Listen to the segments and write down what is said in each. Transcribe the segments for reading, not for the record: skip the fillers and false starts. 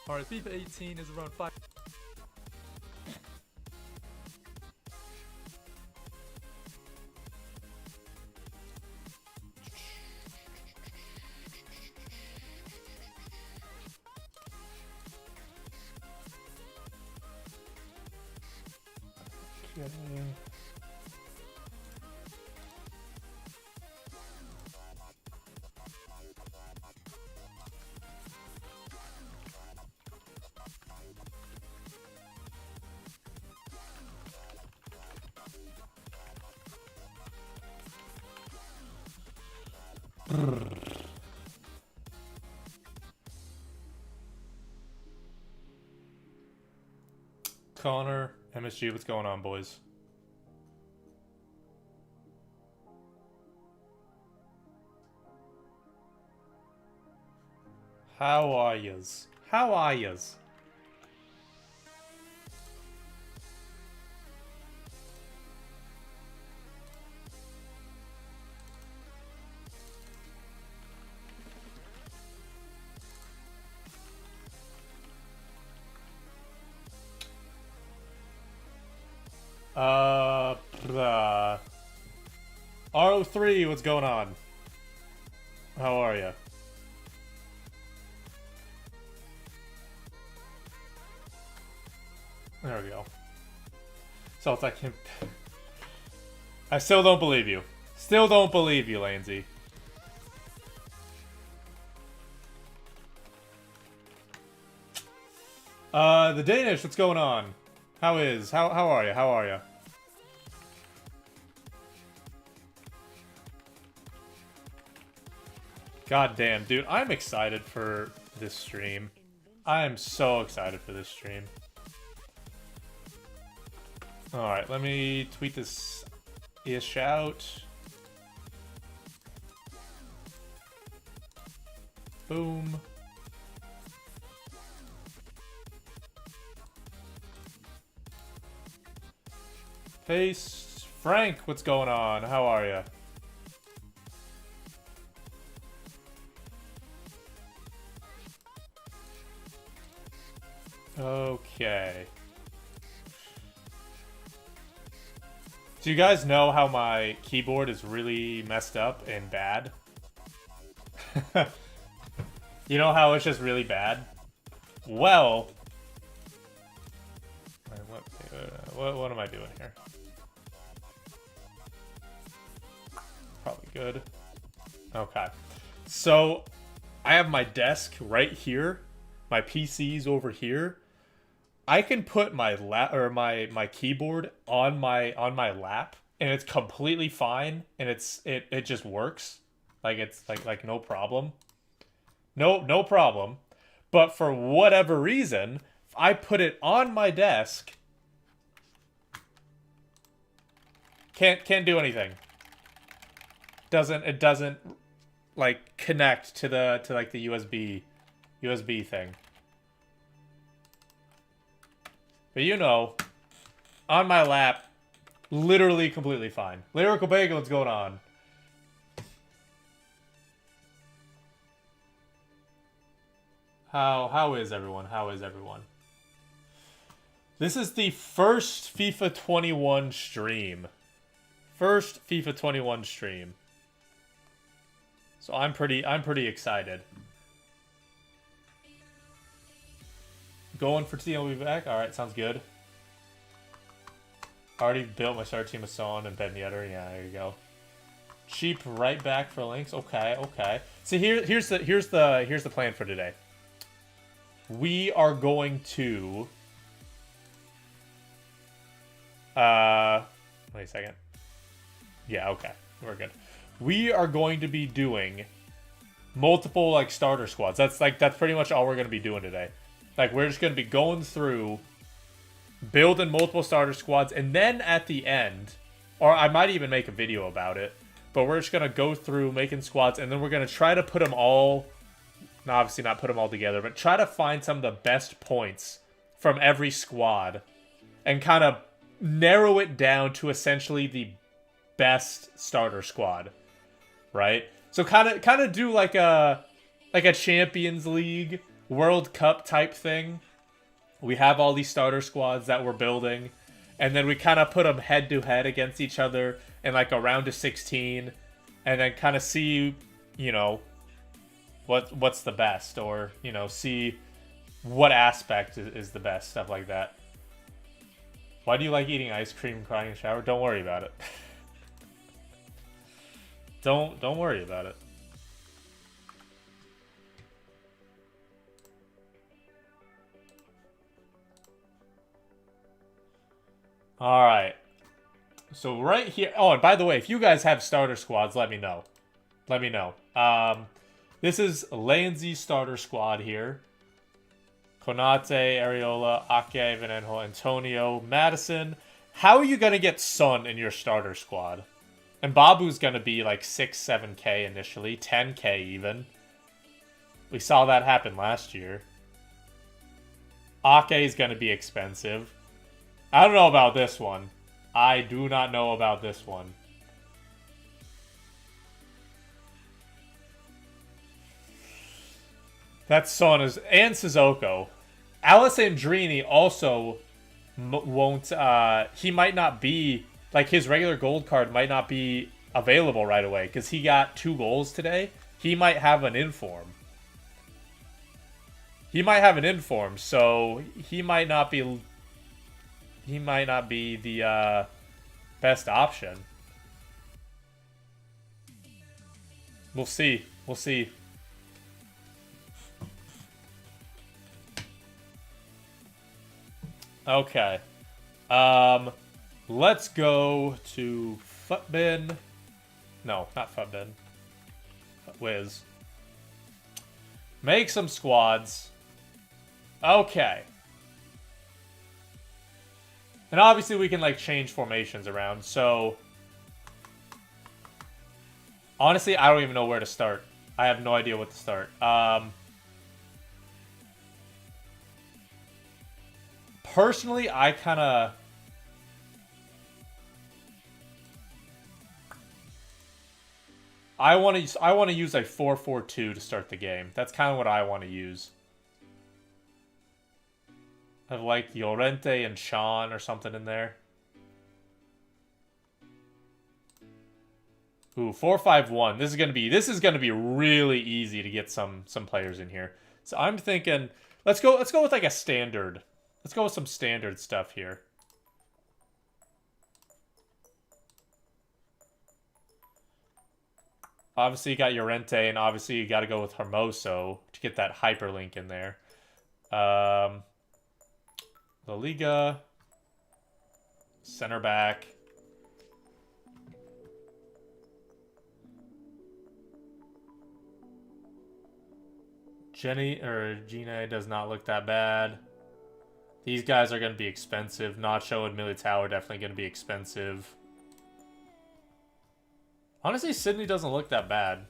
Alright, FIFA 18 is around 5. Connor, MSG, what's going on, boys? How are yous? How are yous? RO3, what's going on? How are ya? There we go. So it's like him. I still don't believe you. Still don't believe you, Lansy. The Danish, what's going on? How are you? How are you? God damn, dude, I'm excited for this stream. I am so excited for this stream. Alright, let me tweet this ish out. Boom. Face Frank, what's going on? How are you? Okay. Do you guys know how my keyboard is really messed up and bad? You know how it's just really bad? Well, what am I doing here? Probably good. Okay. So, I have my desk right here. My PC's over here. I can put my my keyboard on my lap and it's completely fine and it just works. Like it's like no problem. No problem. But for whatever reason, if I put it on my desk, can't do anything. It doesn't like connect to like the USB thing. But you know, on my lap, literally completely fine. Lyrical Bagel, what's going on? How is everyone? How is everyone? This is the first FIFA 21 stream. First FIFA 21 stream. So I'm pretty excited. Going for TLB back? Alright, sounds good. Already built my start team of Son and Ben Yedder. Yeah, there you go. Cheap right back for links. Okay, okay. So here's the plan for today. We are going to wait a second. Yeah, okay. We're good. We are going to be doing multiple like starter squads. That's pretty much all we're going to be doing today. Like, we're just going to be going through, building multiple starter squads, and then at the end, or I might even make a video about it, but we're just going to go through making squads, and then we're going to try to put them all, obviously not put them all together, but try to find some of the best points from every squad, and kind of narrow it down to essentially the best starter squad, right? So kind of do like a Champions League, World Cup type thing. We have all these starter squads that we're building, and then we kind of put them head to head against each other in like a round of 16, and then kind of see, you know, what's the best, or, you know, see what aspect is the best, stuff like that. Why do you like eating ice cream and crying in the shower? Don't worry about it. Don't worry about it. All right. So right here. Oh, and by the way, if you guys have starter squads, let me know. Let me know. This is Lansy starter squad here. Konate, Areola, Ake, Venenho, Antonio, Madison. How are you going to get Son in your starter squad? And Babu's going to be like 6, 7K initially. 10K even. We saw that happen last year. Ake is going to be expensive. I don't know about this one. I do not know about this one. That's Son and Sissoko. Alessandrini also won't. He might not be, like, his regular gold card might not be available right away because he got 2 goals today. He might have an inform. He might have an inform, so he might not be. He might not be the best option. We'll see. We'll see. Okay. Let's go to Futbin. No, not Futbin. Wiz. Make some squads. Okay. And obviously we can, like, change formations around, so... Honestly, I don't even know where to start. I have no idea what to start. Personally, I kind of... I want to use a 4-4-2 to start the game. That's kind of what I want to use. I've liked Llorente and Sean or something in there. Ooh, 4-5-1. This is gonna be really easy to get some players in here. So I'm thinking, let's go with like a standard. Let's go with some standard stuff here. Obviously you got Llorente, and obviously you got to go with Hermoso to get that hyperlink in there. La Liga, center back. Gina does not look that bad. These guys are going to be expensive. Nacho and Militao are definitely going to be expensive. Honestly, Sydney doesn't look that bad.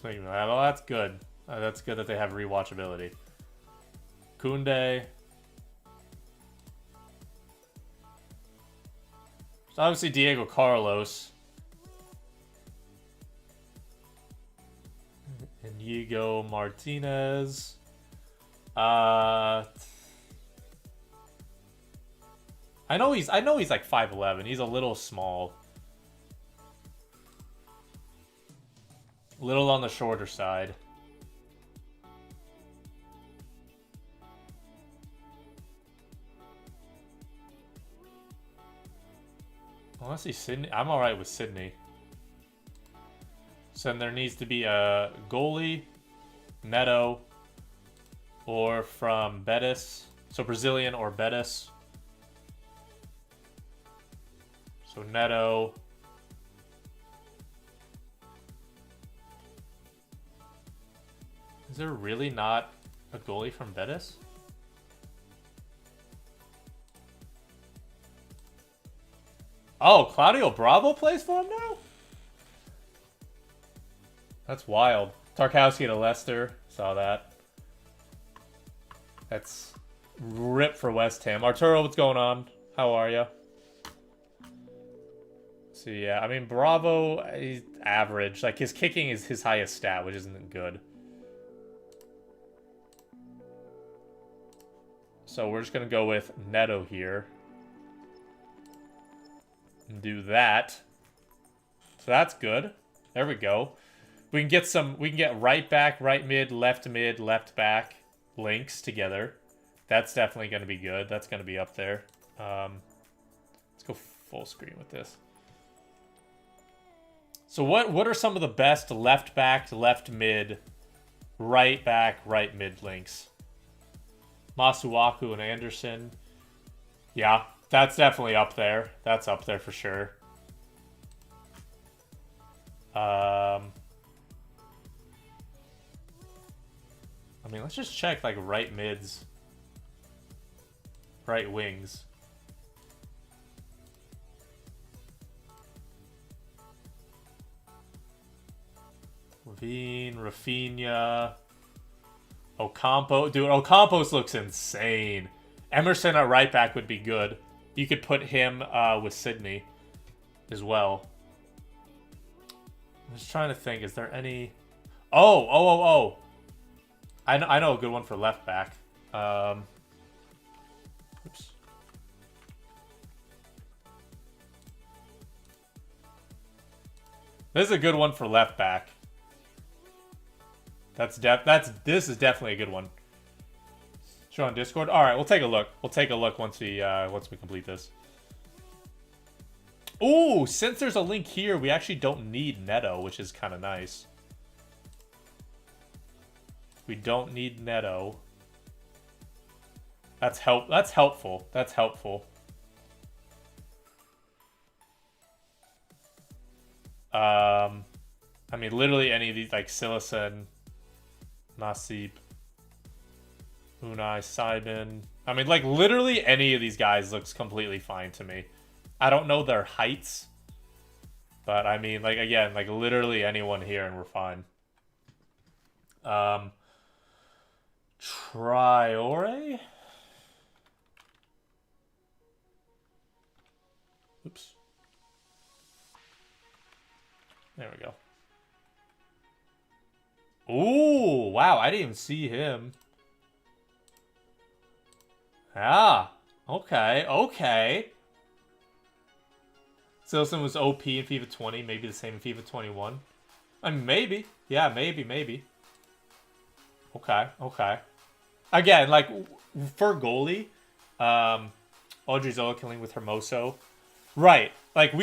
Well, that's good. That's good that they have rewatchability. Koundé. So obviously Diego Carlos. Inigo Martinez. I know he's like 5'11". He's a little small. A little on the shorter side. Honestly, Sydney. I'm alright with Sydney. So then there needs to be a goalie, Neto, or from Betis. So Brazilian or Betis. So Neto. Is there really not a goalie from Betis? Oh, Claudio Bravo plays for him now? That's wild. Tarkowski to Leicester. Saw that. That's rip for West Ham. Arturo, what's going on? How are you? So yeah, I mean, Bravo, average. Like, his kicking is his highest stat, which isn't good. So we're just going to go with Neto here. And do that. So that's good. There we go. We can get right back, right mid, left back links together. That's definitely going to be good. That's going to be up there. Let's go full screen with this. So what are some of the best left back, left mid, right back, right mid links? Masuaku and Anderson. Yeah, that's definitely up there. That's up there for sure. I mean, let's just check, like, right mids. Right wings. Levine, Rafinha, Ocampo. Dude, Ocampos looks insane. Emerson at right back would be good. You could put him with Sydney as well. I'm just trying to think. Is there any... Oh. I know a good one for left back. Oops. This is a good one for left back. This is definitely a good one. Show on Discord. All right, we'll take a look. We'll take a look once we complete this. Ooh, since there's a link here, we actually don't need Neto, which is kind of nice. We don't need Neto. That's helpful. That's helpful. I mean, literally any of these, like Silesen, Nasip, Unai, Simon. I mean, like, literally any of these guys looks completely fine to me. I don't know their heights, but I mean, like, again, like, literally anyone here and we're fine. Traore? Oops. There we go. Ooh, wow, I didn't even see him. Ah, okay. Silson was OP in FIFA 20, maybe the same in FIFA 21. I mean, maybe. Yeah, maybe. Okay. Again, like, for goalie, Odriozola killing with Hermoso. Right. Like,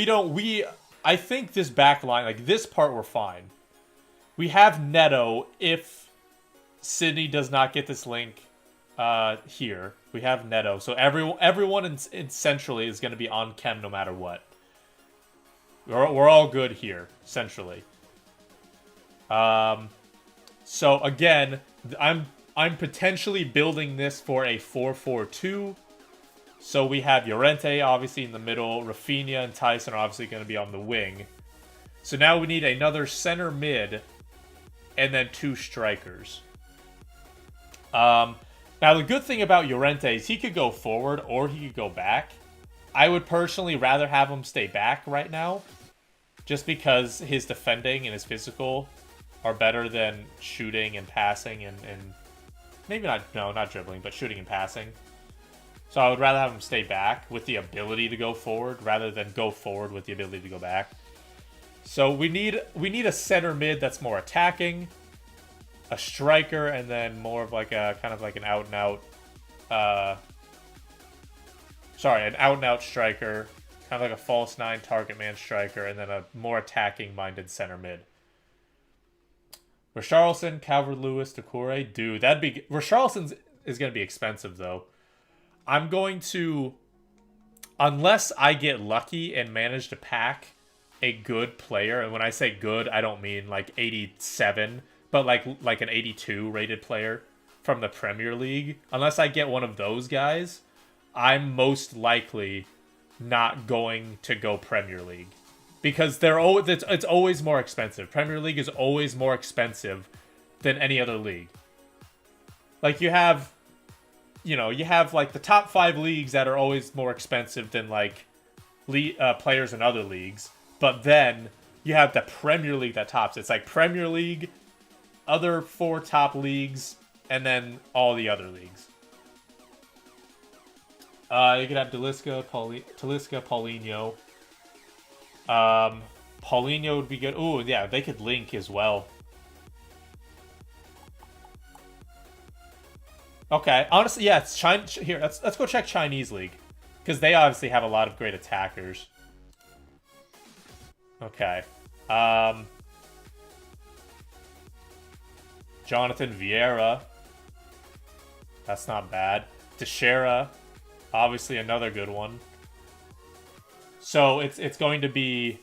I think this back line, like, this part we're fine. We have Neto if Sydney does not get this link here. We have Neto. So everyone in centrally is going to be on chem no matter what. We're all good here, centrally. So again, I'm potentially building this for a 4-4-2. So we have Llorente obviously in the middle. Rafinha and Tyson are obviously going to be on the wing. So now we need another center mid and then 2 strikers. Now the good thing about Llorente is he could go forward or he could go back. I would personally rather have him stay back right now, just because his defending and his physical are better than shooting and passing and maybe not dribbling, but shooting and passing. So I would rather have him stay back with the ability to go forward rather than go forward with the ability to go back. So we need a center mid that's more attacking, a striker, and then more of like a kind of like an out and out striker, kind of like a false 9 target man striker, and then a more attacking minded center mid. Richarlison, Calvert-Lewis, Doucouré. Dude, Richarlison is going to be expensive, though. I'm going to... Unless I get lucky and manage to pack a good player, and when I say good, I don't mean like 87, but like an 82 rated player from the Premier League. Unless I get one of those guys, I'm most likely not going to go Premier League. Because it's always more expensive. Premier League is always more expensive than any other league. Like you have like the top 5 leagues that are always more expensive than like players in other leagues. But then you have the Premier League that tops. It's like Premier League, other 4 top leagues, and then all the other leagues. You could have Talisca, Paulinho. Paulinho would be good. Ooh, yeah, they could link as well. Okay, honestly, yeah, it's China. Here, let's go check Chinese league, because they obviously have a lot of great attackers. Okay, Jonathan Vieira. That's not bad. Teixeira, obviously another good one. So it's going to be.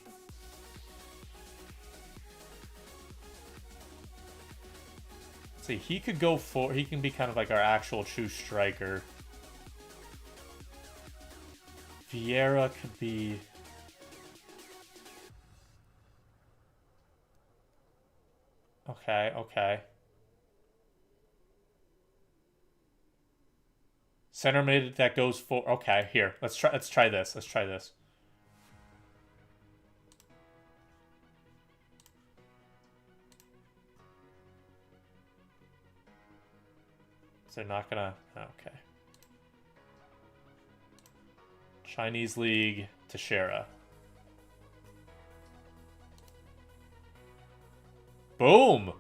Let's see, he could go for. He can be kind of like our actual true striker. Vieira could be. Okay. Center mid that goes for. Okay, here. Let's try this. Let's try this. So they're not gonna. Okay. Chinese league, Teixeira. Boom!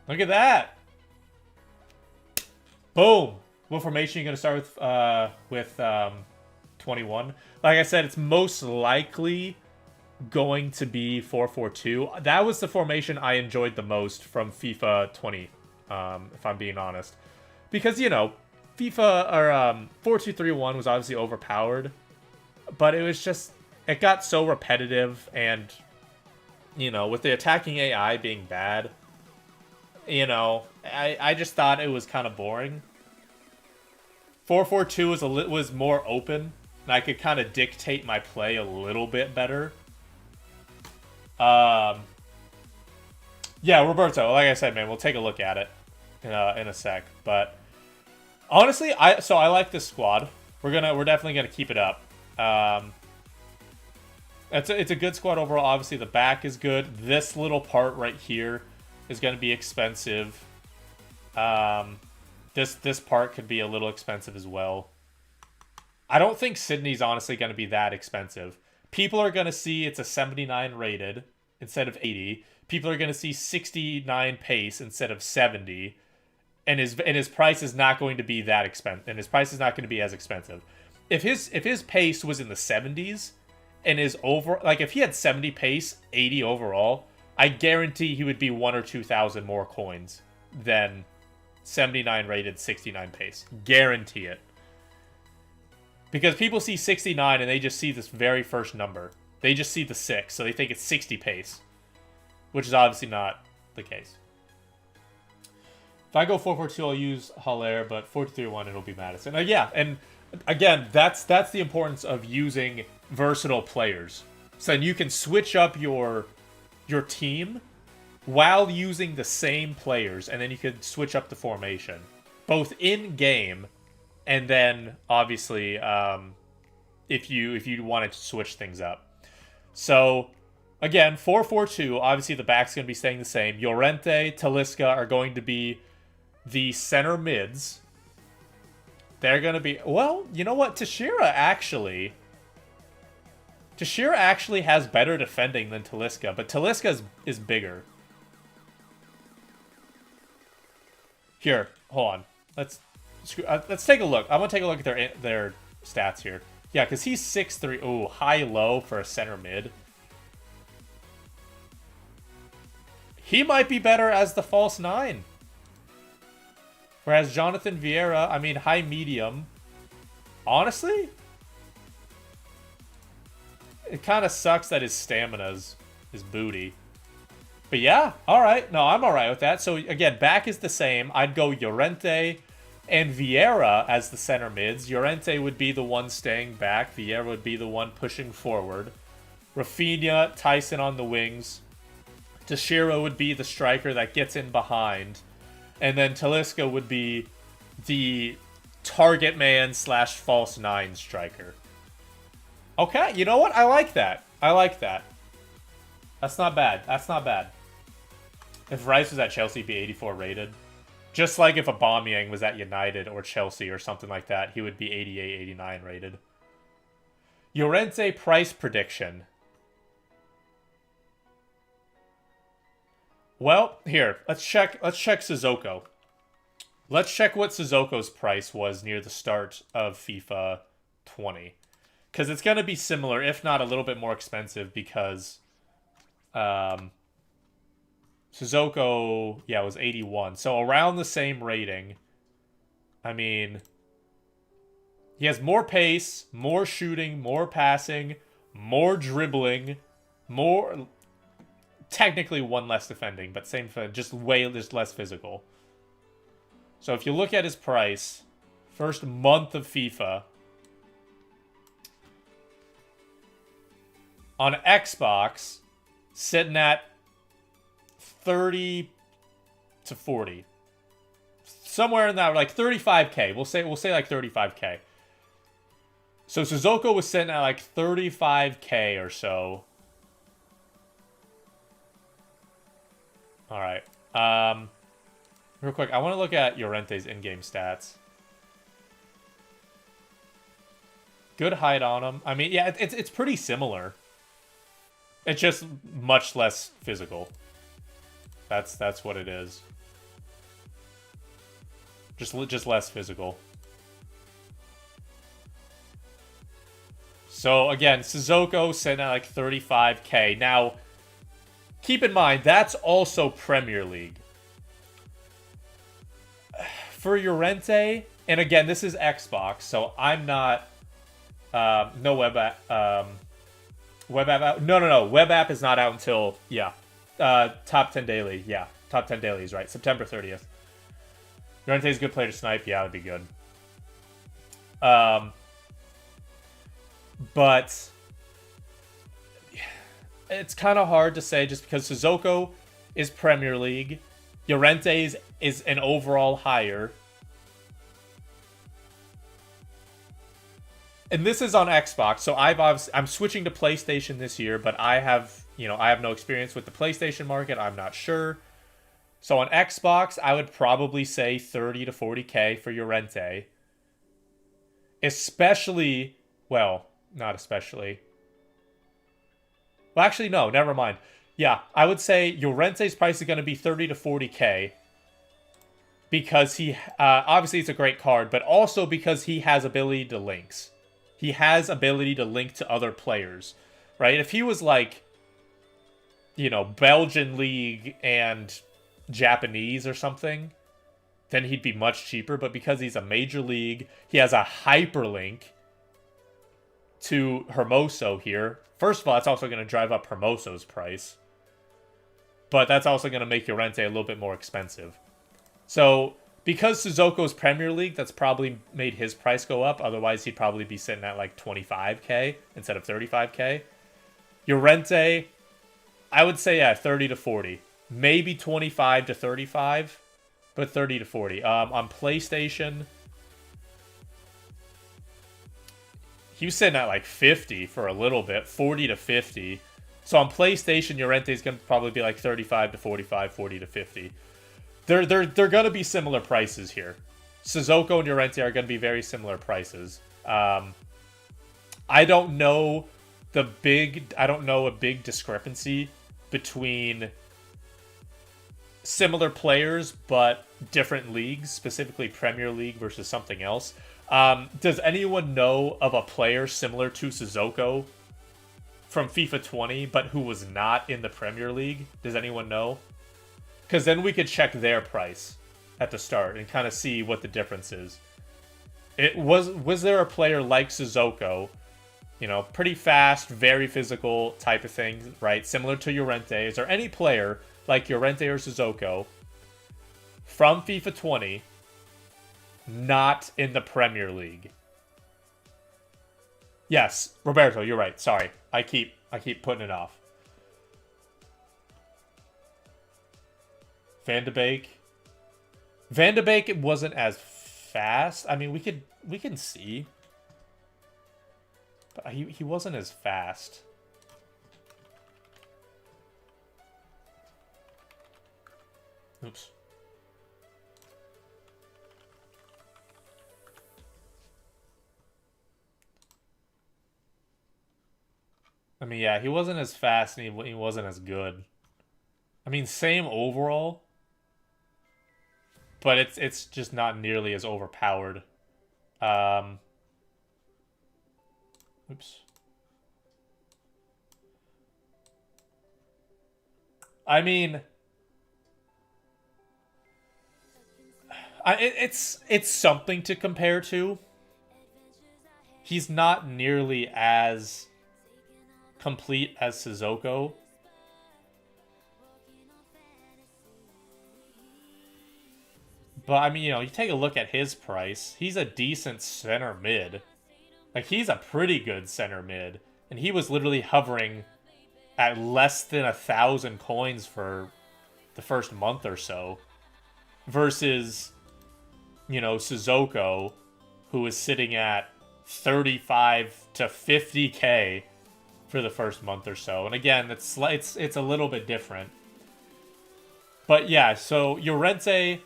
Look at that! Boom! What formation are you going to start with 21? Like I said, it's most likely going to be 4-4-2. That was the formation I enjoyed the most from FIFA 20, if I'm being honest. Because, you know, FIFA, or 4-2-3-1 was obviously overpowered, but it was just, it got so repetitive, and, you know, with the attacking AI being bad, you know, I just thought it was kind of boring. 4-4-2 was more open, and I could kind of dictate my play a little bit better. Yeah, Roberto, like I said, man, we'll take a look at it in a sec. But honestly, I like this squad. We're definitely gonna keep it up. It's a good squad overall. Obviously, the back is good. This little part right here is gonna be expensive. This part could be a little expensive as well. I don't think Sydney's honestly gonna be that expensive. People are going to see it's a 79 rated instead of 80. People are going to see 69 pace instead of 70. And his price is not going to be that expensive. And his price is not going to be as expensive. If his pace was in the 70s and if he had 70 pace, 80 overall, I guarantee he would be 1,000 or 2,000 more coins than 79 rated 69 pace. Guarantee it. Because people see 69 and they just see this very first number. They just see the 6, so they think it's 60 pace. Which is obviously not the case. If I go 4-4-2, I'll use Haller, but 4-3-1, it'll be Madison. Yeah, and again, that's the importance of using versatile players. So then you can switch up your team while using the same players, and then you can switch up the formation. Both in-game, and then, obviously, if you wanted to switch things up. So, again, 4-4-2, obviously the back's going to be staying the same. Llorente, Talisca are going to be the center mids. They're going to be... Well, you know what? Teixeira actually has better defending than Talisca, but Talisca is bigger. Here, hold on. Let's take a look. I want to take a look at their stats here. Yeah, because he's 6'3". Ooh, high-low for a center mid. He might be better as the false 9. Whereas Jonathan Vieira, I mean, high-medium. Honestly, it kind of sucks that his stamina's his booty. But yeah, alright. No, I'm alright with that. So, again, back is the same. I'd go Llorente and Vieira as the center mids. Llorente would be the one staying back. Vieira would be the one pushing forward. Rafinha, Tyson on the wings. Teixeira would be the striker that gets in behind. And then Talisca would be the target man / false 9 striker. Okay, you know what? I like that. I like that. That's not bad. That's not bad. If Rice was at Chelsea, he'd be 84 rated. Just like if Aubameyang was at United or Chelsea or something like that, he would be 88, 89 rated. Llorente price prediction. Well, here, let's check Sissoko. Let's check what Sissoko's price was near the start of FIFA 20. Because it's going to be similar, if not a little bit more expensive, because Sissoko, yeah, was 81. So around the same rating. I mean, he has more pace, more shooting, more passing, more dribbling, more... Technically one less defending, but same for just less physical. So if you look at his price, first month of FIFA, on Xbox, sitting at 30 to 40. Somewhere in that, like 35k. We'll say like 35k. So Sissoko was sitting at like 35k or so. All right. Real quick, I want to look at Llorente's in-game stats. Good height on him. I mean, yeah, it's pretty similar. It's just much less physical. That's what it is. Just less physical. So again, Sissoko sitting at like 35k. Now, keep in mind, that's also Premier League. For Llorente, and again, this is Xbox, so I'm not... no web app. Web app out? No. Web app is not out until, yeah. Top 10 daily. Yeah, top 10 daily is right. September 30th. Llorente's a good player to snipe. Yeah, that'd be good. But... it's kind of hard to say just because Sissoko is Premier League. Llorente's is an overall higher. And this is on Xbox, so I'm switching to PlayStation this year, but I have no experience with the PlayStation market. I'm not sure. So on Xbox, I would probably say 30 to 40k for Llorente. Especially, well, not especially. Well, actually, no, never mind. Yeah, I would say Llorente's price is going to be 30 to 40k. Because he, obviously it's a great card, but also because he has ability to links. He has ability to link to other players, right? If he was like, Belgian League and Japanese or something, then he'd be much cheaper. But because he's a major league, he has a hyperlink to Hermoso here. First of all, that's also going to drive up Hermoso's price. But that's also going to make Llorente a little bit more expensive. So, because Sissoko's Premier League, that's probably made his price go up. Otherwise, he'd probably be sitting at like 25k instead of 35k. Llorente, I would say, yeah, 30 to 40. Maybe 25 to 35, but 30 to 40. On PlayStation, he was sitting at like 50 for a little bit, 40 to 50. So on PlayStation, Llorente is going to probably be like 35 to 45, 40 to 50. They're going to be similar prices here. Sissoko and Llorente are going to be very similar prices. I don't know a big discrepancy between similar players but different leagues, specifically Premier League versus something else. Does anyone know of a player similar to Sissoko from FIFA 20 but who was not in the Premier League? Does anyone know? Because then we could check their price at the start and kind of see what the difference is. Was there a player like Sissoko, pretty fast, very physical type of thing, right? Similar to Llorente. Is there any player like Llorente or Sissoko from FIFA 20 not in the Premier League? Yes, Roberto, you're right. Sorry. I keep putting it off. Van de Beek. Van de Beek wasn't as fast. I mean, we can see. But he wasn't as fast. Oops. I mean, yeah, he wasn't as fast and he wasn't as good. I mean, same overall, but it's just not nearly as overpowered. Oops. I mean, it's something to compare to. He's not nearly as complete as Sissoko. But, I mean, you know, you take a look at his price. He's a decent center mid. Like, he's a pretty good center mid. And he was literally hovering at less than 1,000 coins for the first month or so. Versus, you know, Sissoko, who is sitting at 35 to 50k for the first month or so. And again, it's a little bit different. But yeah, so Llorente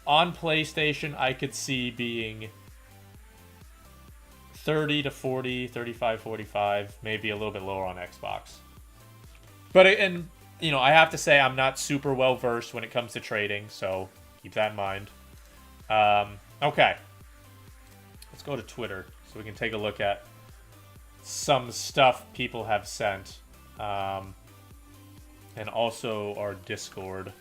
on PlayStation, I could see being 30 to 40, 35, 45, maybe a little bit lower on Xbox. But, and, you know, I have to say I'm not super well versed when it comes to trading, so keep that in mind. Okay. Let's go to Twitter so we can take a look at some stuff people have sent. And also our Discord.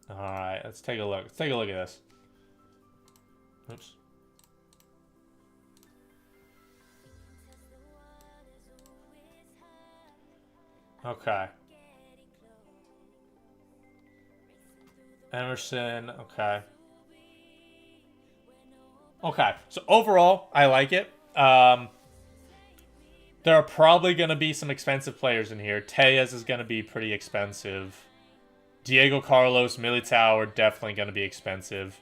Alright, let's take a look. Let's take a look at this. Oops. Okay. Emerson, okay. Okay, so overall, I like it. There are probably going to be some expensive players in here. Tejas is going to be pretty expensive. Diego Carlos, Militao are definitely going to be expensive.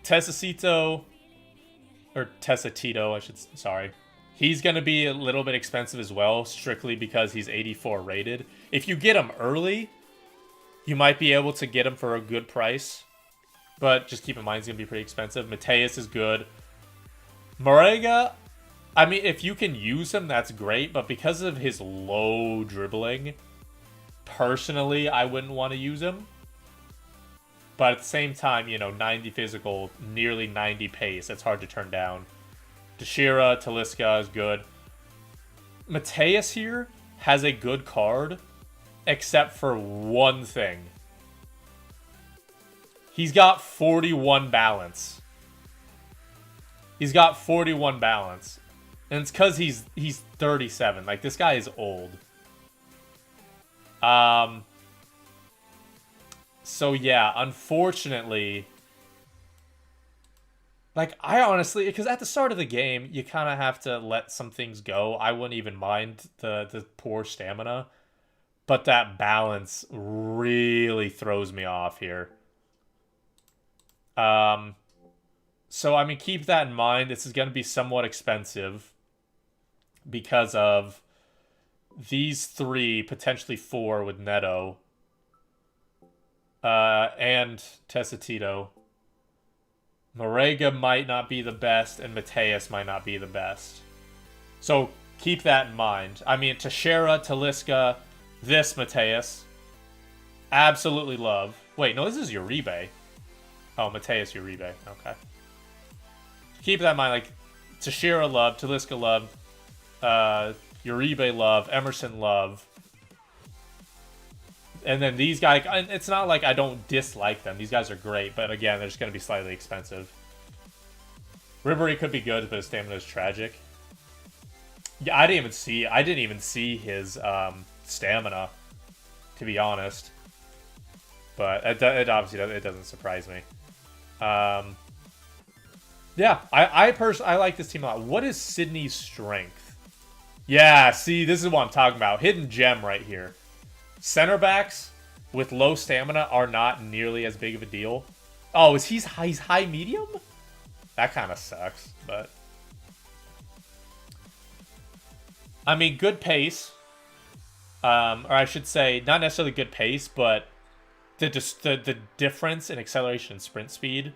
Tessacito, or Tessatito, sorry. He's going to be a little bit expensive as well, strictly because he's 84 rated. If you get him early, you might be able to get him for a good price. But just keep in mind, he's going to be pretty expensive. Mateus is good. Marega, I mean, if you can use him, that's great. But because of his low dribbling, personally, I wouldn't want to use him. But at the same time, you know, 90 physical, nearly 90 pace. It's hard to turn down. Teixeira, Talisca is good. Mateus here has a good card, except for one thing. He's got 41 balance. He's got 41 balance. And it's because he's 37. Like, this guy is old. So, yeah, unfortunately... Like, I honestly... Because at the start of the game, you kind of have to let some things go. I wouldn't even mind the poor stamina. But that balance really throws me off here. So, I mean, keep that in mind. This is going to be somewhat expensive because of these three, potentially four with Neto, and Tessatito. Marega might not be the best, and Mateus might not be the best. So, keep that in mind. I mean, Teixeira, Talisca, this Mateus, absolutely love. Wait, no, this is Uribe. Oh, Mateus Uribe. Okay. Keep that in mind. Like, Teixeira love, Talisca love, Uribe love, Emerson love. And then these guys, it's not like I don't dislike them. These guys are great, but again, they're just going to be slightly expensive. Ribery could be good, but his stamina is tragic. Yeah, I didn't even see his stamina, to be honest. But it obviously it doesn't surprise me. Yeah, I personally like this team a lot. What is Sydney's strength? Yeah, see, this is what I'm talking about. Hidden gem right here. Center backs with low stamina are not nearly as big of a deal. Oh, he's high medium? That kind of sucks, but I mean, good pace. Or I should say, not necessarily good pace, but the difference in acceleration and sprint speed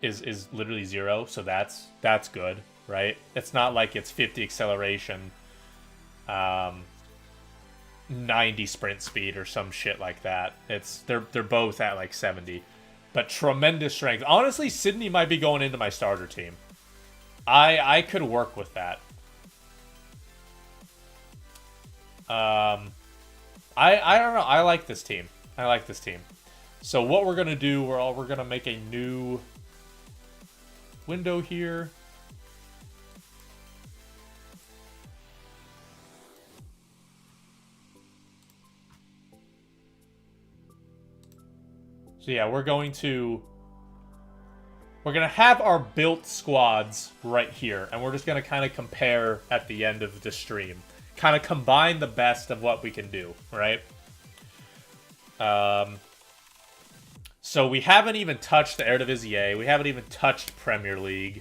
is literally 0, so that's good, right? It's not like it's 50 acceleration, 90 sprint speed or some shit like that. They're both at like 70. But tremendous strength. Honestly, Sydney might be going into my starter team. I could work with that. I don't know. I like this team. So what we're gonna do, we're gonna make a new window here. So yeah, we're gonna have our built squads right here, and we're just gonna kind of compare at the end of the stream. Kind of combine the best of what we can do, right? So we haven't even touched the Eredivisie. We haven't even touched Premier League.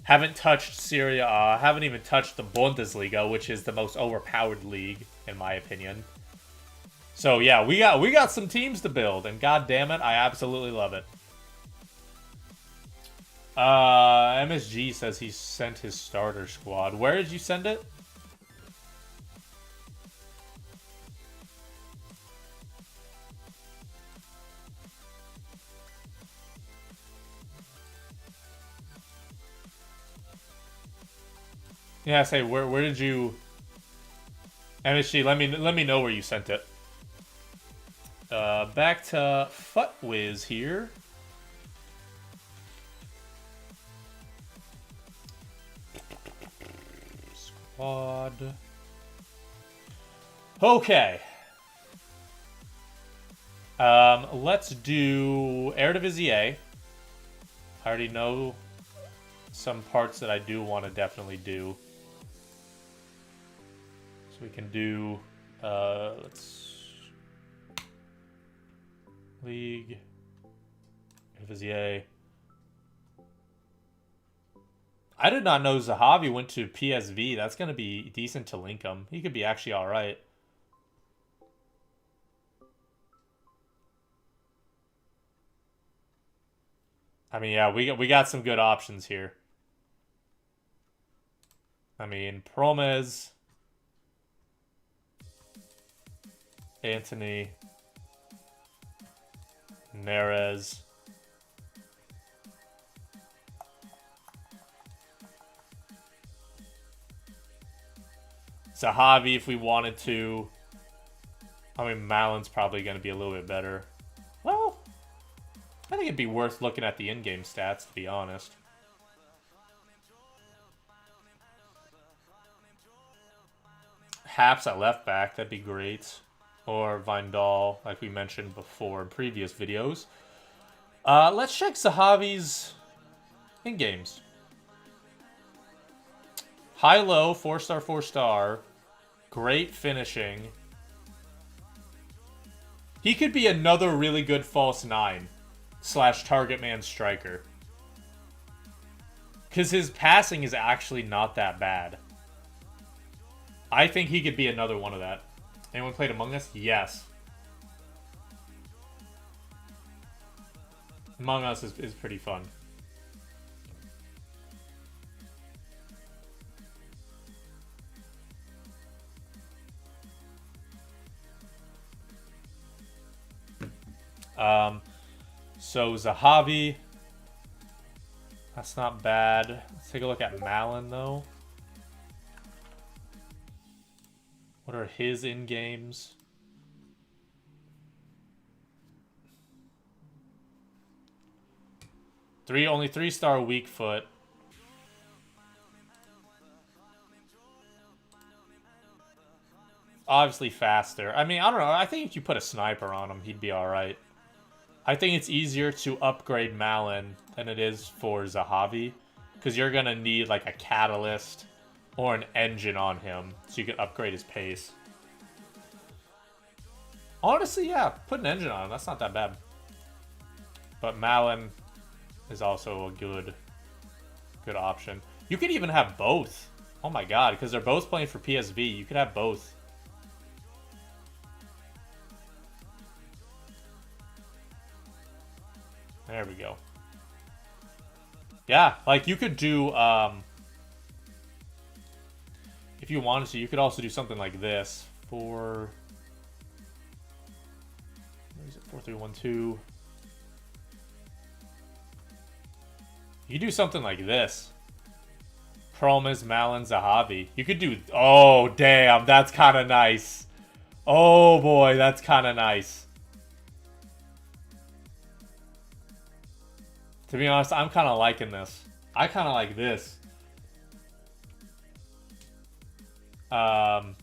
Haven't touched Serie A. Haven't even touched the Bundesliga, which is the most overpowered league, in my opinion. So yeah, we got some teams to build, and god damn it, I absolutely love it. MSG says he sent his starter squad. Where did you send it? Yeah, say where did you? MSG, let me know where you sent it. Back to Futwiz here. Squad. Okay. Let's do Eredivisie. I already know some parts that I do want to definitely do. So we can do, let's, League, Eredivisie. I did not know Zahavi went to PSV. That's going to be decent to link him. He could be actually all right. I mean, yeah, we got some good options here. I mean, Promes, Anthony, Neres. Zahavi if we wanted to. I mean, Malin's probably going to be a little bit better. Well, I think it'd be worth looking at the in-game stats, to be honest. Haps at left back, that'd be great. Or Vindal, like we mentioned before in previous videos. Let's check Zahavi's in-games. High-low, 4-star, 4-star. Great finishing. He could be another really good false 9 / target man striker. Because his passing is actually not that bad. I think he could be another one of that. Anyone played Among Us? Yes. Among Us is pretty fun. So Zahavi, that's not bad. Let's take a look at Malin though. What are his in-games? Only 3-star weak foot. Obviously faster. I mean, I don't know. I think if you put a sniper on him, he'd be alright. I think it's easier to upgrade Malin than it is for Zahavi. Because you're going to need like a catalyst Or an engine on him, so you could upgrade his pace. Honestly, yeah, put an engine on him. That's not that bad. But Malin is also a good option. You could even have both. Oh my god, because they're both playing for PSV. You could have both. There we go. Yeah, like you could do, if you wanted to, you could also do something like this. Where is it? 4-3-1-2. You could do something like this. Promise, Malin, Zahavi. You could do... Oh, damn. That's kind of nice. Oh, boy. That's kind of nice. To be honest, I'm kind of liking this. I kind of like this. Alright,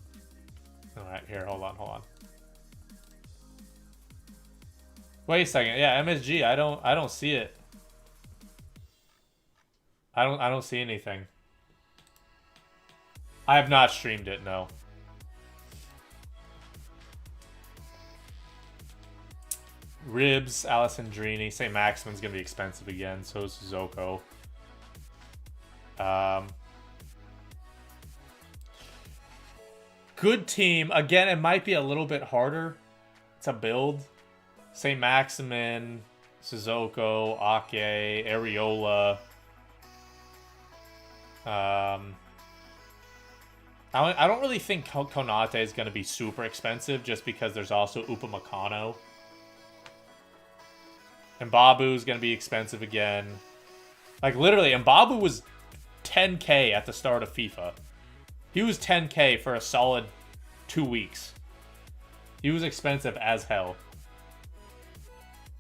here. Hold on. Wait a second. Yeah, MSG. I don't see it. I don't see anything. I have not streamed it, no. Ribs, Alessandrini. St. Maximin's going to be expensive again. So is Zoko. Good team. Again, it might be a little bit harder to build. St. Maximin, Sissoko, Ake, Areola. I don't really think Konate is going to be super expensive just because there's also Upamecano. Mbabu is going to be expensive again. Like, literally, Mbabu was 10k at the start of FIFA. He was 10k for a solid 2 weeks. He was expensive as hell.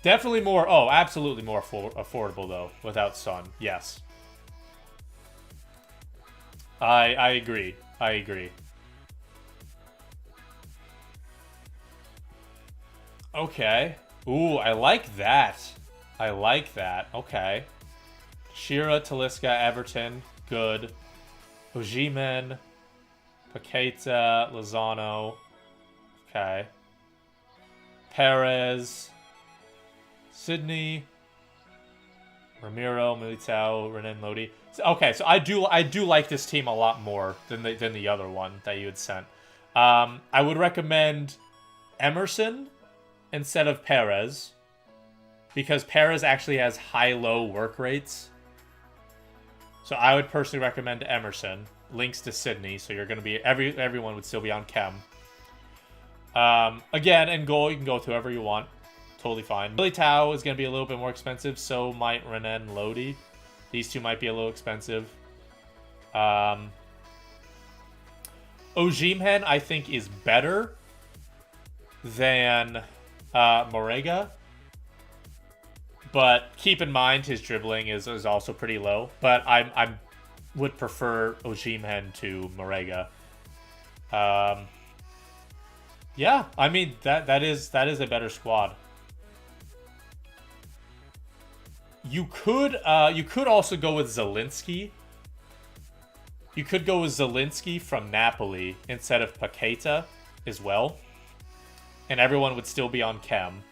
Definitely more... Oh, absolutely more affordable, though, without Son. Yes. I agree. I agree. Okay. Ooh, I like that. I like that. Okay. Shearer, Talisca, Everton. Good. Osimhen. Paqueta, Lozano. Okay. Perez. Sydney. Ramiro, Militao, Renan Lodi. Okay, so I do like this team a lot more than the other one that you had sent. I would recommend Emerson instead of Perez because Perez actually has high-low work rates. So I would personally recommend Emerson. Links to Sydney, so you're going to be everyone would still be on chem. Again, in goal you can go with whoever you want. Totally fine. Militao is going to be a little bit more expensive. So might Renan Lodi. These two might be a little expensive. Osimhen, I think, is better than Morega. But keep in mind, his dribbling is also pretty low. But I would prefer Osimhen to Morega. Yeah, I mean, that is a better squad. You could also go with Zielinski. You could go with Zielinski from Napoli instead of Paqueta as well. And everyone would still be on chem.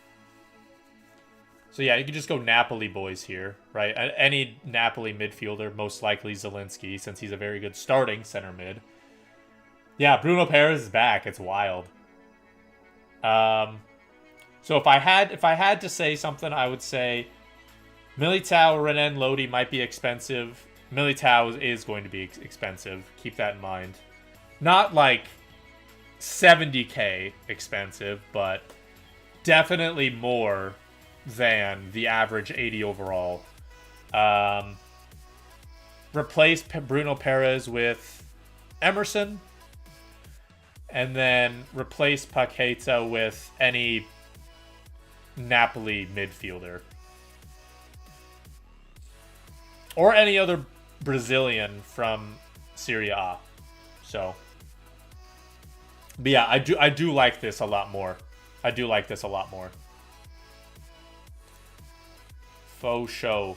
So yeah, you could just go Napoli boys here, right? Any Napoli midfielder, most likely Zielinski, since he's a very good starting center mid. Yeah, Bruno Perez is back. It's wild. So if I had to say something, I would say Militao, Renan Lodi might be expensive. Militao is going to be expensive. Keep that in mind. Not like 70k expensive, but definitely more than the average 80 overall. Replace Bruno Perez with Emerson. And then replace Paqueta with any Napoli midfielder. Or any other Brazilian from Serie A. So, but yeah, I do like this a lot more. I do like this a lot more. Faux show.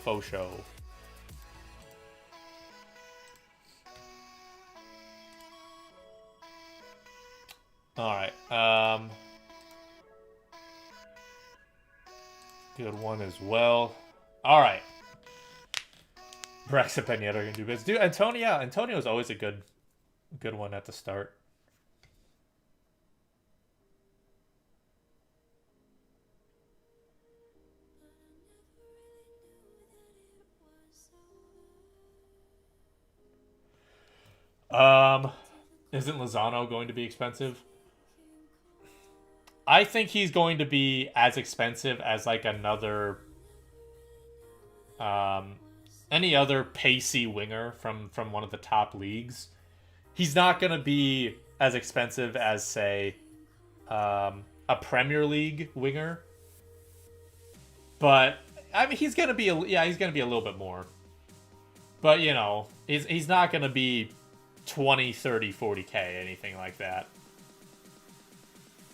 All right. Good one as well. All right. Rex and Pineda are gonna do business. Dude, Antonio is always a good one at the start. Isn't Lozano going to be expensive? I think he's going to be as expensive as like another any other pacey winger from one of the top leagues. He's not going to be as expensive as say a Premier League winger. But I mean he's going to be he's going to be a little bit more. But you know, he's not going to be 20, 30, 40k, anything like that.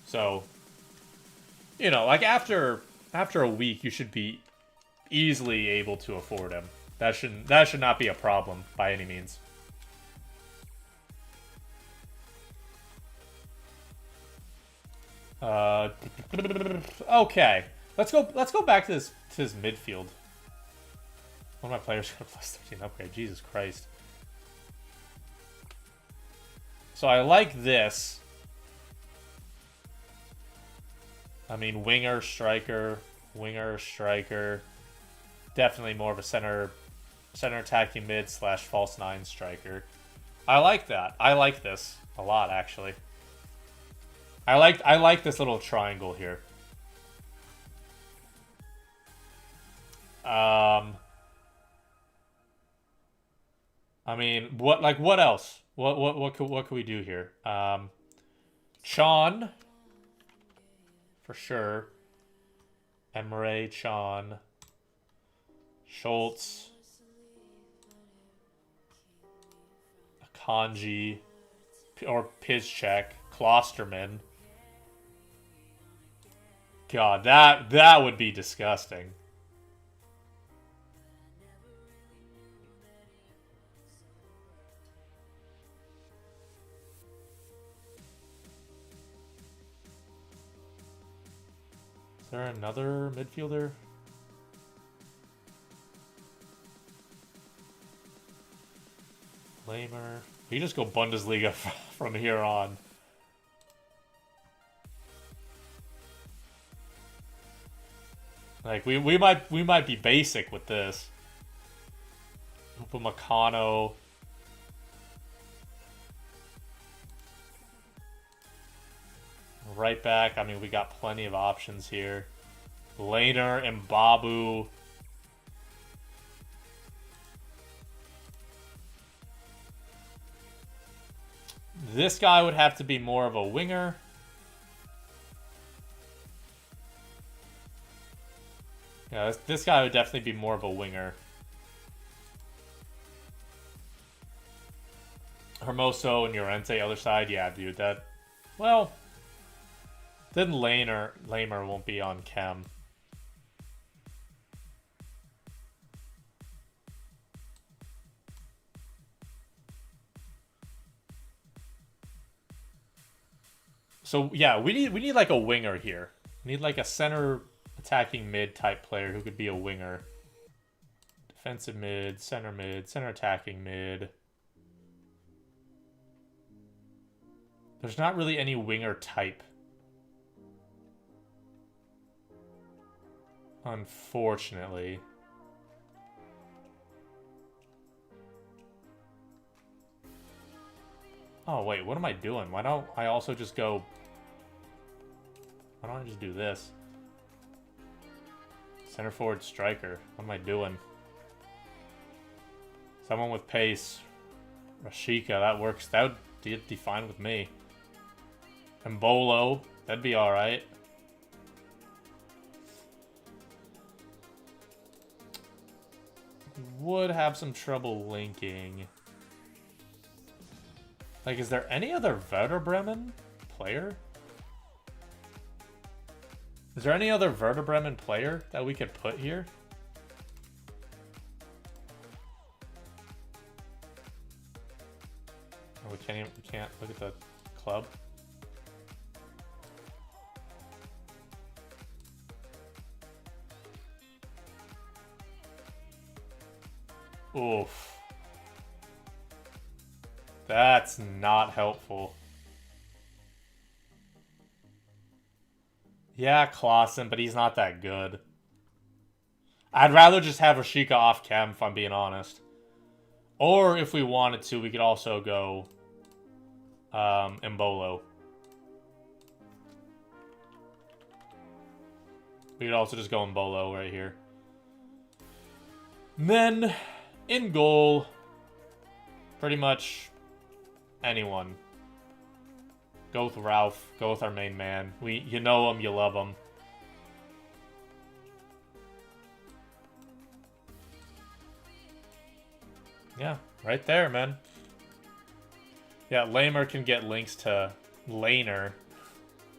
So, you know, like after a week, you should be easily able to afford him. That should not be a problem by any means. Okay, let's go back to this midfield. One of my players got a plus 13 upgrade. Jesus Christ. So I like this. I mean, winger, striker. Definitely more of a center attacking mid / false 9 striker. I like that. I like this a lot, actually. I like this little triangle here. I mean, what else? What could we do here? Chan, for sure. Emre Chan, Schultz, Akanji, or Piszczek, Klosterman. God, that would be disgusting. Is there another midfielder? Lamer. You just go Bundesliga from here on. Like we might be basic with this. Upamecano. Right back, I mean, we got plenty of options here. Laner and Babu. This guy would have to be more of a winger. Yeah, this guy would definitely be more of a winger. Hermoso and Llorente, other side. Yeah, dude, that... Well... Then Lamer won't be on chem. So yeah, we need like a winger here. We need like a center attacking mid type player who could be a winger. Defensive mid, center attacking mid. There's not really any winger type. Unfortunately. Oh, wait, what am I doing? Why don't I also just go... Why don't I just do this? Center forward striker. What am I doing? Someone with pace. Rashika, that works. That would be fine with me. Embolo, that'd be alright. Would have some trouble linking. Like, is there any other Werder Bremen player? Is there any other Werder Bremen player that we could put here? Oh, we can't look at the club. Oof. That's not helpful. Yeah, Clausen, but he's not that good. I'd rather just have Rashika off chem, if I'm being honest. Or if we wanted to, we could also go Embolo. We could also just go Embolo right here. And then, in goal, pretty much anyone. Go with Ralph. Go with our main man. You know him, you love him. Yeah, right there, man. Yeah, Lamer can get links to Laner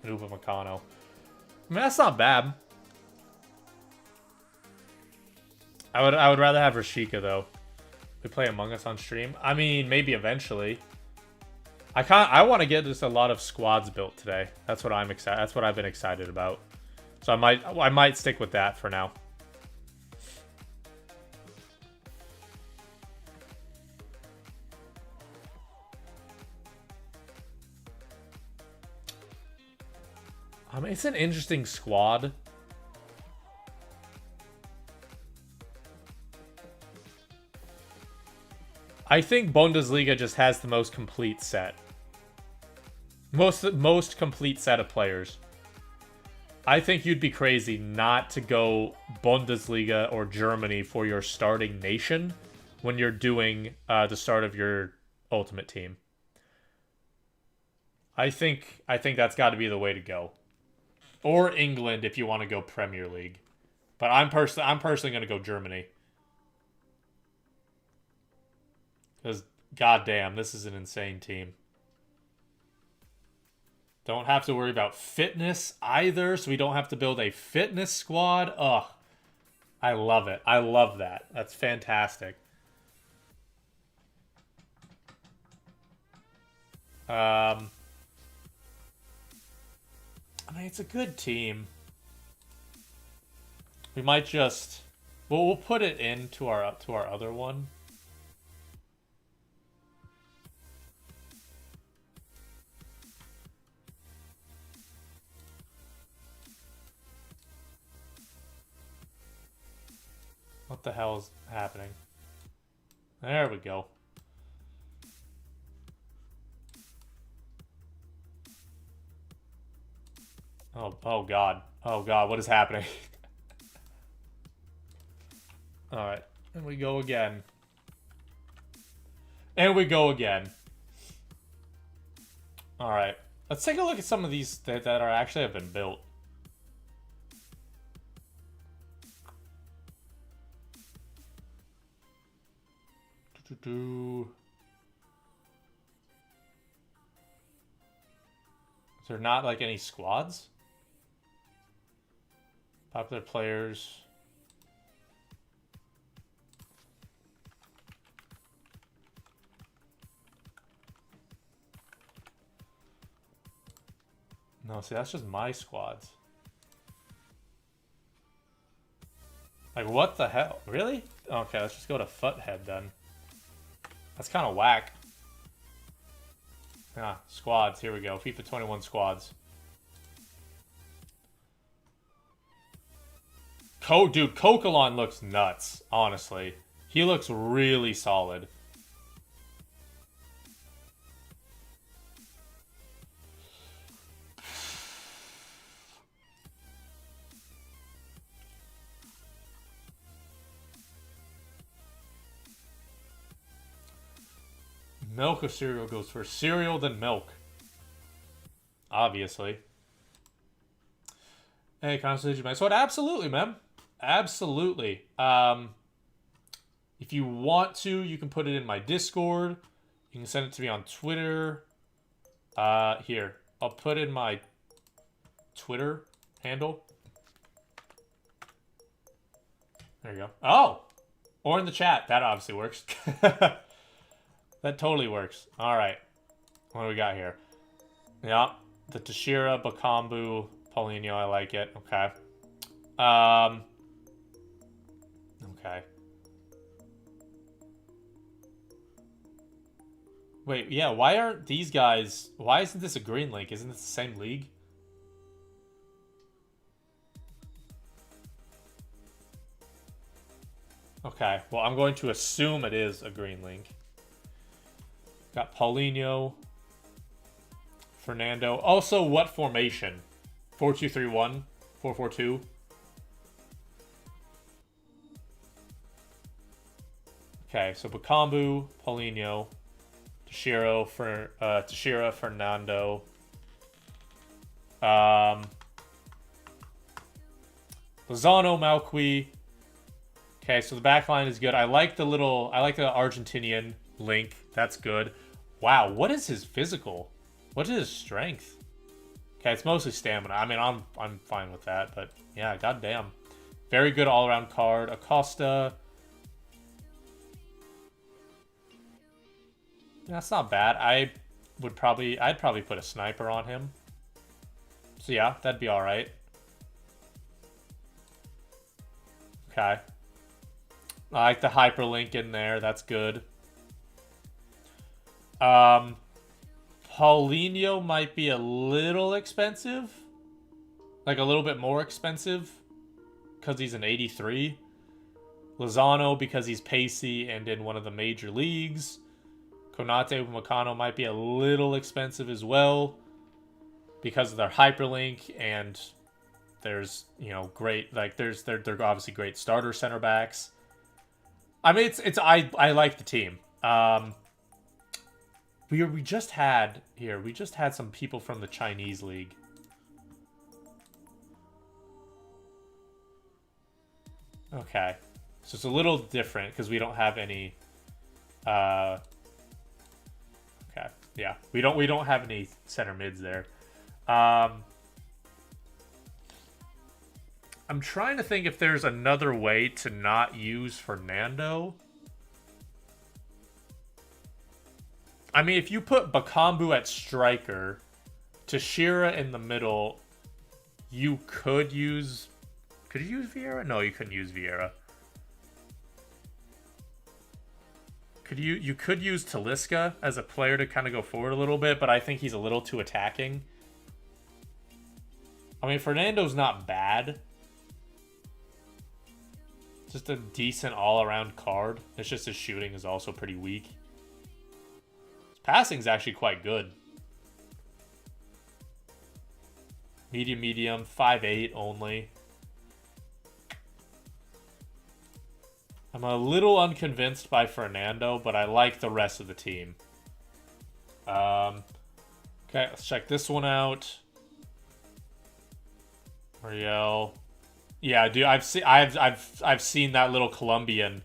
and Upamecano. I mean, that's not bad. I would rather have Rashika though. We play Among Us on stream. I mean, maybe eventually. I want to get just a lot of squads built today. That's what I'm excited. That's what I've been excited about. So I might stick with that for now. It's an interesting squad. I think Bundesliga just has the most complete set. Most complete set of players. I think you'd be crazy not to go Bundesliga or Germany for your starting nation when you're doing the start of your ultimate team. I think that's got to be the way to go. Or England if you want to go Premier League. But I'm personally going to go Germany. Because, goddamn, this is an insane team. Don't have to worry about fitness either, so we don't have to build a fitness squad. Ugh. I love it. I love that. That's fantastic. I mean, it's a good team. We might just... We'll put it into our other one. What the hell is happening? There we go. Oh God. Oh God, what is happening? Alright, and we go again. And we go again. Alright, let's take a look at some of these that are actually have been built. Is there not like any squads? Popular players. No, see, that's just my squads. Like, what the hell? Really? Okay, let's just go to Futhead then. That's kind of whack. Ah, squads. Here we go. FIFA 21 squads. Dude, Coquelin looks nuts, honestly. He looks really solid. Milk or cereal goes first? Cereal, then milk. Obviously. Hey, constellation, man. So, absolutely, man. Absolutely. If you want to, you can put it in my Discord. You can send it to me on Twitter. Here. I'll put in my Twitter handle. There you go. Oh! Or in the chat. That obviously works. That totally works. Alright. What do we got here? Yeah. The Tashira, Bakambu, Paulinho. I like it. Okay. Okay. Wait, yeah, why aren't these guys... Why isn't this a green link? Isn't this the same league? Okay, well, I'm going to assume it is a green link. Got Paulinho. Fernando. Also, what formation? 4-2-3-1? 4-4-2? Okay, so Bakambu, Paulinho, Teixeira, Fernando. Lozano, Malqui. Okay, so the back line is good. I like the Argentinian link. That's good. Wow, what is his physical? What is his strength? Okay, it's mostly stamina. I mean, I'm fine with that, but yeah, goddamn. Very good all-around card. Acosta. That's not bad. I'd probably put a sniper on him. So yeah, that'd be all right. Okay. I like the hyperlink in there. That's good. Paulinho might be a little expensive. Like a little bit more expensive. Because he's an 83. Lozano because he's pacey and in one of the major leagues. Konate Upamecano might be a little expensive as well. Because of their hyperlink and there's, you know, great, like they're obviously great starter center backs. I mean, I like the team. We just had some people from the Chinese league. Okay, so it's a little different because we don't have any. Okay, yeah, we don't have any center mids there. I'm trying to think if there's another way to not use Fernando. I mean, if you put Bakambu at striker, Teixeira in the middle, you could use... Could you use Vieira? No, you couldn't use Vieira. You could use Talisca as a player to kind of go forward a little bit, but I think he's a little too attacking. I mean, Fernando's not bad. Just a decent all-around card. It's just his shooting is also pretty weak. His passing's actually quite good. Medium, 5'8" only. I'm a little unconvinced by Fernando, but I like the rest of the team. Okay, let's check this one out. Ariel. Yeah, dude, I've seen that little Colombian.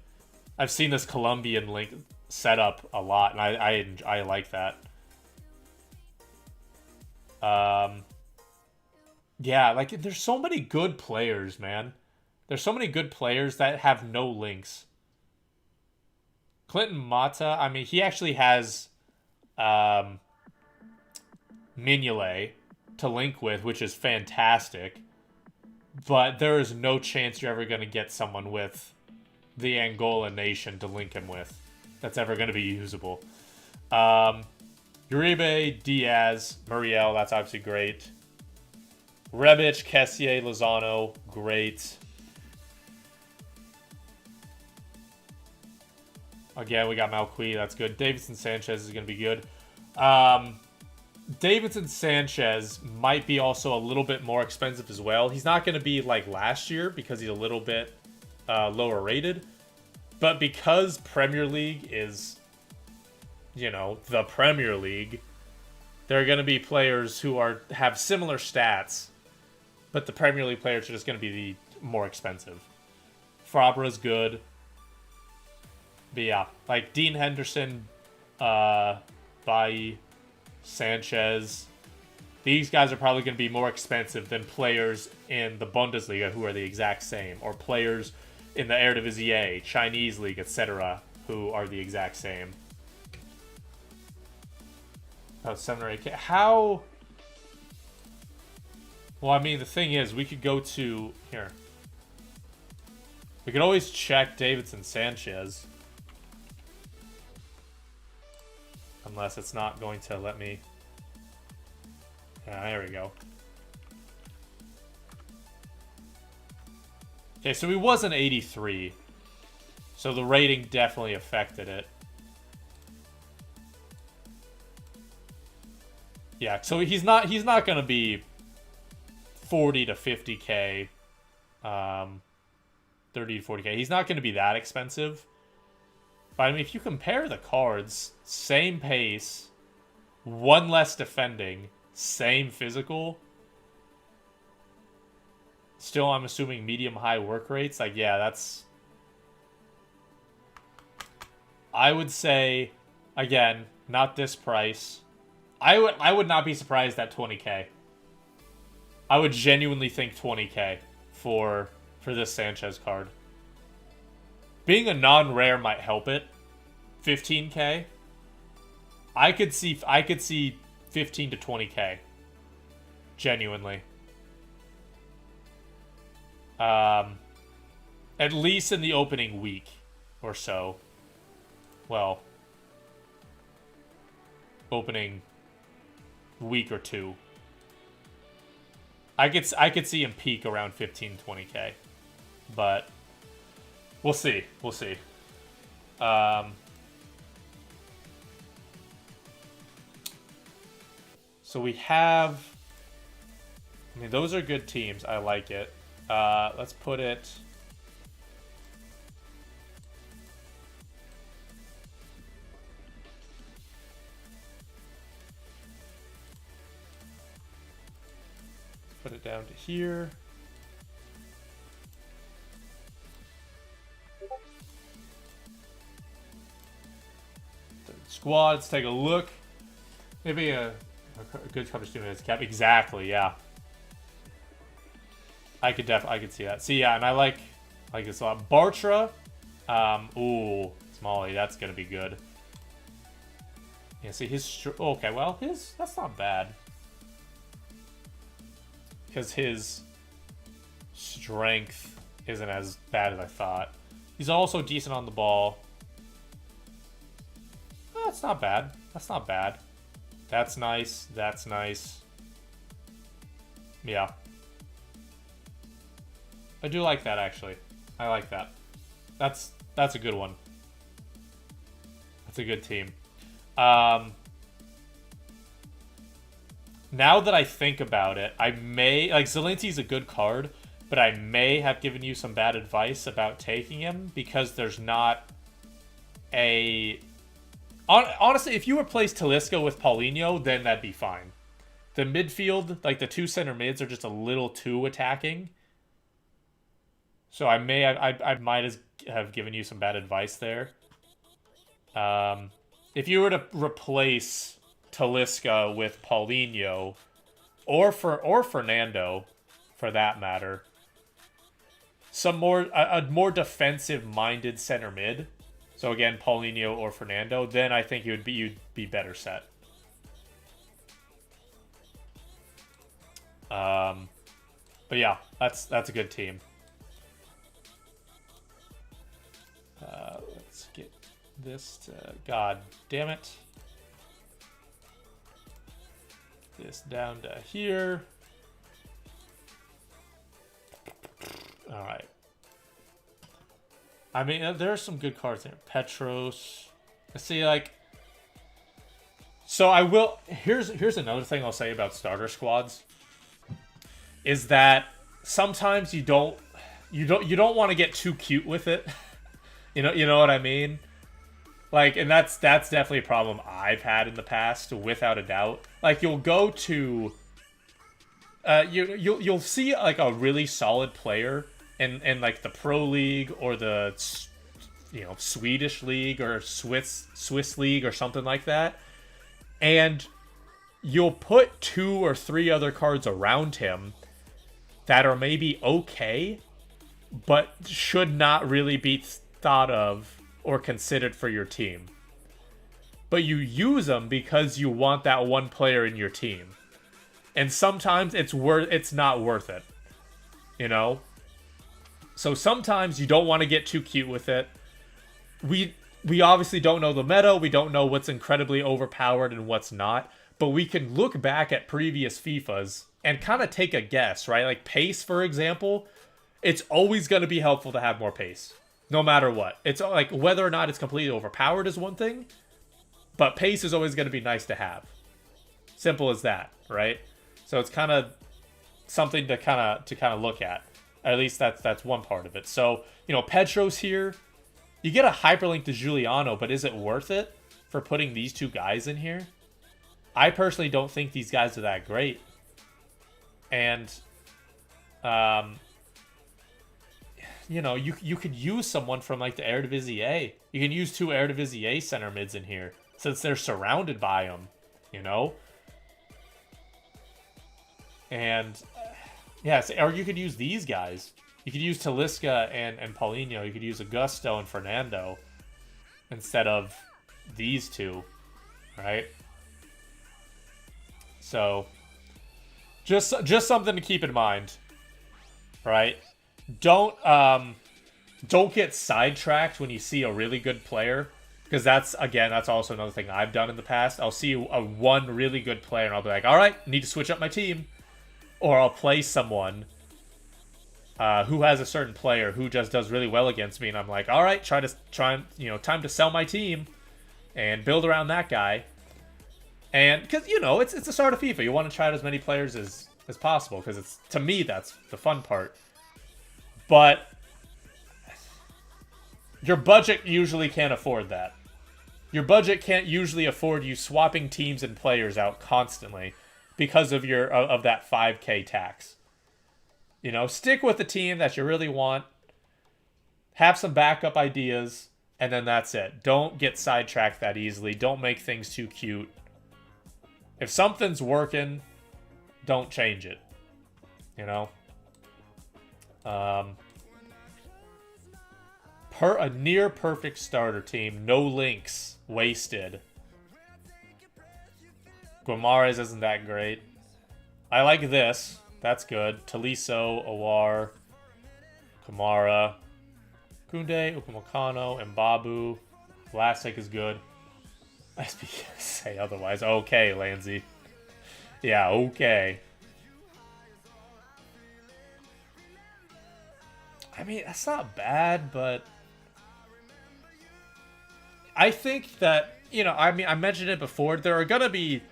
I've seen this Colombian link set up a lot, and I like that. Yeah, like there's so many good players, man. There's so many good players that have no links. Clinton Mata, I mean, he actually has Mignolet to link with, which is fantastic. But there is no chance you're ever going to get someone with the Angola nation to link him with that's ever going to be usable. Uribe, Diaz, Muriel, that's obviously great. Rebic, Kessié, Lozano, great. Again, we got Malqui, that's good. Davidson Sanchez is going to be good. Davidson Sanchez might be also a little bit more expensive as well. He's not going to be like last year because he's a little bit lower rated. But because Premier League is, you know, the Premier League, there are going to be players who have similar stats, but the Premier League players are just going to be the more expensive. Fabra's good. But yeah, like Dean Henderson, Bailly, Sanchez. These guys are probably going to be more expensive than players in the Bundesliga who are the exact same, or players in the Eredivisie, Chinese League, etc., who are the exact same. Oh, 7 or 8K. How? Well, I mean, the thing is, we could go to here. We could always check Davidson Sanchez. I'm Unless it's not going to let me... there we go. Okay, so he was an 83. So the rating definitely affected it. Yeah, so he's not going to be 40 to 50k, 30 to 40k. He's not going to be that expensive. But I mean, if you compare the cards, same pace, one less defending, same physical, still I'm assuming medium-high work rates. Like, yeah, that's... I would say, again, not this price. I would not be surprised at 20k. I would genuinely think 20k for this Sanchez card. Being a non-rare might help it. 15k. I could see 15 to 20k. Genuinely. At least in the opening week or so. Well, opening week or two. I could see him peak around 15, 20k. But we'll see. We'll see. So we have... I mean, those are good teams. I like it. Let's put it... Put it down to here. Squad, let's take a look. Maybe a good coverage team is cap. Exactly, yeah. I could see that. See, yeah, and I like this a lot. Bartra, ooh, Smalley, that's gonna be good. Yeah, see his. Okay, well, that's not bad. Because his strength isn't as bad as I thought. He's also decent on the ball. That's not bad. That's not bad. That's nice. That's nice. Yeah. I do like that, actually. I like that. That's a good one. That's a good team. Now that I think about it, I may... Like, Zelinski's a good card, but I may have given you some bad advice about taking him because there's not a... Honestly, if you replace Talisca with Paulinho, then that'd be fine. The midfield, like the two center mids, are just a little too attacking. So I might have given you some bad advice there. If you were to replace Talisca with Paulinho, or Fernando, for that matter, a more defensive-minded center mid. So again, Paulinho or Fernando, then I think you'd be better set. But yeah, that's a good team. Let's get this to... God damn it. This down to here. All right. I mean, there are some good cards there. Petros. I see, like... So I will... Here's another thing I'll say about starter squads. Is that sometimes you don't want to get too cute with it. You know what I mean? Like, and that's definitely a problem I've had in the past, without a doubt. Like, you'll go to... You'll see, like, a really solid player in like, the Pro League or the, Swedish League or Swiss League or something like that. And you'll put 2 or 3 other cards around him that are maybe okay, but should not really be thought of or considered for your team. But you use them because you want that one player in your team. And sometimes it's not worth it. You know? So sometimes you don't want to get too cute with it. We obviously don't know the meta. We don't know what's incredibly overpowered and what's not. But we can look back at previous FIFAs and kind of take a guess, right? Like pace, for example. It's always going to be helpful to have more pace, no matter what. It's like whether or not it's completely overpowered is one thing, but pace is always going to be nice to have. Simple as that, right? So it's kind of something to kind of look at. At least that's one part of it. So, you know, Pedro's here. You get a hyperlink to Giuliano, but is it worth it for putting these two guys in here? I personally don't think these guys are that great. And you know, you could use someone from like the Eredivisie. You can use two Eredivisie center mids in here since they're surrounded by them, you know? And yes, or you could use these guys. You could use Talisca and Paulinho. You could use Augusto and Fernando instead of these two, right? So just something to keep in mind, right? Don't get sidetracked when you see a really good player, because that's also another thing I've done in the past. I'll see one really good player and I'll be like, all right, need to switch up my team, or I'll play someone who has a certain player who just does really well against me, and I'm like, all right, time to sell my team and build around that guy. And because, you know, it's the start of FIFA, you want to try out as many players as possible, because it's, to me, that's the fun part. But your budget usually can't afford that. Your budget can't usually afford you swapping teams and players out constantly because of that 5K tax. You know, stick with the team that you really want. Have some backup ideas, and then that's it. Don't get sidetracked that easily. Don't make things too cute. If something's working, don't change it. You know? A near perfect starter team. No links. Wasted. Guimaraes isn't that great. I like this. That's good. Tolisso, Awar, Kamara, Koundé, Upamecano, Mbabu. Vlasic is good. I say otherwise. Okay, Lanzi. Yeah, okay. I mean, that's not bad, but I think that, you know, I mean, I mentioned it before. There are going to be...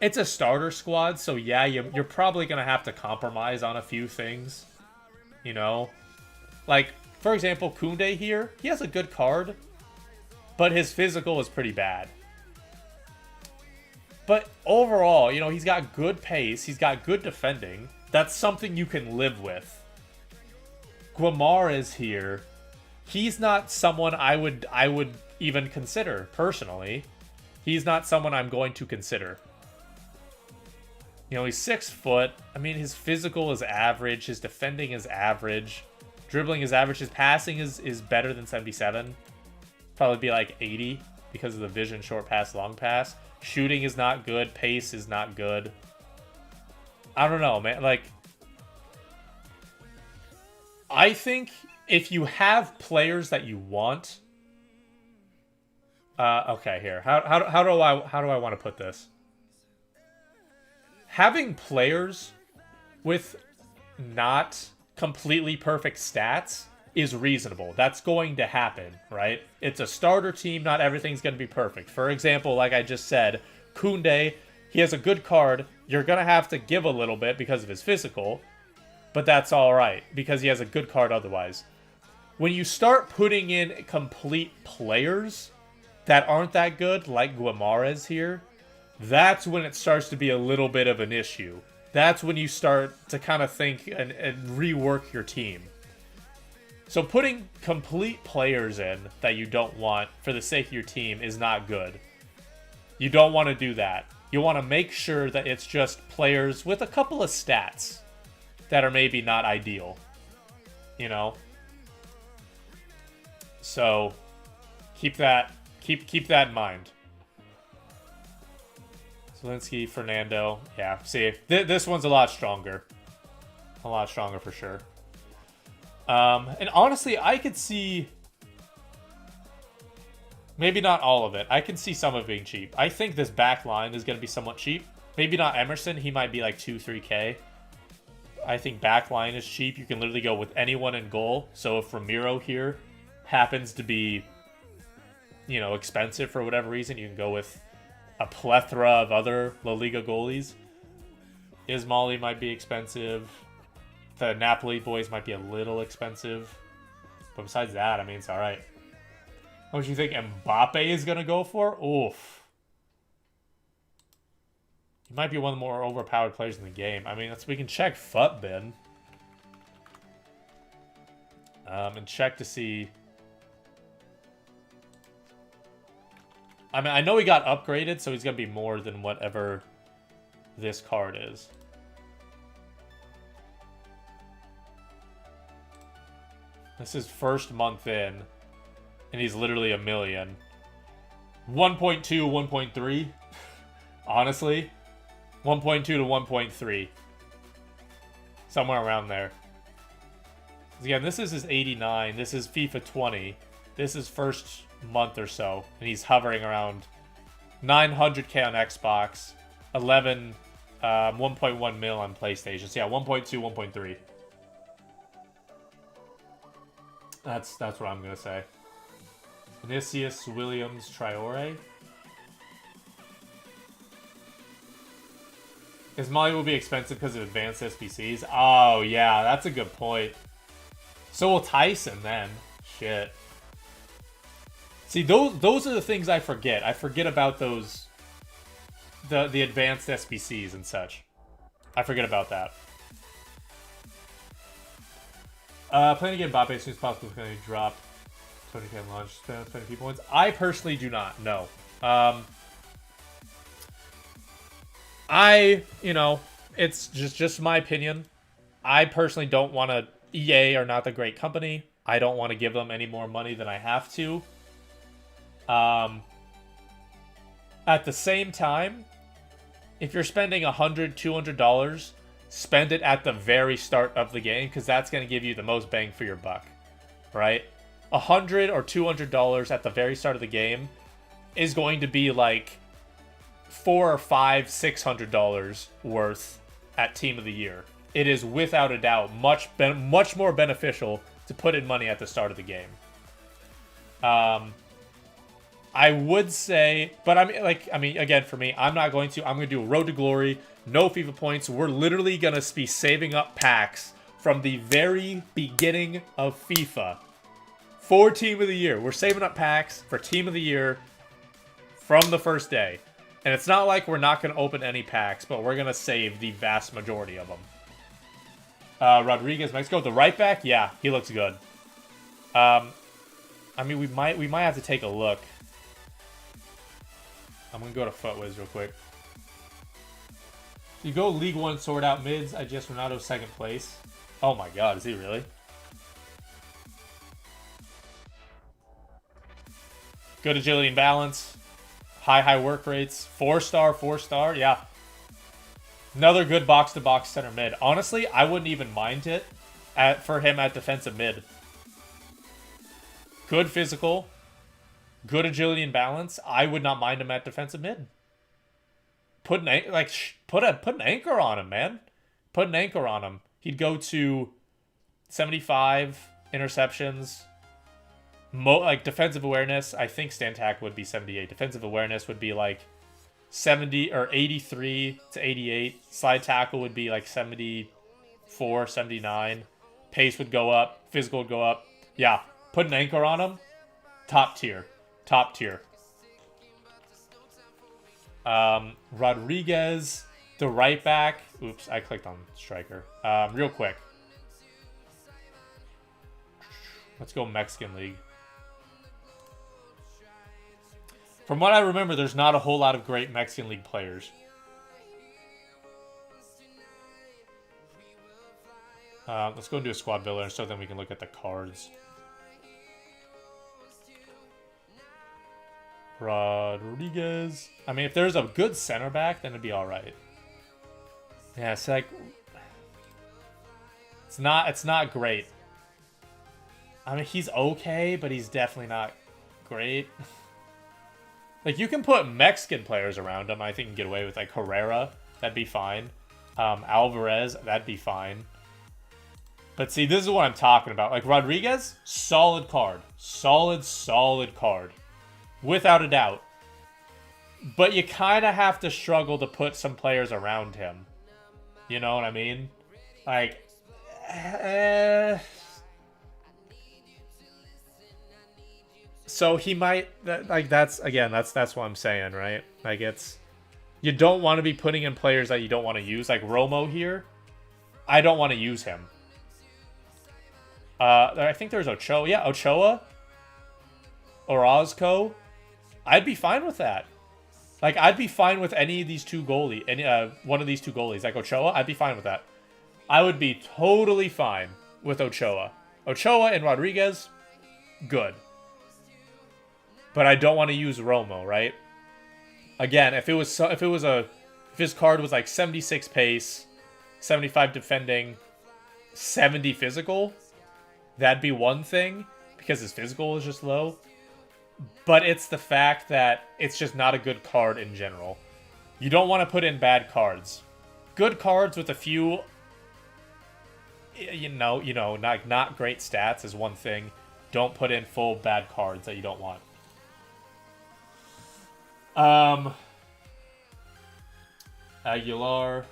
It's a starter squad, so yeah, you're probably going to have to compromise on a few things, you know? Like, for example, Koundé here, he has a good card, but his physical is pretty bad. But overall, you know, he's got good pace, he's got good defending. That's something you can live with. Guimaraes here, he's not someone I would even consider, personally. He's not someone I'm going to consider. You know, he's 6 foot. I mean, his physical is average. His defending is average. Dribbling is average. His passing is better than 77. Probably be like 80 because of the vision, short pass, long pass. Shooting is not good. Pace is not good. I don't know, man. Like, I think if you have players that you want... okay, here. How do I want to put this? Having players with not completely perfect stats is reasonable. That's going to happen, right? It's a starter team. Not everything's going to be perfect. For example, like I just said, Koundé, he has a good card. You're going to have to give a little bit because of his physical, but that's all right because he has a good card otherwise. When you start putting in complete players that aren't that good, like Guimaraes here, that's when it starts to be a little bit of an issue. That's when you start to kind of think and rework your team. So putting complete players in that you don't want for the sake of your team is not good. You don't want to do that. You want to make sure that it's just players with a couple of stats that are maybe not ideal. You know? So keep that in mind. Zielinski, Fernando. Yeah, see, this one's a lot stronger. A lot stronger for sure. And honestly, I could see Maybe not all of it. I can see some of it being cheap. I think this back line is going to be somewhat cheap. Maybe not Emerson. He might be like 2, 3K. I think back line is cheap. You can literally go with anyone in goal. So if Ramiro here happens to be, you know, expensive for whatever reason, you can go with a plethora of other La Liga goalies. Ismaili might be expensive. The Napoli boys might be a little expensive. But besides that, I mean, it's all right. How much do you think Mbappe is going to go for? Oof. He might be one of the more overpowered players in the game. I mean, we can check FUTBin. And check to see. I mean, I know he got upgraded, so he's going to be more than whatever this card is. This is first month in. And he's literally a million. 1.2, 1.3. Honestly. 1.2 to 1.3. Somewhere around there. Again, this is his 89. This is FIFA 20. This is first month or so. And he's hovering around 900k on Xbox. 1.1 mil on PlayStation. So yeah, 1.2, 1.3. That's what I'm going to say. Vinicius Williams Traore. Ismaili will be expensive because of advanced SBCs. Oh, yeah, that's a good point. So will Tyson then. Shit. See, those are the things I forget. I forget about those. The advanced SBCs and such. I forget about that. Planning to get Mbappe as soon as possible is going to drop 20k on launch, spend 20 points. I personally do not know. You know, it's just my opinion. I personally don't want to. EA are not the great company. I don't want to give them any more money than I have to. At the same time, if you're spending $100, $200, spend it at the very start of the game, because that's going to give you the most bang for your buck, right? $100 or $200 at the very start of the game is going to be like $400 or $600 worth at Team of the Year. It is without a doubt much more beneficial to put in money at the start of the game. I would say, but I mean, again, for me, I'm not going to. I'm going to do a Road to Glory, no FIFA points. We're literally going to be saving up packs from the very beginning of FIFA for Team of the Year. We're saving up packs for Team of the Year from the first day. And it's not like we're not going to open any packs, but we're going to save the vast majority of them. Rodriguez, Mexico, the right back, yeah, he looks good. I mean, we might have to take a look. I'm gonna go to FUTWiz real quick. You go League One, sort out mids. I guess Ronaldo second place. Oh my God, is he really? Good agility and balance. High work rates. 4-star, yeah. Another good box-to-box center mid. Honestly, I wouldn't even mind it for him at defensive mid. Good physical. Good agility and balance. I would not mind him at defensive mid. Put an anchor on him, man. Put an anchor on him. He'd go to 75 interceptions. Like defensive awareness, I think Stantak would be 78. Defensive awareness would be like 70 or 83 to 88. Slide tackle would be like 74, 79. Pace would go up. Physical would go up. Yeah, put an anchor on him. Top tier. Top tier. Rodriguez, the right back. Oops, I clicked on striker. Real quick. Let's go Mexican League. From what I remember, there's not a whole lot of great Mexican League players. Let's go and do a squad builder so then we can look at the cards. Rodriguez. I mean, if there's a good center back, then it'd be all right. Yeah, it's like it's not great. I mean, he's okay, but he's definitely not great. Like, you can put Mexican players around him. I think you can get away with, like, Herrera. That'd be fine. Alvarez, that'd be fine. But see, this is what I'm talking about. Like, Rodriguez, solid card. Solid card. Without a doubt. But you kind of have to struggle to put some players around him. You know what I mean? Like, so he might, like, that's what I'm saying, right? Like, it's, you don't want to be putting in players that you don't want to use. Like, Romo here, I don't want to use him. I think there's Ochoa. Yeah, Ochoa. Orozco. I'd be fine with that. Like, I'd be fine with any of these two goalies. One of these two goalies. Like, Ochoa, I'd be fine with that. I would be totally fine with Ochoa. Ochoa and Rodriguez, good. But I don't want to use Romo, right? Again, if his card was like 76 pace, 75 defending, 70 physical, that'd be one thing because his physical is just low. But it's the fact that it's just not a good card in general. You don't want to put in bad cards. Good cards with a few, not great stats is one thing. Don't put in full bad cards that you don't want. Aguilar.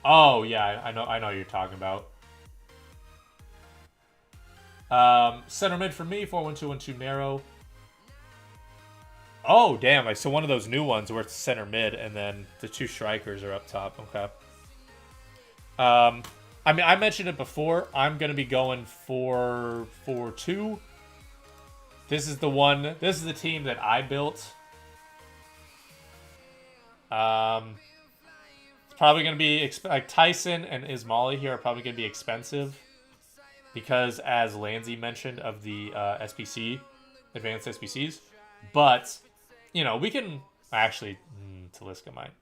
Oh yeah, I know what you're talking about. Center mid for me, 4-1-2-1-2 narrow. Oh, damn. So one of those new ones where it's center mid and then the two strikers are up top. Okay. I mean, I mentioned it before. I'm going to be going 4-4-2. This is the team that I built. It's probably going to be, like, Tyson and Ismaili here are probably going to be expensive. Because, as Lanzi mentioned, of the SPC, advanced SPCs. But, you know, we can... Actually, Talisca might.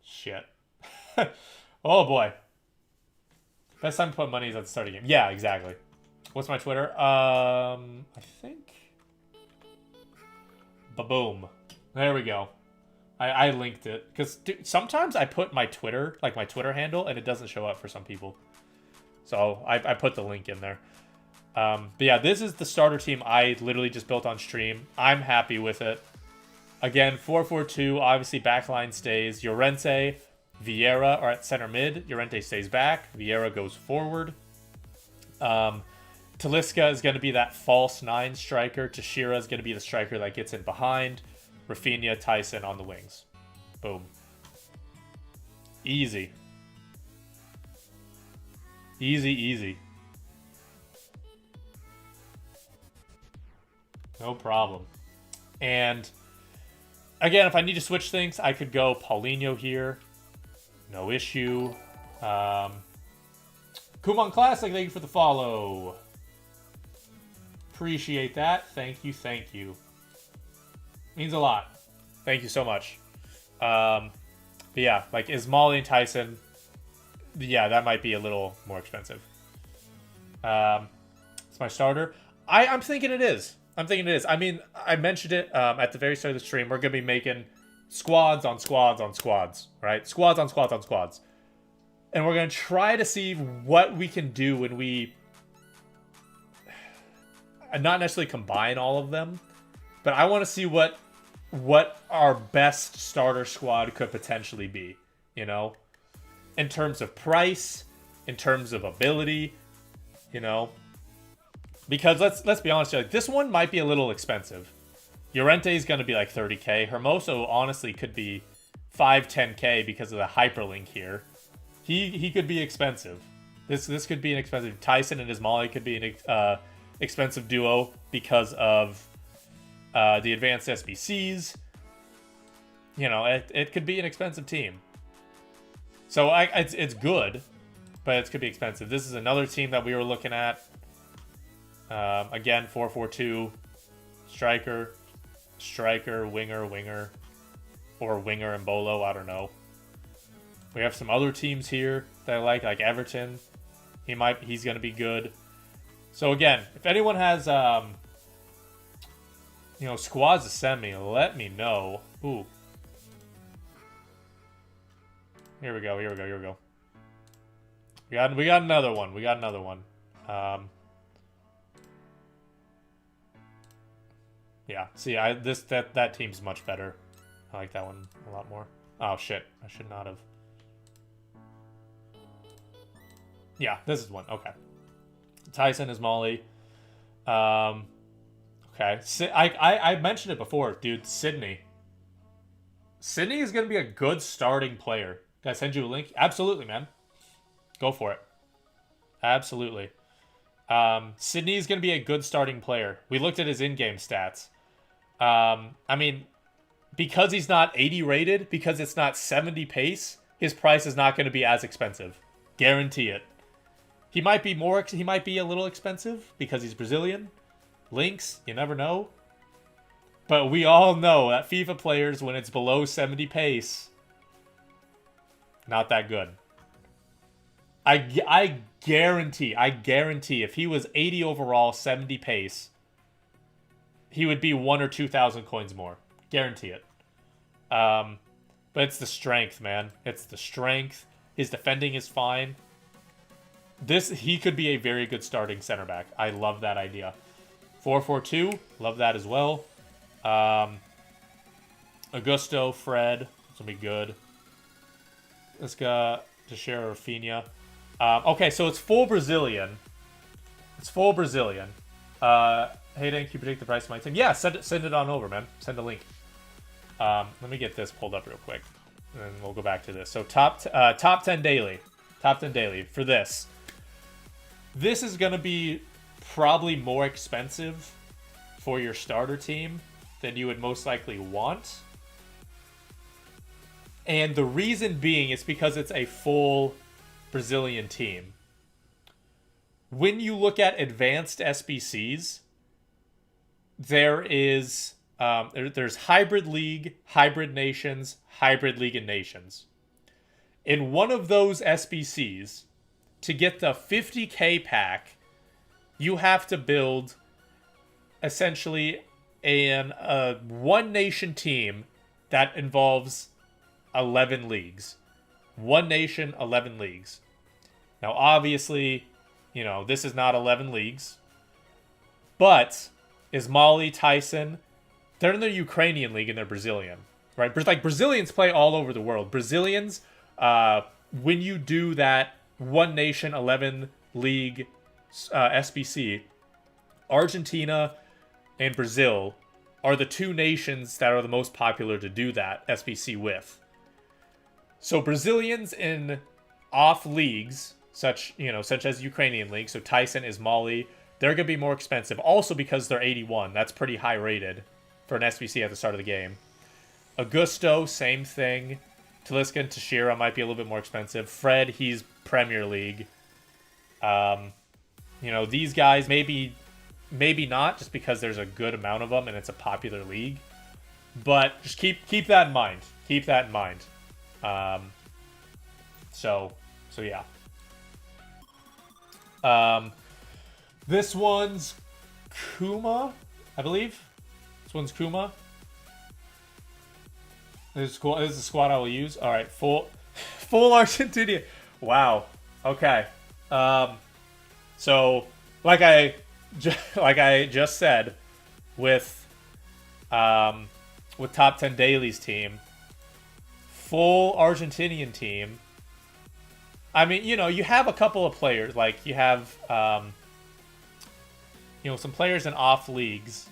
Shit. Oh, boy. Best time to put money is at the start of the game. Yeah, exactly. What's my Twitter? I think... Ba-boom. There we go. I linked it. Because sometimes I put my Twitter, like my Twitter handle, and it doesn't show up for some people. So I put the link in there. But yeah, this is the starter team I literally just built on stream. I'm happy with it. Again, 4-4-2, obviously backline stays. Llorente, Vieira are at center mid. Llorente stays back. Vieira goes forward. Talisca is going to be that false 9 striker. Teixeira is going to be the striker that gets in behind. Rafinha, Tyson on the wings. Boom. Easy. Easy. No problem. And again, if I need to switch things, I could go Paulinho here. No issue. Kumon Classic, thank you for the follow. Appreciate that. Thank you. Means a lot. Thank you so much. But yeah, like Ismaili and Tyson, yeah, that might be a little more expensive. It's my starter. I'm thinking it is. I mean, I mentioned it at the very start of the stream. We're going to be making squads on squads on squads, right? Squads on squads on squads. And we're going to try to see what we can do when we... not necessarily combine all of them, but I want to see what our best starter squad could potentially be, you know? In terms of price, in terms of ability, you know? Because let's be honest, like, this one might be a little expensive. Llorente is going to be like 30k. Hermoso honestly could be 5-10k because of the hyperlink here. He could be expensive. This could be an expensive. Tyson and Ismaili could be an expensive duo because of the advanced SBCs. You know, it could be an expensive team. So it's good, but it could be expensive. This is another team that we were looking at. Again, 4-4-2, striker, winger, or winger and Bolo. I don't know. We have some other teams here that I like Everton. He's going to be good. So again, if anyone has You know, squads to send me. Let me know. Ooh. Here we go. Here we go. Here we go. We got another one. We got another one. Yeah. See, that team's much better. I like that one a lot more. Oh shit! I should not have. Yeah, this is one. Okay. Tyson is Molly. Okay. I mentioned it before, dude. Sydney. Sydney is gonna be a good starting player. Can I send you a link? Absolutely, man. Go for it. Absolutely. Sydney is gonna be a good starting player. We looked at his in-game stats. I mean, because he's not 80 rated, because it's not 70 pace, his price is not going to be as expensive. Guarantee it. He might be a little expensive because he's Brazilian. Links, you never know. But we all know that FIFA players, when it's below 70 pace, not that good. I guarantee if he was 80 overall, 70 pace, he would be 1,000 or 2,000 coins more. Guarantee it. But it's the strength, man. It's the strength. His defending is fine. He could be a very good starting center back. I love that idea. 4-4-2, love that as well. Augusto, Fred, this will be good. Let's go to share Rafinha. Okay, so it's full Brazilian. It's full Brazilian. Hey, Dan, can you predict the price of my team? Yeah, send it on over, man. Send a link. Let me get this pulled up real quick, and then we'll go back to this. So top 10 daily. Top 10 daily for this. This is going to be probably more expensive for your starter team than you would most likely want. And the reason being is because it's a full Brazilian team. When you look at advanced SBCs, there is there's hybrid league, hybrid nations, hybrid league and nations. In one of those SBCs, to get the 50k pack, you have to build essentially a one nation team that involves 11 leagues. One nation, 11 leagues. Now, obviously, you know, this is not 11 leagues. But Ismaili, Tyson, they're in the Ukrainian league and they're Brazilian. Right? Like, Brazilians play all over the world. Brazilians, when you do that one nation, 11 league SBC, Argentina and Brazil are the two nations that are the most popular to do that SBC with. So Brazilians in off leagues, such as Ukrainian league, so Tyson, Ismaili, they're going to be more expensive. Also because they're 81. That's pretty high rated for an SBC at the start of the game. Augusto, same thing. Talisca and Teixeira might be a little bit more expensive. Fred, he's Premier League. These guys, maybe not, just because there's a good amount of them and it's a popular league. But just keep that in mind. Keep that in mind. So yeah. This one's Kuma, I believe. This one's Kuma. This is the squad I will use. All right, full Argentina. Wow. Okay. So like I just said, with top 10 dailies team, full Argentinian team. I mean, you have a couple of players, like you have some players in off leagues.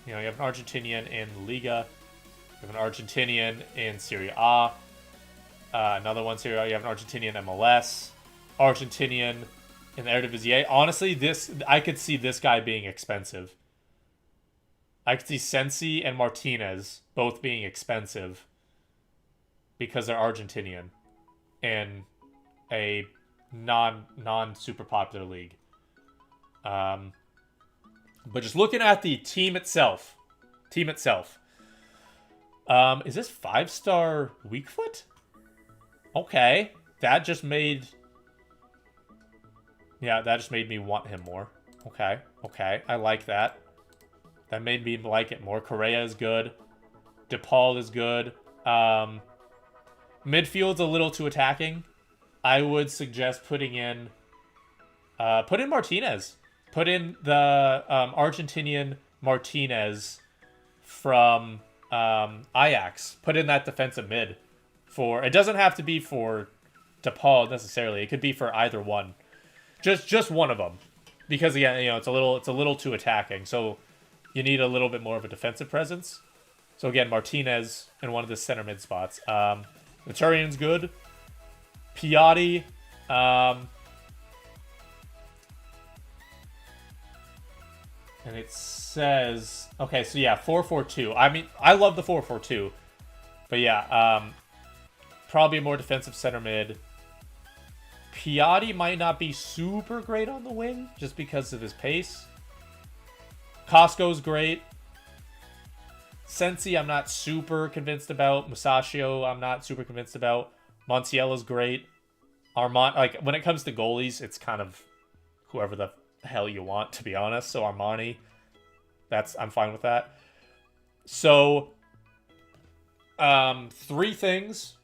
You have an Argentinian in Liga. You have an Argentinian in Serie A. Another one, Serie A. You have an Argentinian MLS. Argentinian in the Eredivisie. Honestly, I could see this guy being expensive. I could see Sensi and Martinez both being expensive because they're Argentinian in a non super popular league. But just looking at the team itself. Is this 5-star weak foot? Okay. That just made me want him more. Okay. I like that. That made me like it more. Correa is good. DePaul is good. Midfield's a little too attacking. I would suggest putting in Martinez. Put in the Argentinian Martinez from Ajax. Put in that defensive mid. It doesn't have to be for DePaul necessarily. It could be for either one. Just one of them. Because again, it's a little too attacking. So you need a little bit more of a defensive presence. So again, Martinez in one of the center mid spots. Maturian's good. Piatti. And it says... Okay, so yeah, 4-4-2. I mean, I love the 4-4-2. But yeah, probably a more defensive center mid. Piatti might not be super great on the wing, just because of his pace. Costco's great. Sensi, I'm not super convinced about. Musacchio, I'm not super convinced about. Montiello's great. Armani, like, when it comes to goalies, it's kind of whoever the hell you want, to be honest. So Armani, I'm fine with that. So, three things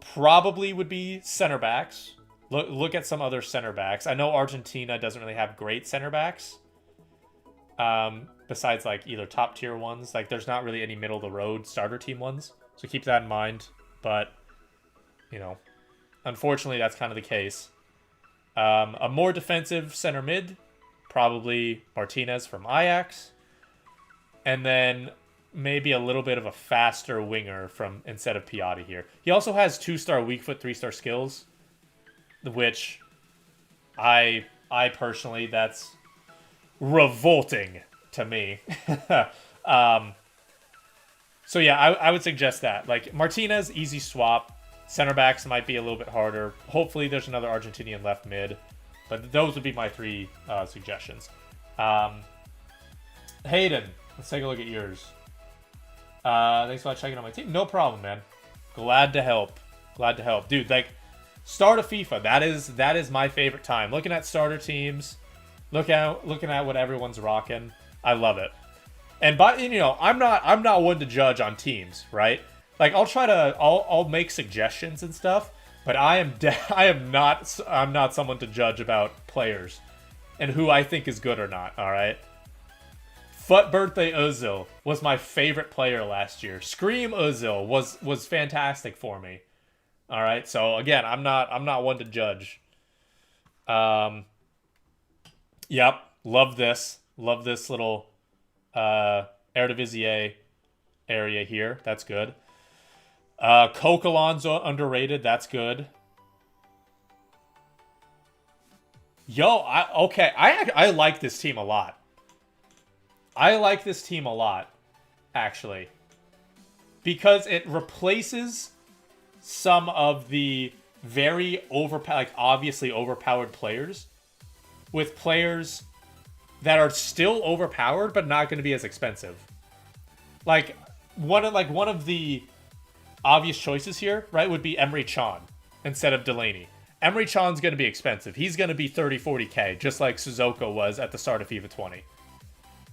probably would be center backs. Look at some other center backs. I know Argentina doesn't really have great center backs. Besides like either top tier ones. Like there's not really any middle of the road starter team ones. So keep that in mind. But, unfortunately that's kind of the case. A more defensive center mid, probably Martinez from Ajax. And then maybe a little bit of a faster winger instead of Piatti here. He also has 2-star weak foot, 3-star skills, which I personally, that's revolting to me. So yeah, I would suggest that. Like Martinez, easy swap. Center backs might be a little bit harder. Hopefully there's another Argentinian left mid. But those would be my three suggestions. Hayden, let's take a look at yours. Thanks for checking on my team. No problem, man. Glad to help. Dude, like, start a FIFA. That is my favorite time. Looking at starter teams, looking at what everyone's rocking. I love it. And I'm not one to judge on teams, right? Like I'll make suggestions and stuff, but I'm not someone to judge about players and who I think is good or not, all right? Foot Birthday Ozil was my favorite player last year. Scream Ozil was fantastic for me. All right, so again, I'm not one to judge. Yep, love this little Eredivisie area here. That's good. Coquelin's underrated. That's good. Yo, I like this team a lot. Actually. Because it replaces some of the very obviously overpowered players with players that are still overpowered but not going to be as expensive. Like one of the obvious choices here, right, would be Emre Can instead of Delaney. Emre Can's going to be expensive. He's going to be 30-40k, just like Sissoko was at the start of FIFA 20.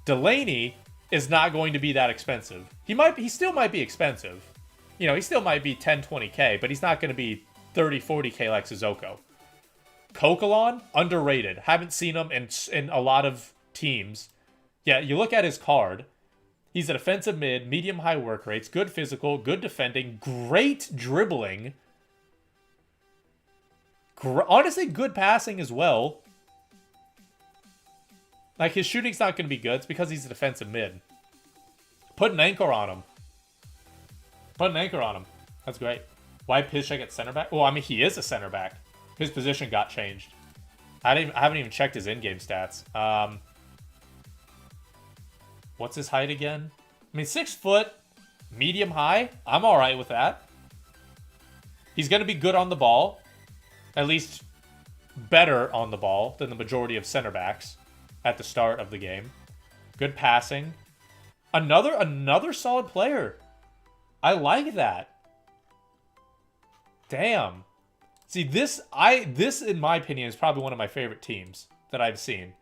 Delaney is not going to be that expensive. He still might be expensive. He still might be 10-20k, but he's not going to be 30-40k like Sissoko. Coquelin, underrated. Haven't seen him in a lot of teams. Yeah, you look at his card. He's a defensive mid, medium-high work rates, good physical, good defending, great dribbling. Honestly, good passing as well. Like, his shooting's not going to be good. It's because he's a defensive mid. Put an anchor on him. That's great. Why Piszczek at center back? Well, I mean, he is a center back. His position got changed. I haven't even checked his in-game stats. What's his height again? I mean, 6 foot, medium high. I'm all right with that. He's going to be good on the ball. At least better on the ball than the majority of center backs at the start of the game. Good passing. Another solid player. I like that. Damn. See, this in my opinion is probably one of my favorite teams that I've seen.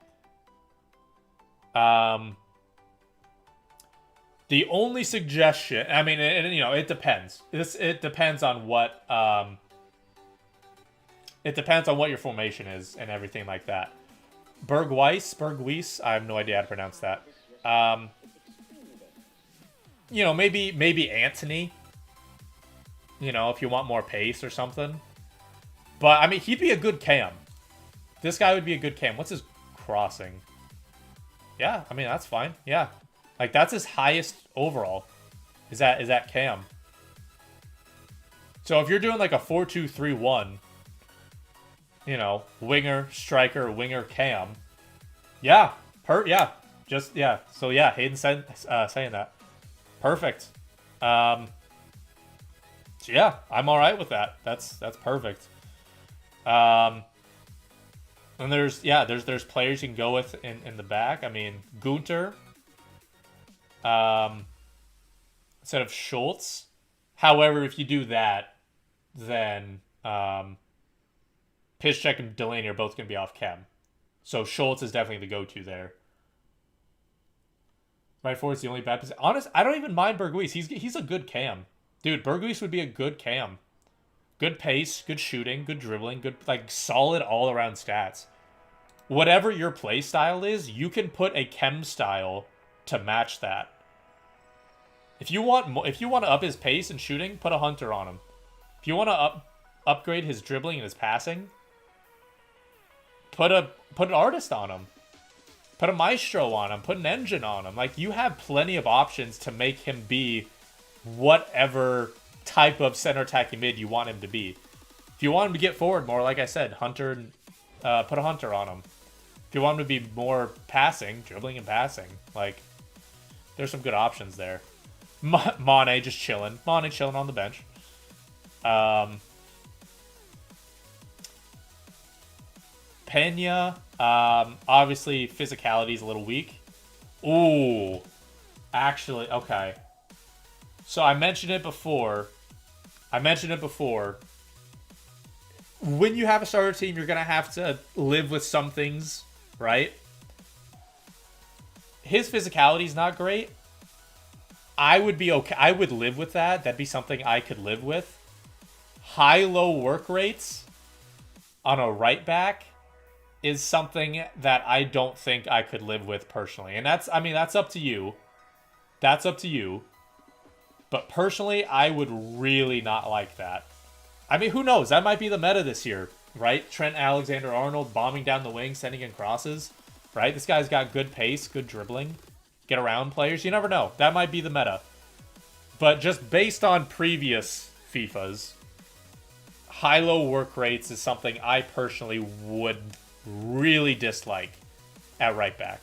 The only suggestion, I mean, it depends. It depends on what it depends on what your formation is and everything like that. Bergweiss, I have no idea how to pronounce that. Maybe Anthony. If you want more pace or something. But I mean, he'd be a good cam. This guy would be a good cam. What's his crossing? Yeah, I mean, that's fine. Yeah. Like, that's his highest overall. Is that cam. So if you're doing like a 4-2-3-1, winger, striker, winger, cam. Yeah. Yeah. So yeah, Hayden saying that. Perfect. So yeah, I'm all right with that. That's perfect. And there's players you can go with in the back. I mean, Gunter instead of Schultz. However, if you do that, then Piszczek and Delaney are both going to be off chem. So Schultz is definitely the go-to there. Right forward's the only bad position. Honest, I don't even mind Berghuis. He's a good cam. Dude, Berghuis would be a good cam. Good pace, good shooting, good dribbling, good, like, solid all-around stats. Whatever your play style is, you can put a chem style to match that. If you want to up his pace and shooting, put a Hunter on him. If you want to upgrade his dribbling and his passing, put an artist on him. Put a maestro on him. Put an engine on him. Like, you have plenty of options to make him be whatever type of center attacking mid you want him to be. If you want him to get forward more, like I said, Hunter, put a Hunter on him. If you want him to be more passing, dribbling and passing, like, there's some good options there. Mane just chilling. Mane chilling on the bench. Pena, obviously physicality is a little weak. Ooh, actually, okay. So I mentioned it before. When you have a starter team, you're gonna have to live with some things, right? His physicality is not great. I would be okay. I would live with that. That'd be something I could live with. High-low work rates on a right back is something that I don't think I could live with personally. And that's up to you. That's up to you. But personally, I would really not like that. I mean, who knows? That might be the meta this year, right? Trent Alexander-Arnold bombing down the wing, sending in crosses, right? This guy's got good pace, good dribbling, get around players. You never know. That might be the meta. But just based on previous FIFAs, high-low work rates is something I personally would really dislike at right back.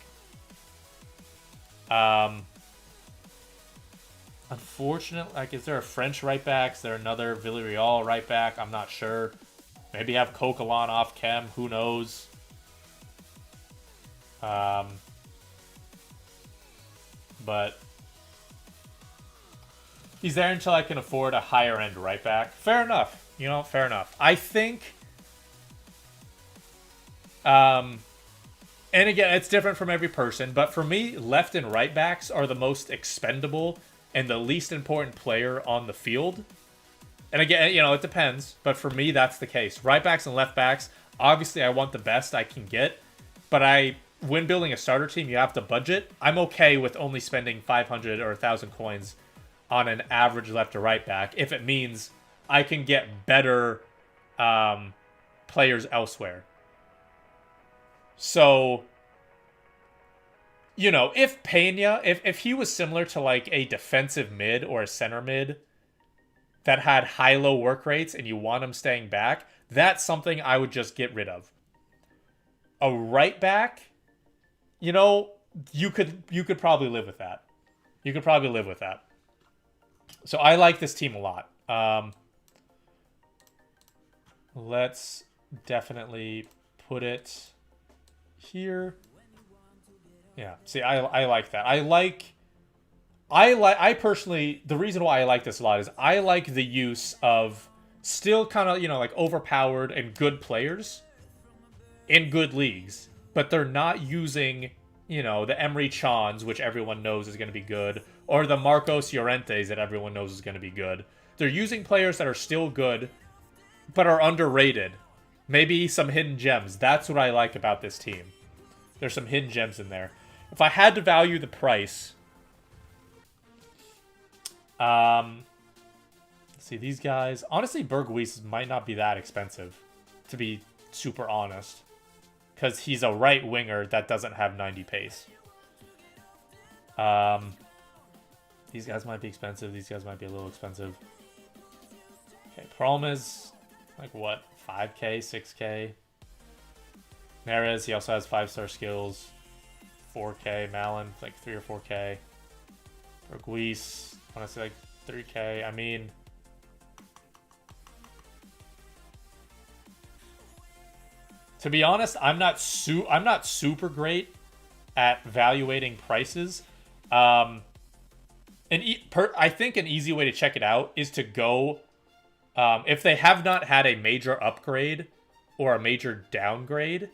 Unfortunately, like, is there a French right back? Is there another Villarreal right back? I'm not sure. Maybe have Coquelin off chem. Who knows? But he's there until I can afford a higher end right back. Fair enough. Fair enough. I think, and again, it's different from every person, but for me, left and right backs are the most expendable and the least important player on the field. And again, it depends, but for me, that's the case. Right backs and left backs, obviously I want the best I can get, but when building a starter team, you have to budget. I'm okay with only spending 500 or 1,000 coins on an average left or right back if it means I can get better players elsewhere. So, if Pena, if he was similar to like a defensive mid or a center mid that had high-low work rates and you want him staying back, that's something I would just get rid of. A right back, you could probably live with that. You could probably live with that. So I like this team a lot. Let's definitely put it here. Yeah, see, I like that. I personally, the reason why I like this a lot is I like the use of still kind of, like overpowered and good players in good leagues, but they're not using you know, the Emery Chans, which everyone knows is going to be good, or the Marcos Llorentes that everyone knows is going to be good. They're using players that are still good, but are underrated. Maybe some hidden gems. That's what I like about this team. There's some hidden gems in there. If I had to value the price... see, these guys... Honestly, Berghuis might not be that expensive, to be super honest. Because he's a right winger that doesn't have 90 pace. These guys might be expensive. These guys might be a little expensive. Okay, problem is, like, what? 5k, 6k? Neres, he also has 5-star skills. 4k. Malin, like 3 or 4k. Berghuis, honestly, like 3k. I mean... To be honest, I'm not super great at evaluating prices. I think an easy way to check it out is to go, if they have not had a major upgrade or a major downgrade,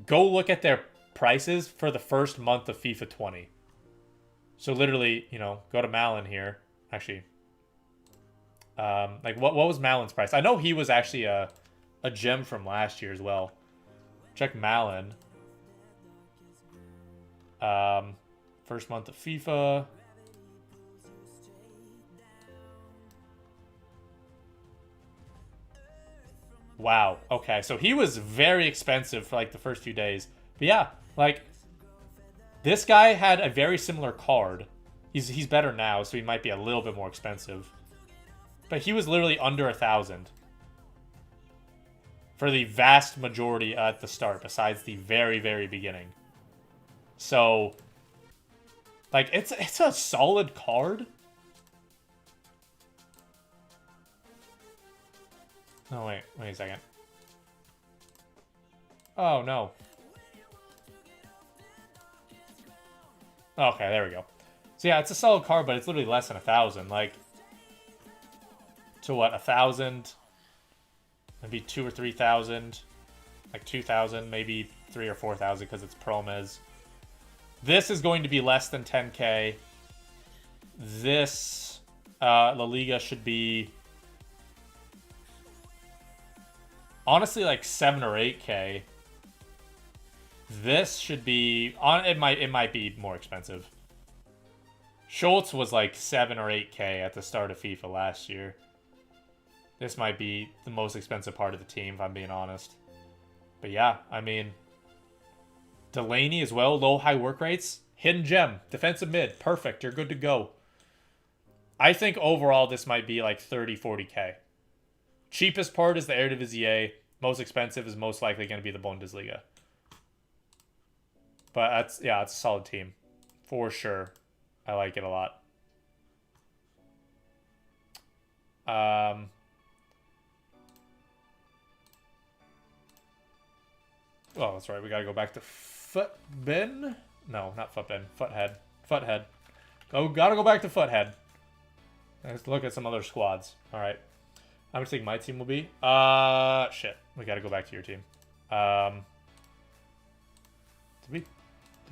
go look at their prices for the first month of FIFA 20. So literally, you know, go to Malin here. Actually, like what was Malin's price? I know he was actually a gem from last year as well. Check Malin. First month of FIFA. Wow. Okay, so he was very expensive for like the first few days. But yeah, like this guy had a very similar card. He's better now, so he might be a little bit more expensive. But he was literally under 1,000. For the vast majority at the start, besides the very, very beginning. So, like, it's a solid card. No, wait a second. Oh, no. Okay, there we go. So yeah, it's a solid card, but it's literally less than 1,000. Like, to what, 1,000? Maybe 2,000 or 3,000, like 2,000, maybe 3,000 or 4,000 because it's Promes. This is going to be less than 10k. This La Liga should be honestly like 7 or 8k. This should be on. It might be more expensive. Schultz was like 7 or 8k at the start of FIFA last year. This might be the most expensive part of the team, if I'm being honest. But yeah, I mean... Delaney as well, low, high work rates. Hidden gem, defensive mid, perfect, you're good to go. I think overall this might be like 30, 40k. Cheapest part is the Eredivisie. Most expensive is most likely going to be the Bundesliga. But that's, yeah, it's a solid team. For sure. I like it a lot. Oh, that's right. We gotta go back to Footbin. No, not Footbin. Foothead. Foothead. Gotta go back to Foothead. Let's look at some other squads. All right. How much do you think my team will be? Shit. We gotta go back to your team. Did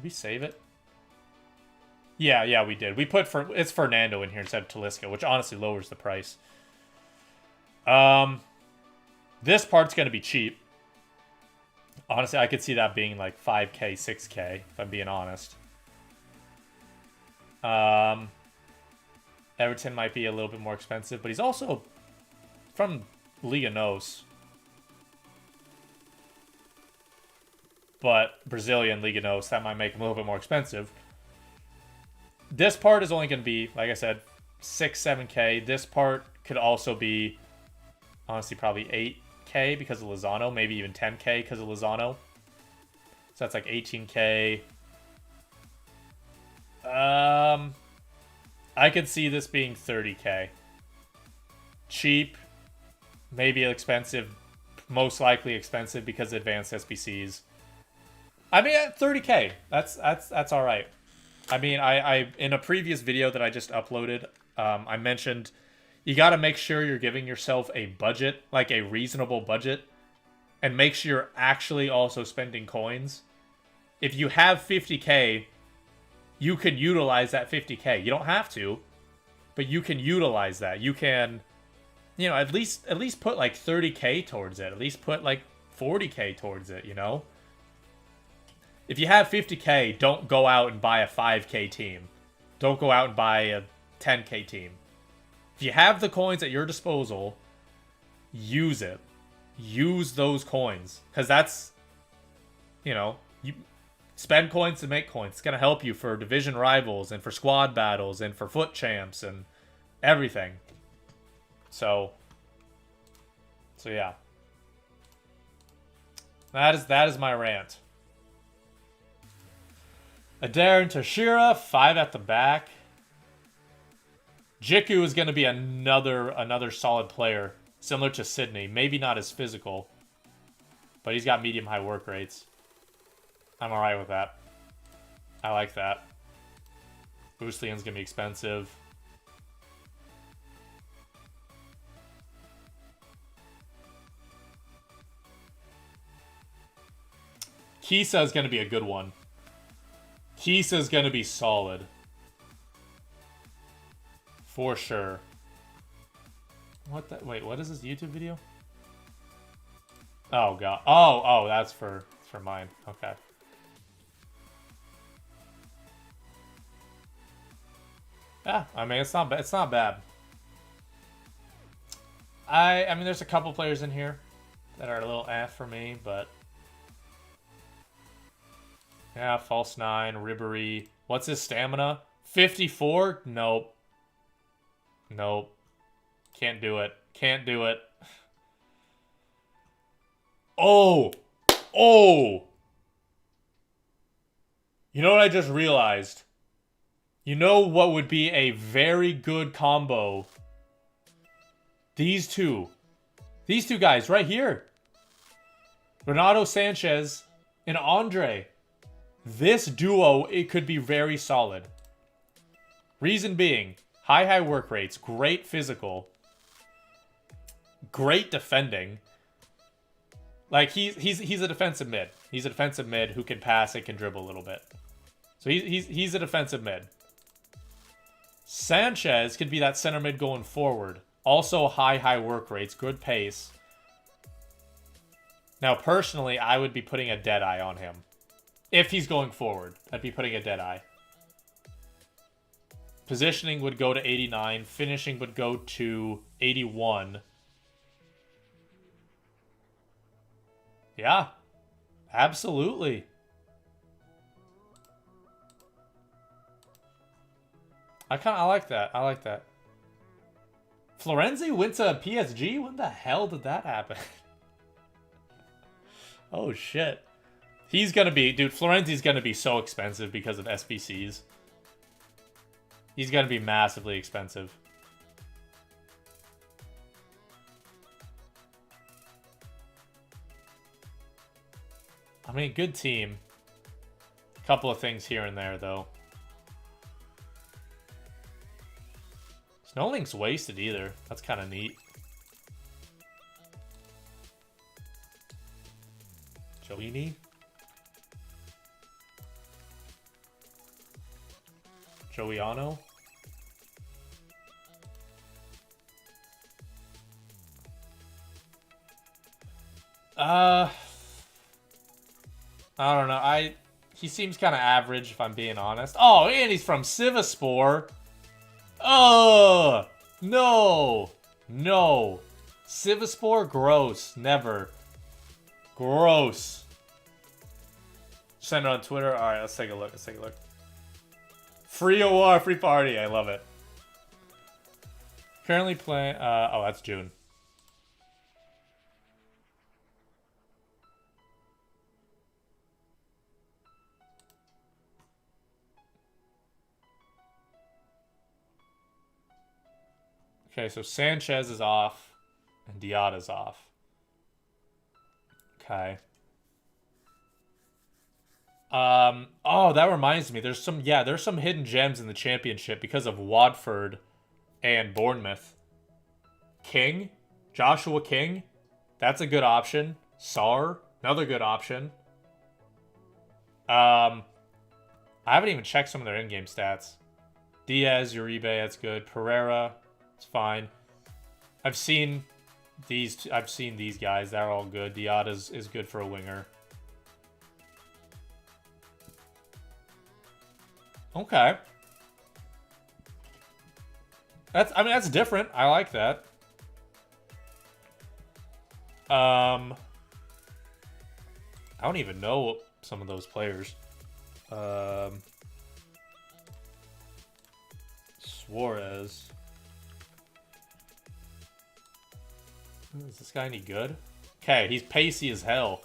we save it? Yeah, we did. We put it's Fernando in here instead of Talisca, which honestly lowers the price. This part's gonna be cheap. Honestly, I could see that being like 5k, 6k, if I'm being honest. Everton might be a little bit more expensive, but he's also from Liga NOS. But Brazilian Liga NOS, that might make him a little bit more expensive. This part is only going to be, like I said, 6, 7k. This part could also be, honestly, probably 8k because of Lozano. Maybe even 10k because of Lozano. So that's like 18k. I could see this being 30k. Cheap. Maybe expensive. Most likely expensive because of advanced SBCs. I mean, at 30k. That's all right. I mean, I in a previous video that I just uploaded, I mentioned you got to make sure you're giving yourself a budget, like a reasonable budget, and make sure you're actually also spending coins. if you have 50k, you can utilize that 50k. You don't have to, but you can utilize that. You can, you know, at least put like 30k towards it. At least put like 40k towards it, you know? If you have 50k, don't go out and buy a 5k team. Don't go out and buy a 10k team. If you have the coins at your disposal, use it. Use those coins. Because that's, you know, you spend coins to make coins. It's going to help you for division rivals and for squad battles and for foot champs and everything. So yeah. That is my rant. Adair and Toshira, 5 at the back. Jiku is going to be another solid player, similar to Sydney. Maybe not as physical, but he's got medium-high work rates. I'm alright with that. I like that. Boostlian's going to be expensive. Kisa is going to be a good one. Kisa is going to be solid. For sure. What the... Wait, what is this YouTube video? Oh, God. Oh, that's for mine. Okay. Yeah, I mean, it's not bad. I mean, there's a couple players in here that are a little for me, but... Yeah, False 9, Ribery. What's his stamina? 54? Nope. Nope. Can't do it. Can't do it. Oh! Oh! You know what I just realized? You know what would be a very good combo? These two. These two guys right here. Renato Sanchez and Andre. This duo, it could be very solid. Reason being, high work rates, great physical, great defending. Like, he's a defensive mid. He's a defensive mid who can pass and can dribble a little bit. So he's a defensive mid. Sanchez could be that center mid going forward. Also high work rates, good pace. Now, personally, I would be putting a dead eye on him. If he's going forward, I'd be putting a dead eye. Positioning would go to 89. Finishing would go to 81. Yeah. Absolutely. I like that. I like that. Florenzi went to PSG? When the hell did that happen? Oh, shit. He's going to be... Dude, Florenzi's going to be so expensive because of SBCs. He's going to be massively expensive. I mean, good team. A couple of things here and there, though. Snowlink's wasted either. That's kind of neat. Joini? Joiano? I don't know. He seems kind of average, if I'm being honest. Oh, and he's from Sivaspor. Oh, no. No. Sivaspor, gross. Never. Gross. Send it on Twitter. All right, let's take a look. Let's take a look. Free OR, free party. I love it. Currently playing... oh, that's June. Okay, so Sanchez is off and Diatta's off. Okay. Oh, that reminds me. There's some hidden gems in the championship because of Watford and Bournemouth. King, Joshua King, that's a good option. Sarr, another good option. I haven't even checked some of their in-game stats. Diaz, Uribe, that's good. Pereira, it's fine. I've seen these guys. They're all good. Diaz is good for a winger. Okay. That's different. I like that. I don't even know some of those players. Suarez. Is this guy any good? Okay, he's pacey as hell.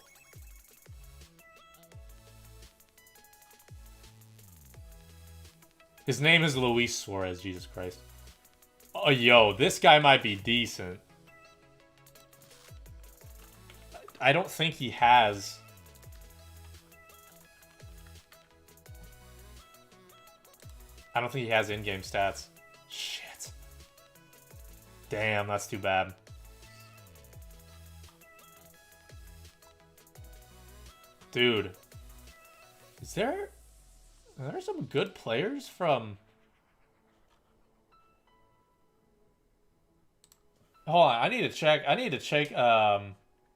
His name is Luis Suarez, Jesus Christ. Oh, yo, this guy might be decent. I don't think he has... I don't think he has in-game stats. Shit. Damn, that's too bad. Dude. Are there some good players from... Hold on, I need to check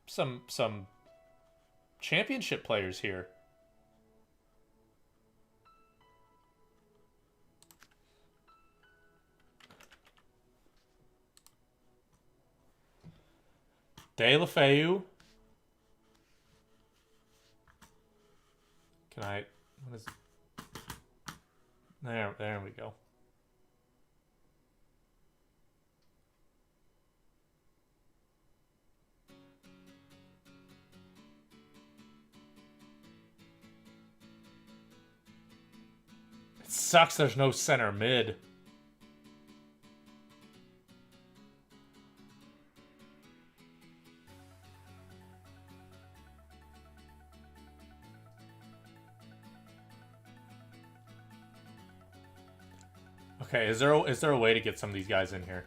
some championship players here. De La Feu. Can I... What is... There we go. It sucks there's no center mid. Okay, is there a way to get some of these guys in here?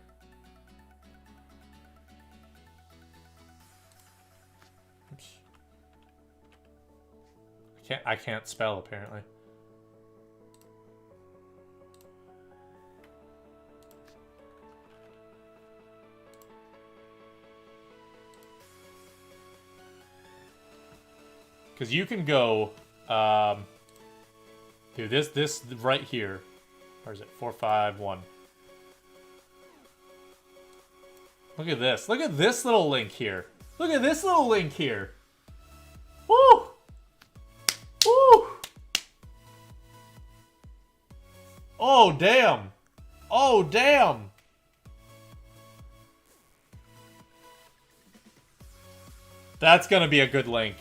Oops. I can't spell apparently. Because you can go, dude, this right here. Or is it 4-5-1? Look at this. Look at this little link here. Look at this little link here. Woo! Woo! Oh, damn. Oh, damn. That's going to be a good link.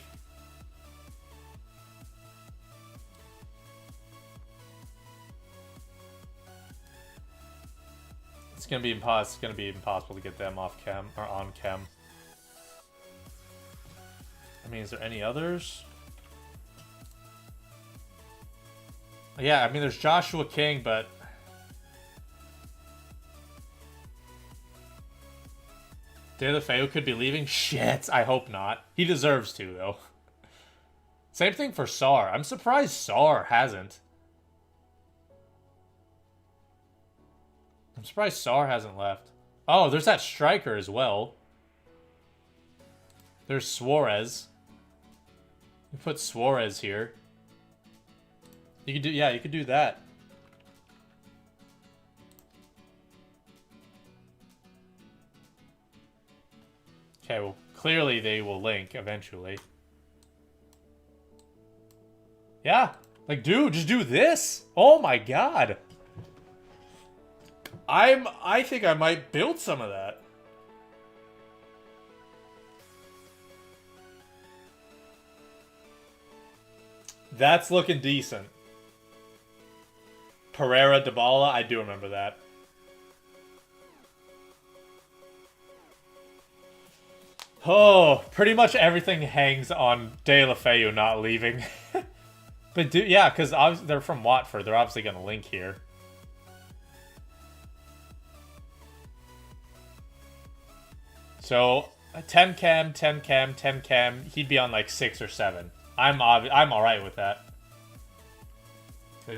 It's gonna be impossible to get them off chem or on chem. I mean, is there any others? Yeah, I mean, there's Joshua King, but De La Feu could be leaving. Shit, I hope not. He deserves to, though. Same thing for Sar. I'm surprised Sar hasn't. I'm surprised Sar hasn't left. Oh, there's that striker as well. There's Suarez. You put Suarez here. You could do, yeah, you could do that. Okay, well, clearly they will link eventually. Yeah, like, dude, just do this. Oh my god. I think I might build some of that. That's looking decent. Pereira, Dybala, I do remember that. Oh, pretty much everything hangs on De La Feu not leaving. But yeah, because they're from Watford. They're obviously going to link here. So 10 chem, 10 chem, 10 chem. He'd be on like 6 or 7. I'm all right with that.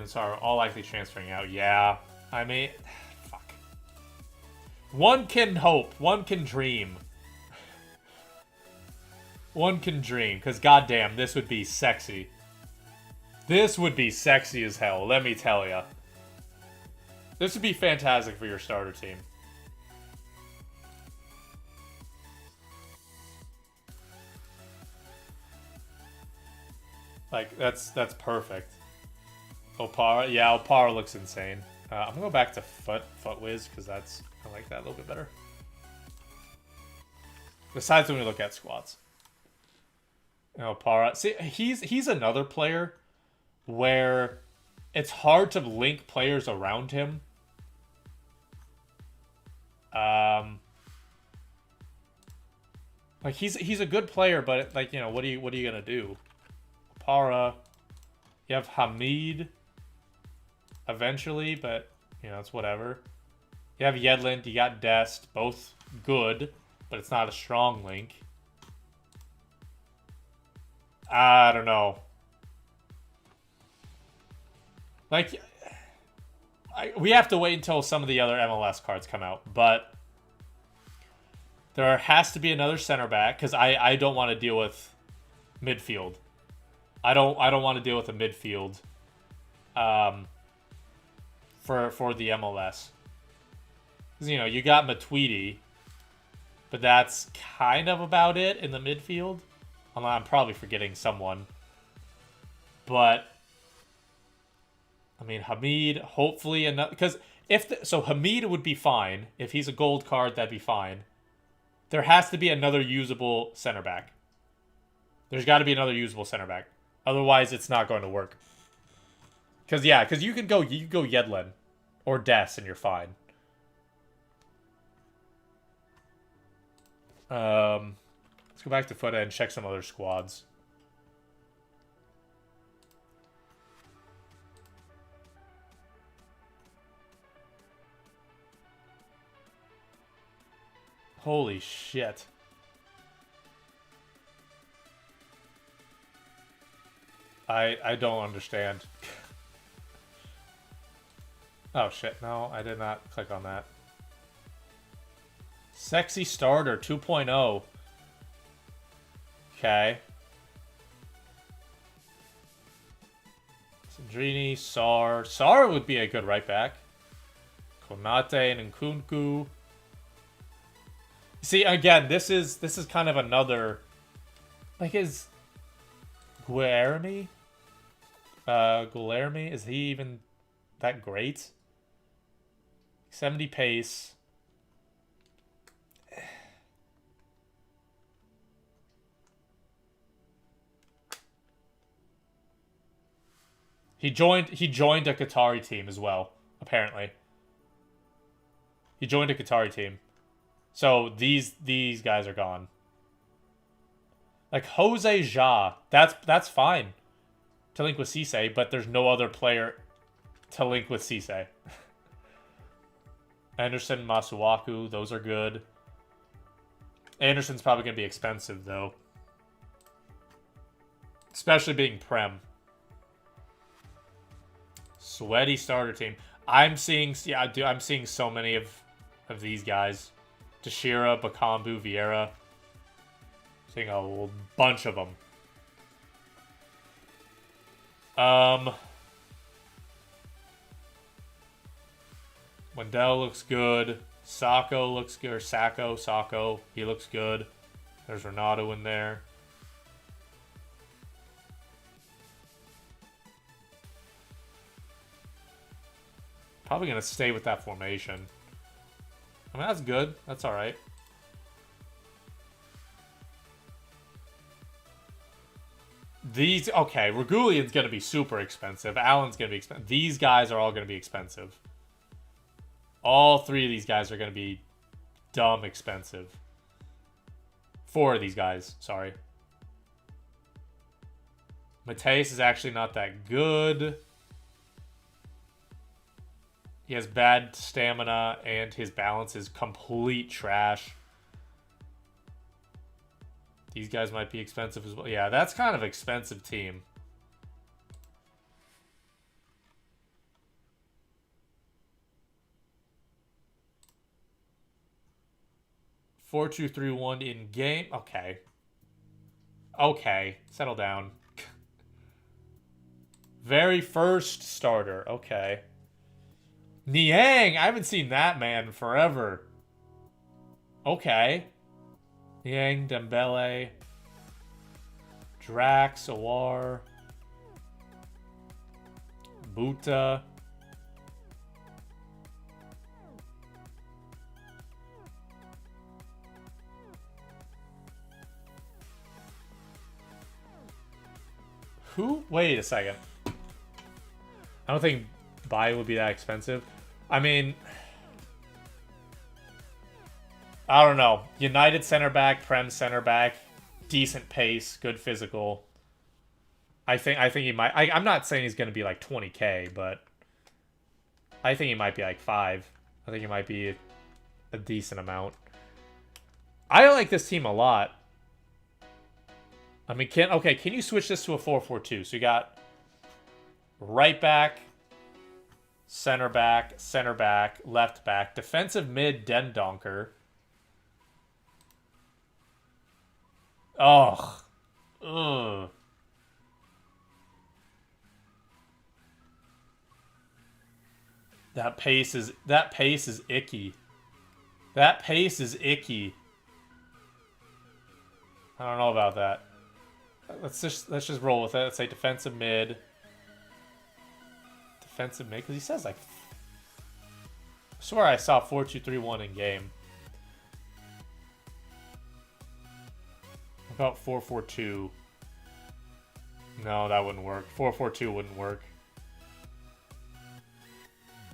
Sorry, all likely transferring out. Yeah. I mean, fuck. One can hope. One can dream. One can dream, because goddamn, this would be sexy. This would be sexy as hell, let me tell ya. This would be fantastic for your starter team. Like, that's perfect. Opara, yeah, Opara looks insane. I'm gonna go back to Footwiz, because I like that a little bit better. Besides when we look at squads. Opara, see, he's another player where it's hard to link players around him. Like he's a good player, but like, you know, what are you gonna do? Opara, you have Hamid eventually, but you know, it's whatever. You have Yedlin, you got Dest, both good, but it's not a strong link. I don't know. Like, we have to wait until some of the other MLS cards come out, but there has to be another center back, because I don't want to deal with midfield. I don't want to deal with a midfield for the MLS. Because, you know, you got Matuidi, but that's kind of about it in the midfield. I'm probably forgetting someone. But I mean, Hamid, hopefully enough, because so Hamid would be fine. If he's a gold card, that'd be fine. There has to be another usable center back. There's got to be another usable center back. Otherwise, it's not going to work. Because you can go Yedlin or Des and you're fine. Let's go back to Foota and check some other squads. Holy shit. I don't understand. Oh shit, no, I did not click on that. Sexy Starter 2.0. Okay. Sandrini, Sar. Sar would be a good right back. Konate and Nkunku. See, again, this is kind of another, like, is Guilherme? Guilherme, is he even that great? 70 pace. He joined a Qatari team as well, apparently. He joined a Qatari team. So these guys are gone. Like Jose Ja, that's fine to link with Cisse, but there's no other player to link with Cisse. Anderson, Masuaku, those are good. Anderson's probably going to be expensive, though. Especially being Prem. Sweaty starter team. I'm seeing so many of these guys. Tashira, Bakambu, Vieira. Seeing a bunch of them. Wendell looks good. Sacco looks good. Or Sacco. He looks good. There's Renato in there. Probably going to stay with that formation. I mean, that's good. That's all right. Okay, Regulion's going to be super expensive. Allen's going to be expensive. These guys are all going to be expensive. All three of these guys are going to be dumb expensive. 4 of these guys, sorry. Mateus is actually not that good. He has bad stamina, and his balance is complete trash. These guys might be expensive as well. Yeah, that's kind of expensive team. 4-2-3-1 in game. Okay. Okay. Settle down. Very first starter. Okay. Niang. I haven't seen that man forever. Okay. Niang, Dembele. Drax, Awar. Buta. Who? Wait a second. I don't think buy would be that expensive. I mean, I don't know. United center back, Prem center back, decent pace, good physical. I think he might. I'm not saying he's going to be like 20K, but I think he might be like 5. I think he might be a decent amount. I like this team a lot. I mean, can you switch this to a 4-4-2? So you got right back, center back, left back, defensive mid, Dendonker. Oh, ugh. That pace is icky. That pace is icky. I don't know about that. Let's just roll with it. Let's say defensive mid. Defensive mid, because he says like. I swear I saw 4-2-3-1 in game. About 4-4-2. No, that wouldn't work. 4-4-2 wouldn't work.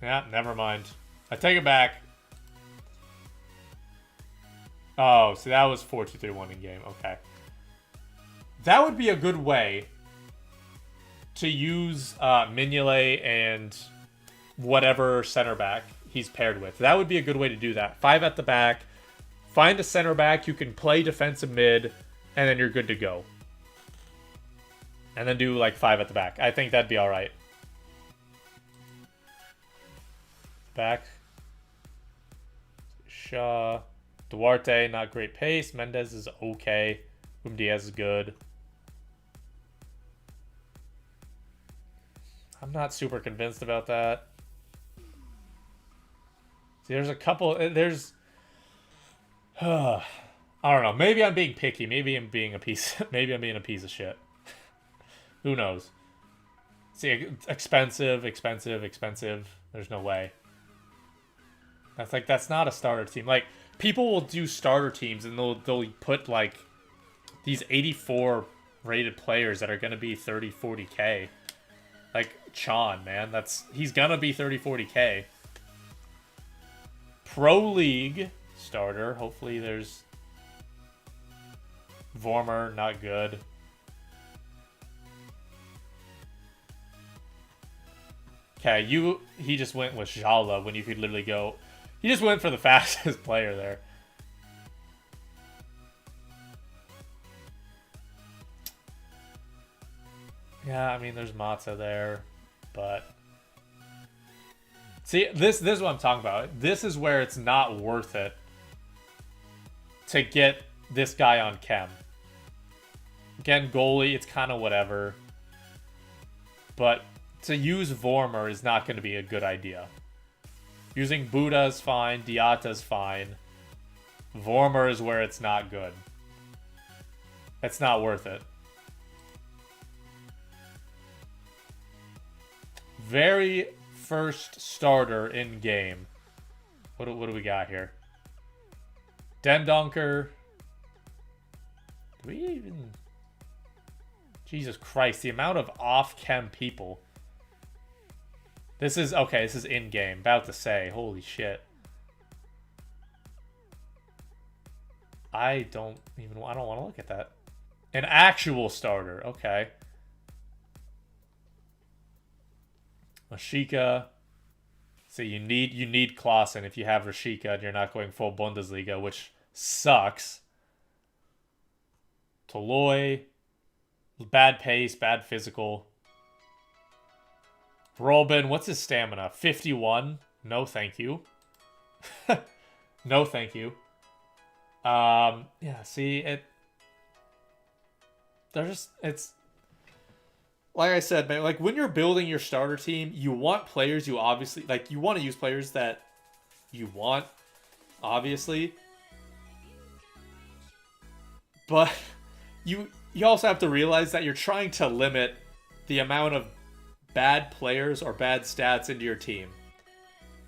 Yeah, never mind. I take it back. Oh, so that was 4-2-3-1 in game. Okay. That would be a good way to use Mignolet and whatever center back he's paired with. That would be a good way to do that. 5 at the back. Find a center back. You can play defensive mid, and then you're good to go. And then do like 5 at the back. I think that'd be all right. Back. Shaw. Duarte, not great pace. Mendes is okay. Diaz is good. I'm not super convinced about that. See, there's a couple. There's. I don't know. Maybe I'm being picky. Maybe I'm being a piece. Maybe I'm being a piece of shit. Who knows? See, expensive. There's no way. That's not a starter team. Like, people will do starter teams and they'll put like these 84 rated players that are gonna be 30-40K. Like Chan, man, he's gonna be 30-40K. Pro League starter. Hopefully there's Vormer, not good. Okay, he just went with Jala when you could literally go. He just went for the fastest player there. Yeah, I mean, there's Matza there, but see, this is what I'm talking about. This is where it's not worth it to get this guy on chem. Again, goalie, it's kind of whatever, but to use Vormer is not going to be a good idea. Using Buddha is fine, Diata is fine. Vormer is where it's not good. It's not worth it. Very first starter in game. What do we got here? Dendonker. Do we even... Jesus Christ, the amount of off-chem people. This is... Okay, this is in-game. About to say. Holy shit. I don't want to look at that. An actual starter. Okay. Rashika. So you need Klaassen if you have Rashika and you're not going full Bundesliga, which sucks. Toloi. Bad pace, bad physical. Robin, what's his stamina? 51? No, thank you. No, thank you. Yeah, see, it's like I said, man, like when you're building your starter team, you want players you obviously, like you want to use players that you want, obviously. But you also have to realize that you're trying to limit the amount of bad players or bad stats into your team.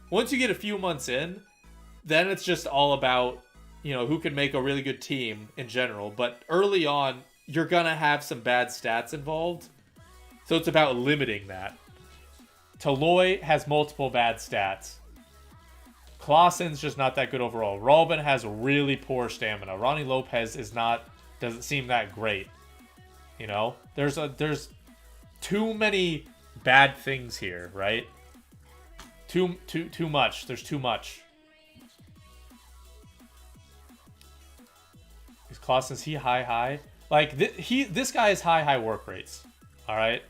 Once you get a few months in, then it's just all about, who can make a really good team in general. But early on, you're going to have some bad stats involved. So it's about limiting that. Toloy has multiple bad stats. Claessen's just not that good overall. Robin has really poor stamina. Ronnie Lopez doesn't seem that great. There's too many bad things here, right? Too much. There's too much. Is Claessen's he high? Like this guy has high work rates. All right.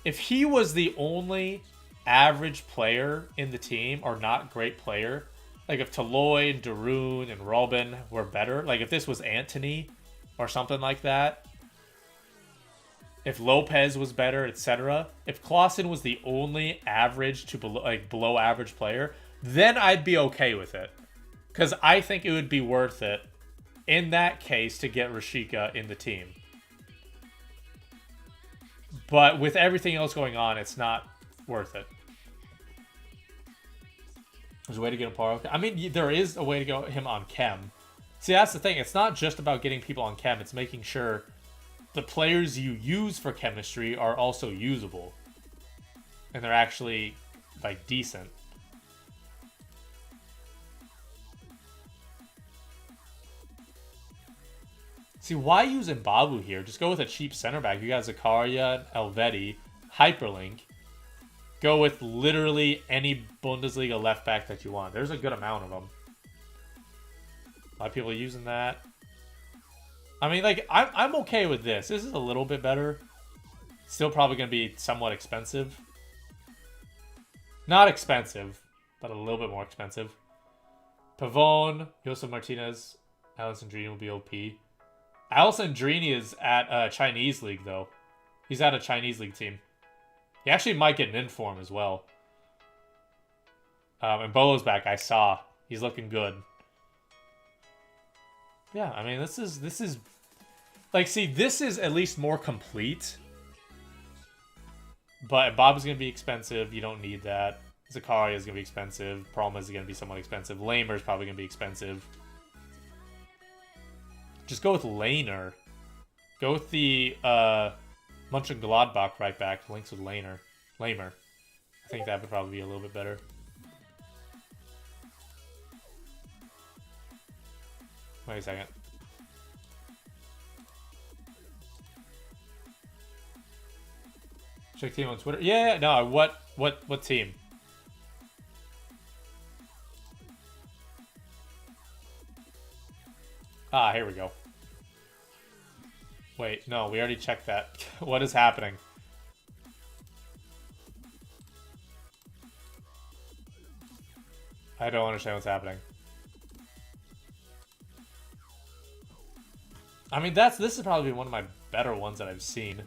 If he was the only average player in the team or not great player, like if Toloy and Darun and Robin were better, like if this was Anthony or something like that, if Lopez was better, etc. If Claessen was the only average to below average player, then I'd be okay with it. Because I think it would be worth it in that case to get Rashika in the team. But with everything else going on, it's not worth it. There's a way to get him par. I mean, there is a way to get him on chem. See, that's the thing. It's not just about getting people on chem. It's making sure the players you use for chemistry are also usable. And they're actually, like, decent. See, why use Mbabu here? Just go with a cheap center back. You got Zakaria, Elvedi, Hyperlink. Go with literally any Bundesliga left back that you want. There's a good amount of them. A lot of people are using that. I mean, like, I'm okay with this. This is a little bit better. Still probably going to be somewhat expensive. Not expensive, but a little bit more expensive. Pavone, Josef Martinez, Alessandrini will be OP. Alessandrini is at a Chinese league, though. He's at a Chinese league team. He actually might get an inform as well. And Bolo's back, I saw. He's looking good. Yeah, I mean, this is... Like, see, this is at least more complete. But Bob's going to be expensive. You don't need that. Zakaria is going to be expensive. Palma is going to be somewhat expensive. Lamer is probably going to be expensive. Just go with Laner. Go with the Mönchengladbach right back. Links with Lamer. I think that would probably be a little bit better. Wait a second. Check team on Twitter. Yeah, no. What team? Ah, here we go. Wait, no, we already checked that. What is happening? I don't understand what's happening. I mean, this is probably one of my better ones that I've seen.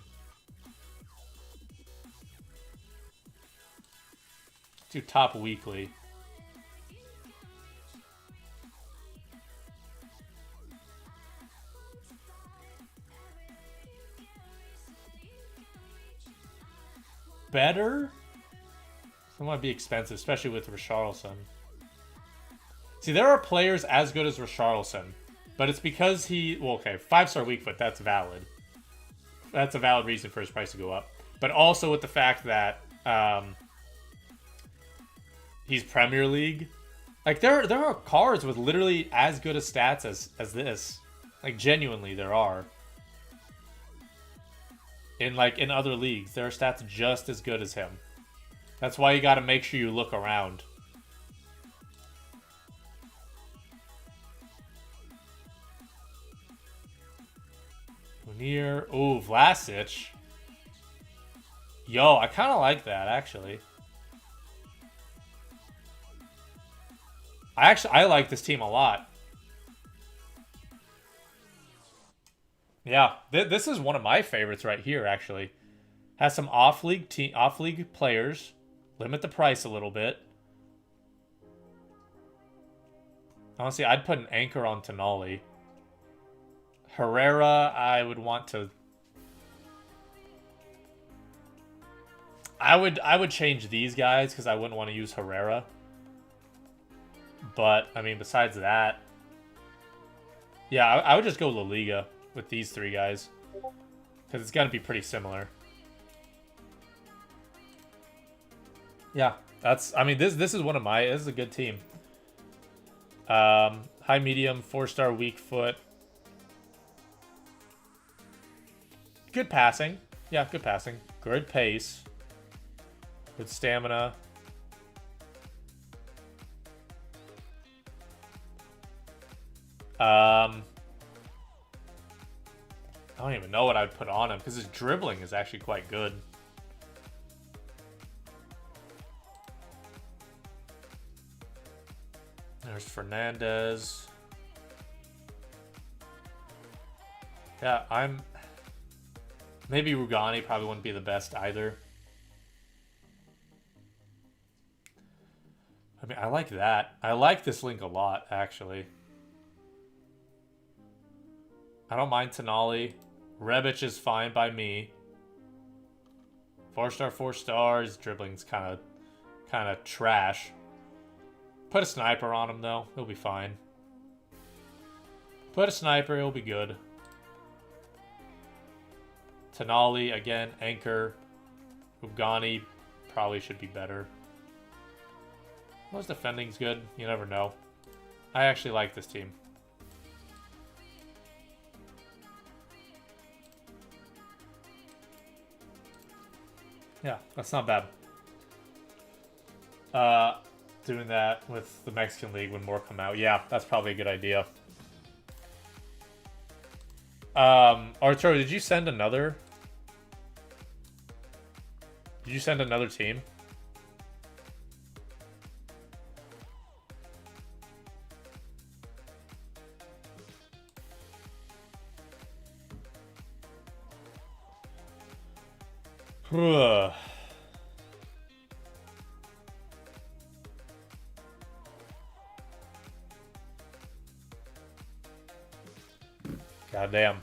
Do top weekly. Better? It might be expensive, especially with Richarlison. See, there are players as good as Richarlison, but it's because well, okay, 5-star weak foot, that's valid. That's a valid reason for his price to go up. But also with the fact that he's Premier League. Like, there are cards with literally as good as stats as this. Like, genuinely, there are. In other leagues, there are stats just as good as him. That's why you got to make sure you look around. Munir. Ooh, Vlasic. Yo, I kind of like that, actually. I like this team a lot. Yeah, this is one of my favorites right here, actually. Has some off-league players. Limit the price a little bit. Honestly, I'd put an anchor on Tonali. Herrera, I would want to... I would change these guys because I wouldn't want to use Herrera. But, I mean, besides that... Yeah, I would just go La Liga with these three guys. Because it's going to be pretty similar. Yeah, that's... I mean, this is one of my... This is a good team. High, medium, 4-star, weak foot. Good passing. Yeah, good passing. Good pace. Good stamina. I don't even know what I'd put on him because his dribbling is actually quite good. There's Fernandez. Yeah, maybe Rugani probably wouldn't be the best either. I mean, I like that. I like this link a lot, actually. I don't mind Tonali. Rebic is fine by me. 4-star, 4 stars. Dribbling's kind of trash. Put a sniper on him, though. He'll be fine. Put a sniper. He'll be good. Tonali, again, anchor. Ugani probably should be better. Well, his defending's good. You never know. I actually like this team. Yeah, that's not bad. Doing that with the Mexican League when more come out. Yeah, that's probably a good idea. Arturo, did you send another? Did you send another team? Goddamn.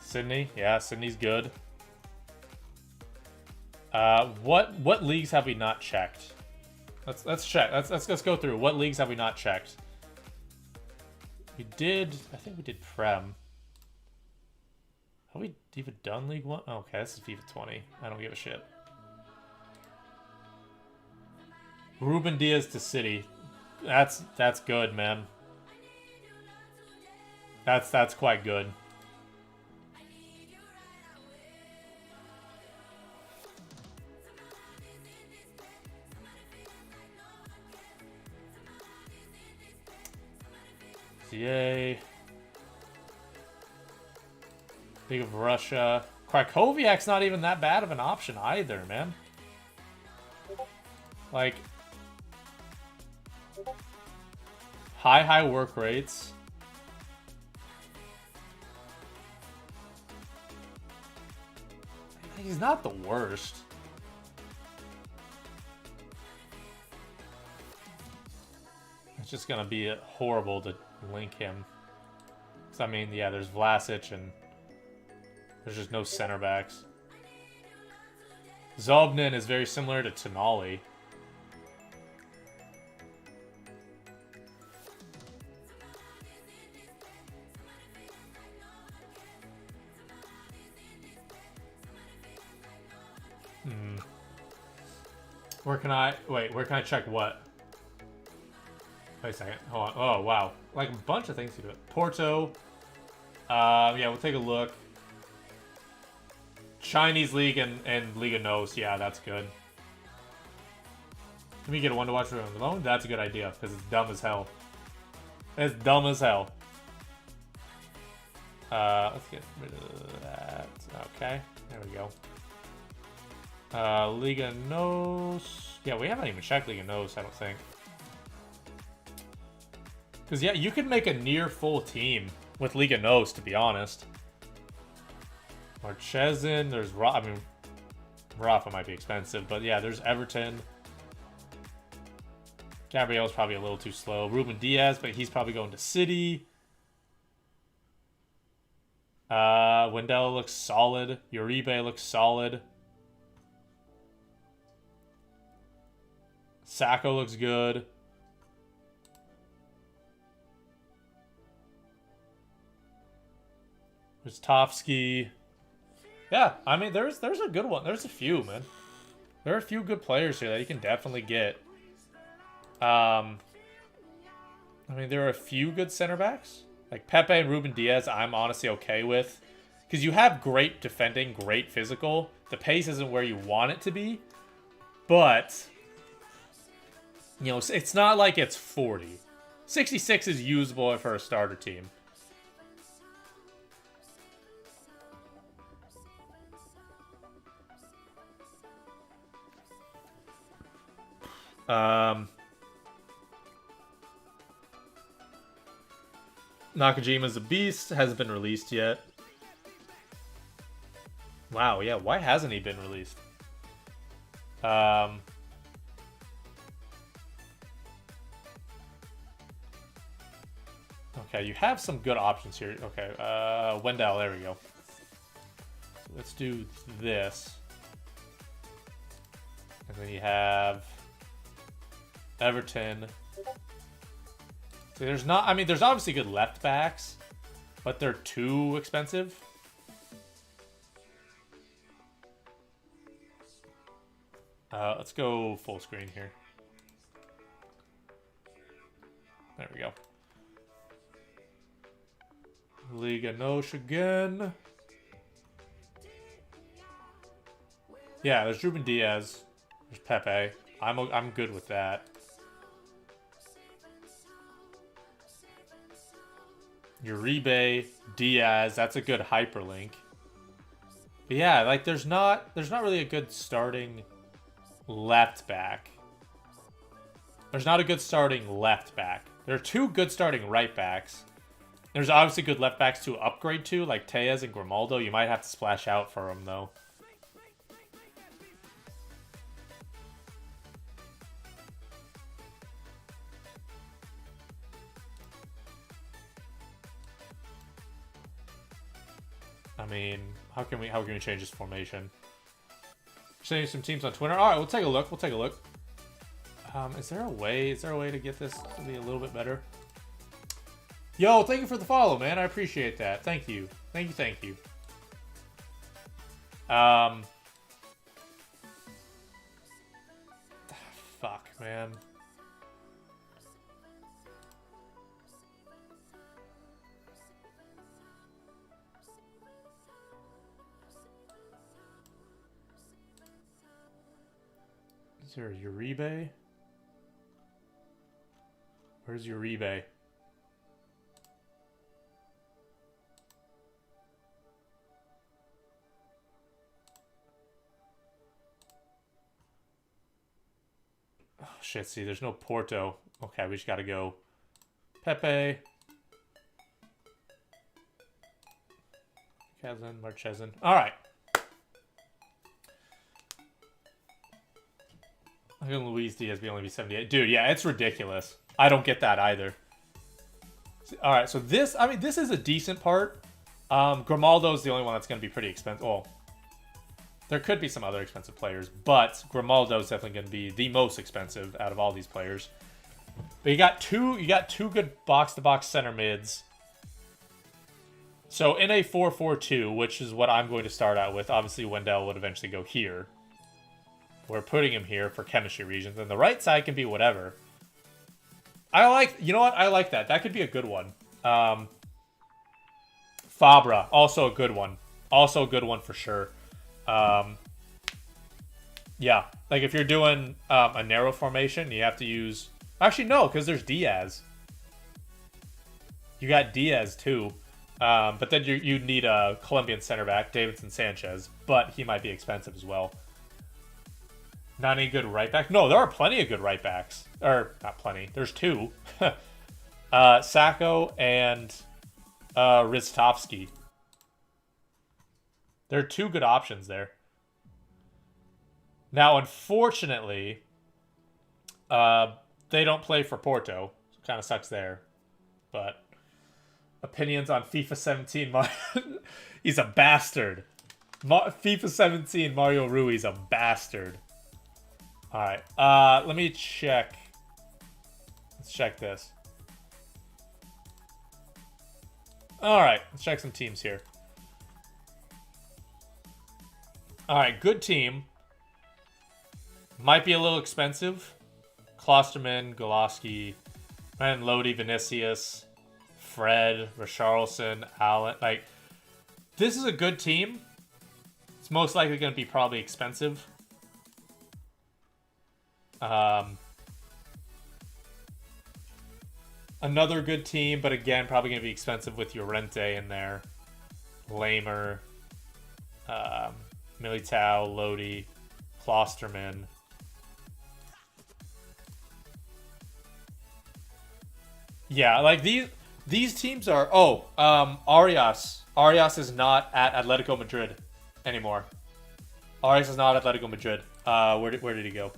Sydney? Yeah, Sydney's good. What leagues have we not checked? Let's check. Let's go through. What leagues have we not checked? We did. I think we did Prem. Have we even done League 1? Oh, okay, this is FIFA 20. I don't give a shit. Ruben Diaz to City. That's good, man. That's quite good. CA. League of Russia. Krakowiak's not even that bad of an option either, man. Like, high work rates. He's not the worst. It's just gonna be horrible to link him. 'Cause I mean, yeah, there's Vlasic and there's just no center backs. Zobnin is very similar to Tonali. Where can I check what? Wait a second. Hold on. Oh, wow. Like a bunch of things to do it. Porto. Yeah, we'll take a look. Chinese League and Liga NOS. Yeah, that's good. Can we get a one to watch room alone? That's a good idea, because it's dumb as hell. It's dumb as hell. Let's get rid of that. Okay, there we go. Liga NOS. Yeah, we haven't even checked Liga NOS, I don't think. Because, yeah, you could make a near full team with Liga Nos, to be honest. Marchezin, there's I mean, Rafa might be expensive, but yeah, there's Everton. Gabriel's probably a little too slow. Ruben Diaz, but he's probably going to City. Wendell looks solid. Uribe looks solid. Sacco looks good. Rostovsky. Yeah, I mean, there's a good one. There's a few, man. There are a few good players here that you can definitely get. I mean, there are a few good center backs. Like Pepe and Ruben Diaz, I'm honestly okay with. Because you have great defending, great physical. The pace isn't where you want it to be. But, you know, it's not like it's 40. 66 is usable for a starter team. Nakajima's a beast. Hasn't been released yet. Wow, yeah. Why hasn't he been released? Okay, you have some good options here. Okay, Wendell, there we go. So let's do this. And then you have Everton. So there's not, I mean, there's obviously good left backs, but they're too expensive. Let's go full screen here. There we go. Liga Nos again. Yeah, there's Ruben Diaz. There's Pepe. I'm good with that. Uribe, Diaz, that's a good hyperlink. But yeah, like there's not really a good starting left back. There's not a good starting left back. There are two good starting right backs. There's obviously good left backs to upgrade to, like Tellez and Grimaldo. You might have to splash out for them though. I mean, how can we change this formation? Showing some teams on Twitter. All right, we'll take a look. We'll take a look. Is there a way to get this to be a little bit better? Yo, thank you for the follow, man. I appreciate that. Thank you. Thank you. Fuck, man. Is there a Uribe? Where's Uribe? Oh shit, see, there's no Porto. Okay, we just gotta go Pepe. Kazan, Marchezin. Alright. How can Luis Diaz only be 78? Dude, yeah, it's ridiculous. I don't get that either. Alright, so this, I mean, this is a decent part. Grimaldo's the only one that's going to be pretty expensive. Well, there could be some other expensive players, but Grimaldo's definitely going to be the most expensive out of all these players. But you got two good box-to-box center mids. So in a 4-4-2, which is what I'm going to start out with, obviously Wendell would eventually go here. We're putting him here for chemistry reasons. And the right side can be whatever. You know what? I like that. That could be a good one. Fabra, also a good one. Also a good one for sure. Yeah, like if you're doing a narrow formation, you have to use... Actually, no, because there's Diaz. You got Diaz too. But then you need a Colombian center back, Davinson Sanchez. But he might be expensive as well. Not any good right back? No, there are plenty of good right backs. Or, not plenty. There's two. Sacco and Ristovsky. There are two good options there. Now, unfortunately, they don't play for Porto. So kind of sucks there. But opinions on FIFA 17. He's a bastard. FIFA 17 Mario Rui's a bastard. All right. Let me check. Let's check this. All right. Let's check some teams here. All right. Good team. Might be a little expensive. Klosterman, Goloski, and Lodi, Vinicius, Fred, Richarlison, Allen. Like, this is a good team. It's most likely going to be probably expensive. Another good team, but again, probably going to be expensive with Llorente in there. Lamer, Militao, Lodi, Klosterman. Yeah, like these teams are... Oh, Arias. Arias is not at Atletico Madrid anymore. Arias is not Atletico Madrid. Where did he go?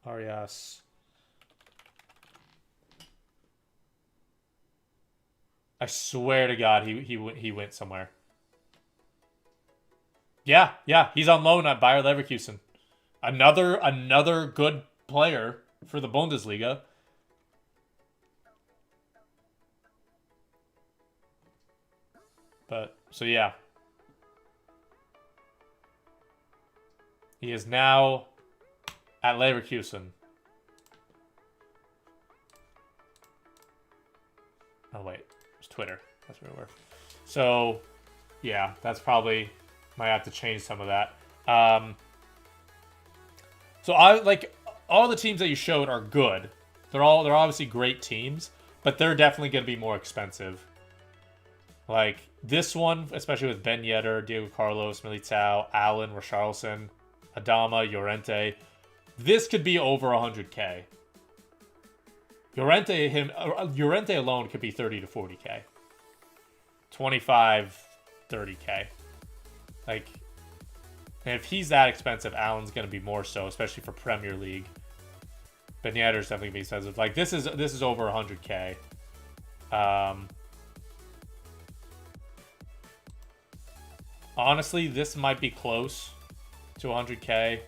Arias. I swear to God, he went somewhere. Yeah, he's on loan at Bayer Leverkusen. Another good player for the Bundesliga. But, so yeah. He is now at Leverkusen. Oh, wait. It's Twitter. That's where we were. So, yeah, that's probably... Might have to change some of that. So, I like... All the teams that you showed are good. They're obviously great teams, but they're definitely going to be more expensive. Like, this one, especially with Ben Yedder, Diego Carlos, Militao, Allen, Richarlison, Adama, Llorente, this could be over 100k. Llorente alone could be 30 to 40k. 25, 30k. Like, and if he's that expensive, Allen's going to be more so, especially for Premier League. Ben Yedder's definitely going to be expensive. Like, this is over 100k. Honestly, this might be close to 100k.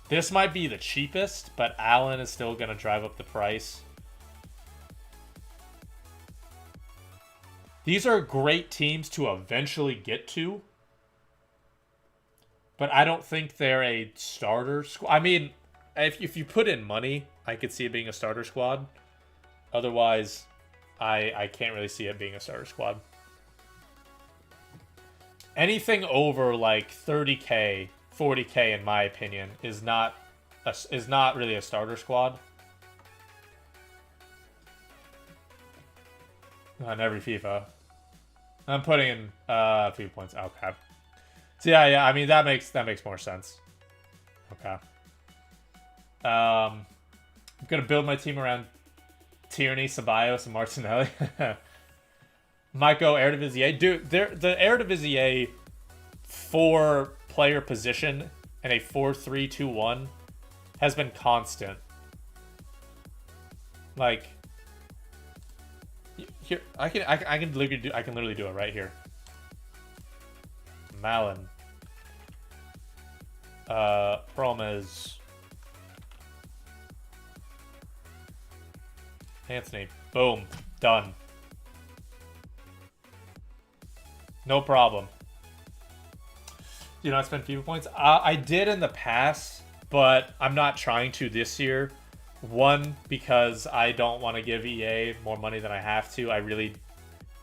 This might be the cheapest, but Allen is still going to drive up the price. These are great teams to eventually get to, but I don't think they're a starter squad. I mean, if you put in money, I could see it being a starter squad. Otherwise, I can't really see it being a starter squad. Anything over like 30k, 40k, in my opinion, is not really a starter squad. On every FIFA, I'm putting in a few points. Okay. So yeah. I mean that makes more sense. Okay. I'm gonna build my team around Tierney, Ceballos, and Martinelli. Might go Eredivisie. Dude, the Eredivisie 4-player position in a 4-3-2-1 has been constant. Like, here I can literally do it right here. Malin, Promes, Anthony. Boom, done. No problem. You know, I spent FIFA points. I did in the past, but I'm not trying to this year. One, because I don't want to give EA more money than I have to.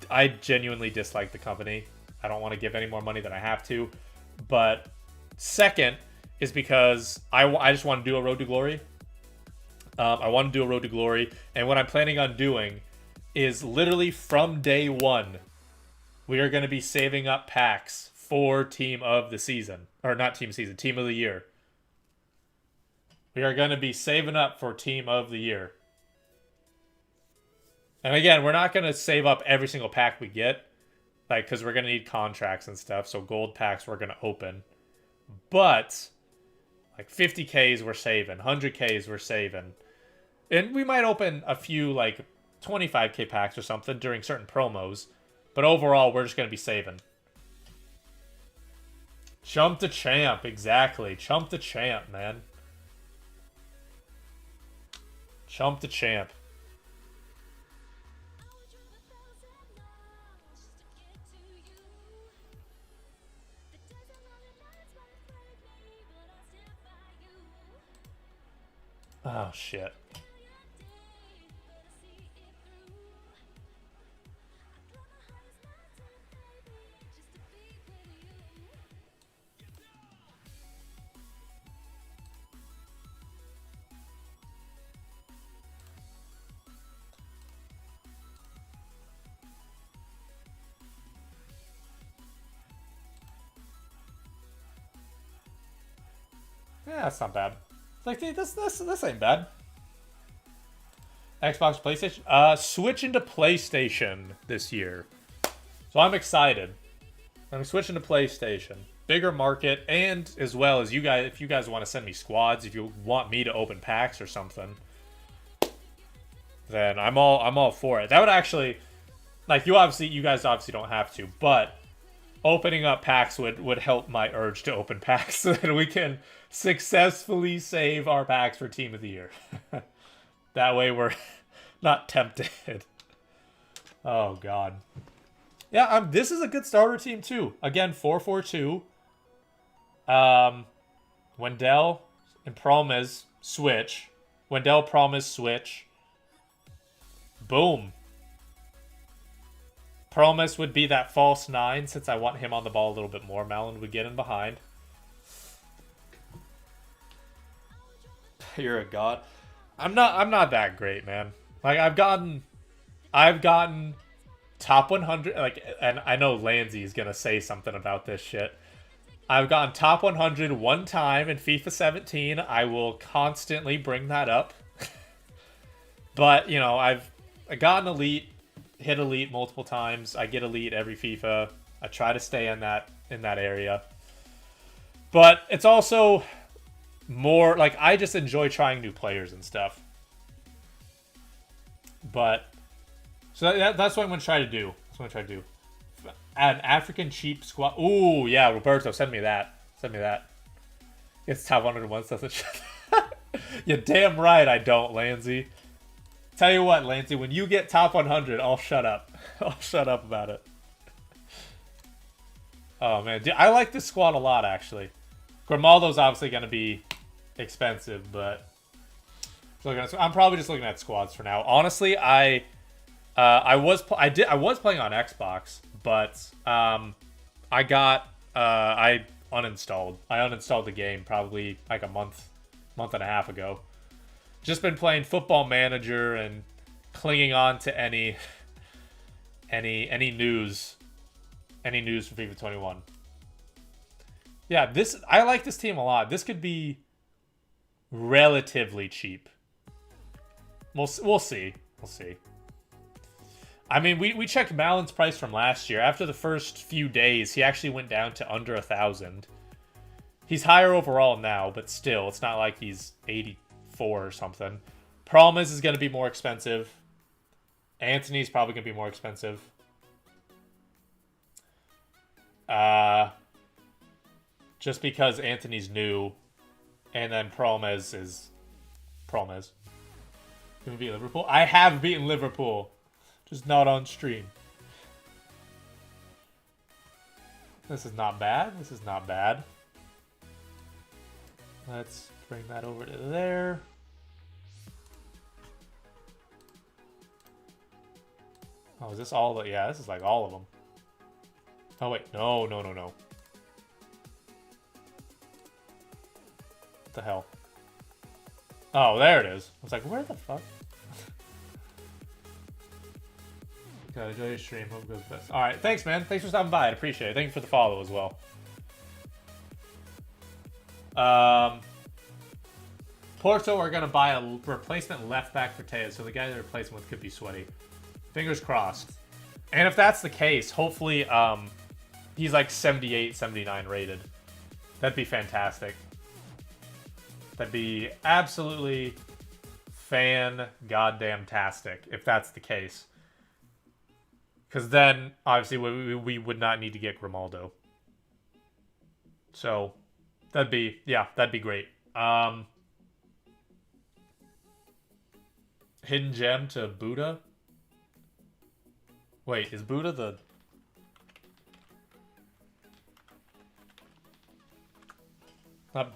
I genuinely dislike the company. I don't want to give any more money than I have to. But second is because I just want to do a Road to Glory. I want to do a Road to Glory. And what I'm planning on doing is literally from day one, we are going to be saving up packs for Team of the Season. Or not Team Season, Team of the Year. We are going to be saving up for Team of the Year. And again, we're not going to save up every single pack we get. Like, because we're going to need contracts and stuff. So gold packs we're going to open. But, like, 50Ks we're saving. 100Ks we're saving. And we might open a few, like, 25K packs or something during certain promos. But overall, we're just going to be saving. Chump the champ. Exactly. Chump the champ, man. Chump the champ. Oh, shit. Yeah, that's not bad. It's like, dude, this ain't bad. Xbox, PlayStation. Switch into PlayStation this year. So I'm excited. I'm switching to PlayStation. Bigger market, and as well as you guys, if you guys want to send me squads, if you want me to open packs or something, then I'm all for it. That would actually, like, you guys obviously don't have to, but opening up packs would help my urge to open packs so that we can successfully save our packs for Team of the Year. That way we're not tempted. Oh, God. Yeah, this is a good starter team, too. Again, 4-4-2. Wendell and Promise switch. Wendell, Promise, switch. Boom. Promise would be that false 9 since I want him on the ball a little bit more. Malin would get in behind. You're a god. I'm not that great, man. Like I've gotten top 100, like, and I know Lanzy is gonna say something about this shit. I've gotten top 100 one time in FIFA 17. I will constantly bring that up. But, you know, I gotten elite, hit elite multiple times. I get elite every FIFA. I try to stay in that area. But it's also more like I just enjoy trying new players and stuff. But so that's what I'm gonna try to do. That's what I'm gonna try to do. An African cheap squad. Ooh, yeah, Roberto, send me that. Send me that. It's top 101 doesn't. You're damn right I don't, Lanzy. Tell you what, Lancy, when you get top 100, I'll shut up. I'll shut up about it. Oh, man. Dude, I like this squad a lot, actually. Grimaldo's obviously going to be expensive, but I'm probably just looking at squads for now. Honestly, I was playing on Xbox, but I uninstalled. I uninstalled the game probably like a month and a half ago. Just been playing Football Manager and clinging on to any news for FIFA 21. Yeah, I like this team a lot. This could be relatively cheap. We'll see. We'll see. I mean, we checked Malin's price from last year. After the first few days, he actually went down to under 1,000. He's higher overall now, but still, it's not like he's 84 or something. Promise is going to be more expensive. Anthony's probably going to be more expensive. Just because Anthony's new, and then Promise is Promise. Can we beat Liverpool? I have beaten Liverpool, just not on stream. This is not bad. This is not bad. Let's bring that over to there. Oh, is this all of it? Yeah, this is like all of them. Oh, wait. No. What the hell? Oh, there it is. I was like, where the fuck? Okay, enjoy your stream. Hope it goes best. Alright, thanks, man. Thanks for stopping by. I appreciate it. Thank you for the follow as well. Porto are going to buy a replacement left back for Teo, so the guy they're replacing with could be sweaty. Fingers crossed. And if that's the case, hopefully he's like 78, 79 rated. That'd be fantastic. That'd be absolutely fan-goddamn-tastic if that's the case. Because then, obviously, we would not need to get Grimaldo. So, that'd be great. Hidden gem to Buddha? Wait, is Buddha the... Not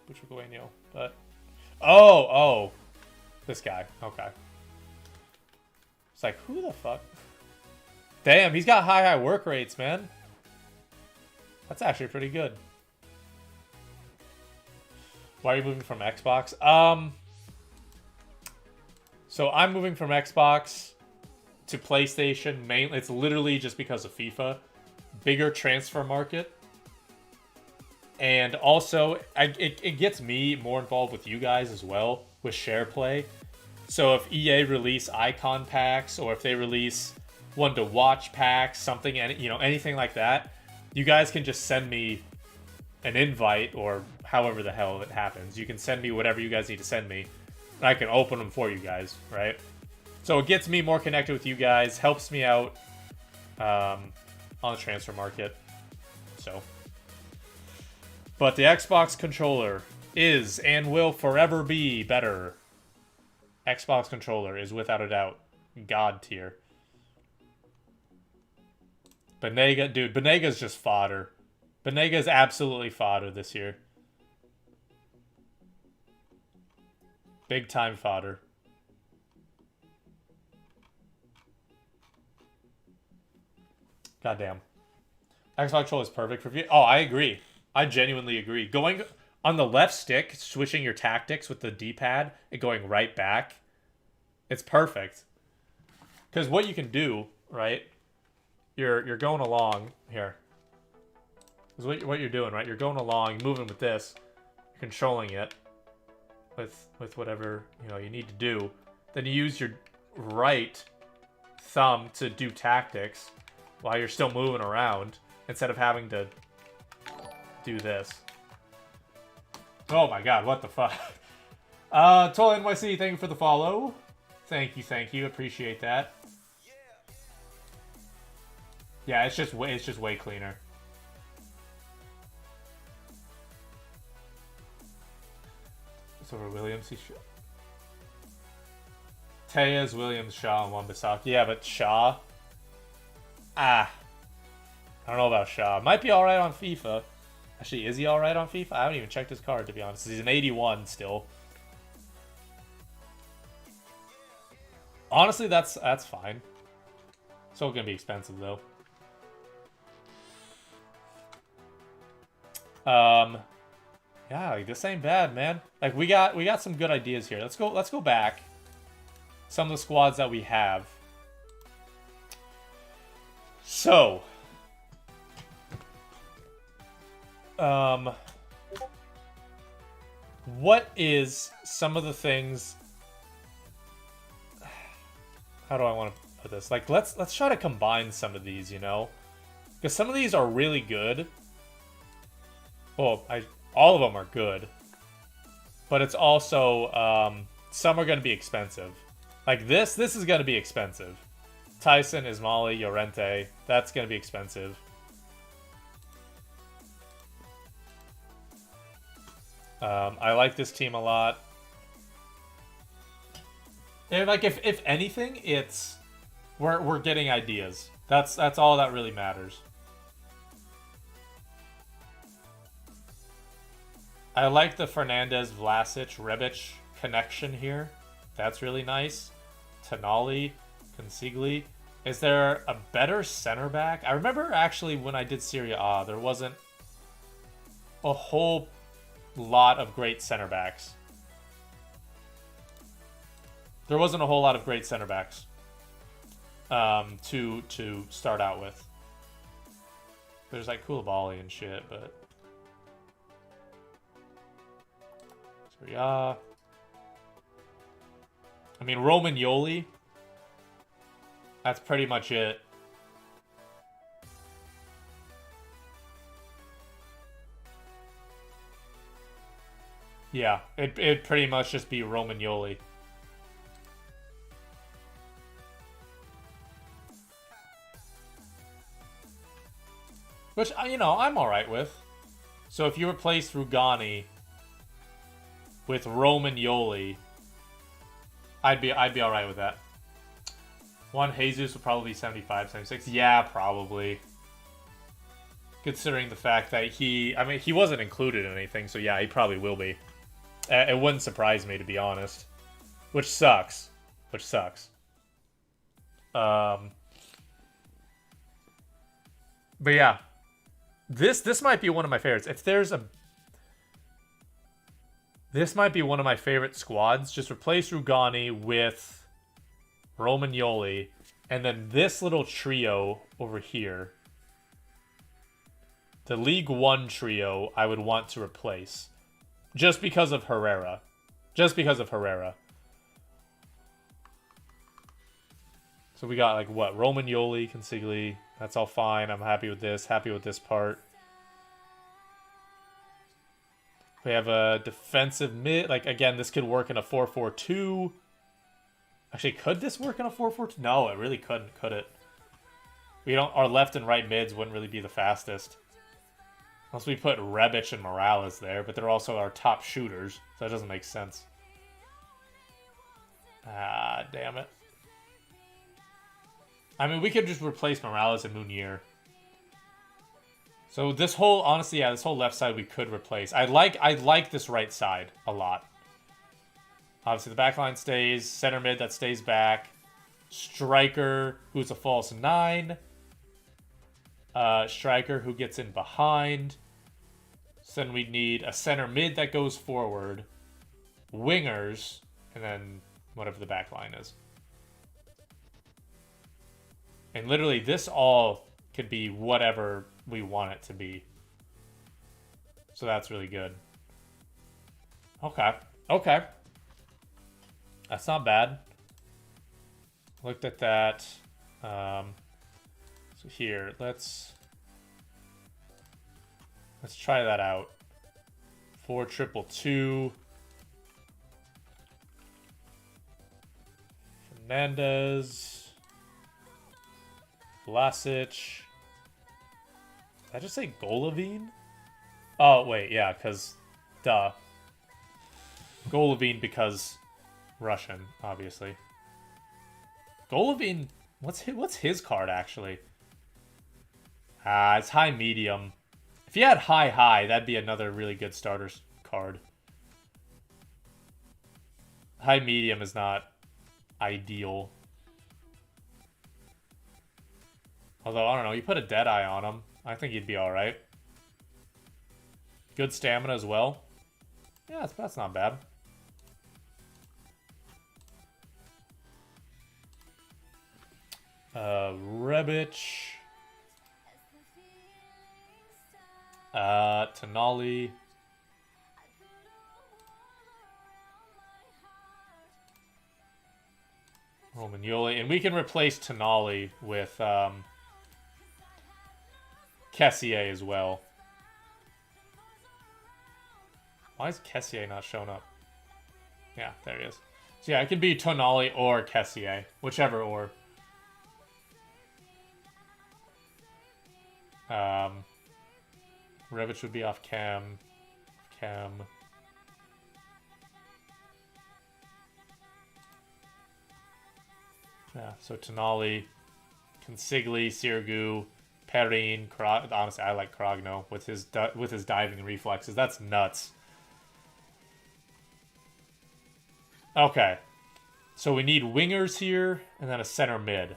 Butragueño, but... Oh! This guy. Okay. It's like, who the fuck? Damn, he's got high work rates, man. That's actually pretty good. Why are you moving from Xbox? So I'm moving from Xbox to PlayStation. Mainly, it's literally just because of FIFA. Bigger transfer market. And also, it gets me more involved with you guys as well, with share play. So if EA release icon packs, or if they release one to watch packs, something, anything like that, you guys can just send me an invite, or however the hell it happens. You can send me whatever you guys need to send me, and I can open them for you guys, right? So it gets me more connected with you guys, helps me out on the transfer market. So, but the Xbox controller is and will forever be better. Xbox controller is without a doubt God tier. Banega, dude, Banega's just fodder. Banega's absolutely fodder this year. Big time fodder. Goddamn. Xbox controller is perfect for you. Oh, I agree. I genuinely agree. Going on the left stick, switching your tactics with the D-pad and going right back, it's perfect. Because what you can do, right? You're going along here. Is what you're doing, right? You're going along, moving with this, you're controlling it with whatever you need to do. Then you use your right thumb to do tactics while you're still moving around instead of having to do this. Oh my god, what the fuck? Toll NYC, thank you for the follow. Thank you, appreciate that. Yeah, it's just way cleaner. It's over Williams. Tejas, Williams, Shaw, and Wan-Bissaka. Yeah, but Shaw. I don't know about Shaw. Might be alright on FIFA. Actually, is he alright on FIFA? I haven't even checked his card, to be honest. He's an 81 still. Honestly, that's fine. Still gonna be expensive though. Yeah, like, this ain't bad, man. Like we got some good ideas here. Let's go back. Some of the squads that we have. So, what is some of the things? How do I want to put this? Like, let's try to combine some of these, because some of these are really good. Well, all of them are good, but it's also some are going to be expensive. Like this is going to be expensive. Tyson, Ismaili, Llorente, that's going to be expensive. I like this team a lot. And like if anything, it's we're getting ideas. That's all that really matters. I like the Fernandez, Vlasic, Rebic connection here. That's really nice. Tonali, Consigli. Is there a better center back? I remember actually when I did Serie A, there wasn't a whole lot of great center backs. There wasn't a whole lot of great center backs to start out with. There's like Koulibaly and shit, but Serie A. I mean, Romagnoli. That's pretty much it. Yeah, it'd pretty much just be Romagnoli. Which, you know, I'm alright with. So if you replace Rugani with Romagnoli, I'd be alright with that. Juan Jesus would probably be 75, 76. Yeah, probably. Considering the fact that he wasn't included in anything, so yeah, he probably will be. It wouldn't surprise me, to be honest. Which sucks. Which sucks. But yeah. This might be one of my favorites. If there's a... This might be one of my favorite squads. Just replace Rugani with Romagnoli. And then this little trio over here. The League One trio I would want to replace. Just because of Herrera. Just because of Herrera. So we got, like, what? Romagnoli, Consigli. That's all fine. I'm happy with this. Happy with this part. We have a defensive mid. Like, again, this could work in a 4-4-2. Actually, could this work in a 4-4-2? No, it really couldn't, could it? Our left and right mids wouldn't really be the fastest. Unless we put Rebic and Morales there, but they're also our top shooters, so that doesn't make sense. Ah, damn it. I mean, we could just replace Morales and Munier. So this whole, honestly, yeah, this whole left side we could replace. I like this right side a lot. Obviously, the back line stays. Center mid, that stays back. Striker, who's a false 9. Striker, who gets in behind. So then we need a center mid that goes forward. Wingers, and then whatever the back line is. And literally, this all could be whatever we want it to be. So that's really good. Okay. Okay. That's not bad. Looked at that. So here, let's try that out. 4-2-2. Fernandez. Vlasic. Did I just say Golovin? Oh, wait, yeah, because... Duh. Golovin because... Russian, obviously. Golovin... What's his card, actually? It's high-medium. If you had high-high, that'd be another really good starter card. High-medium is not ideal. Although, I don't know, you put a Deadeye on him. I think he'd be alright. Good stamina as well. Yeah, that's not bad. Rebic. Tonali. Romagnoli. And we can replace Tonali with Kessier as well. Why is Kessier not showing up? Yeah, there he is. So yeah, it could be Tonali or Kessier. Whichever or. Rebic would be off cam. Yeah, so Tonali, Consigli, Sirigu, Perrin, honestly, I like Krogno with his diving reflexes. That's nuts. Okay. So we need wingers here, and then a center mid.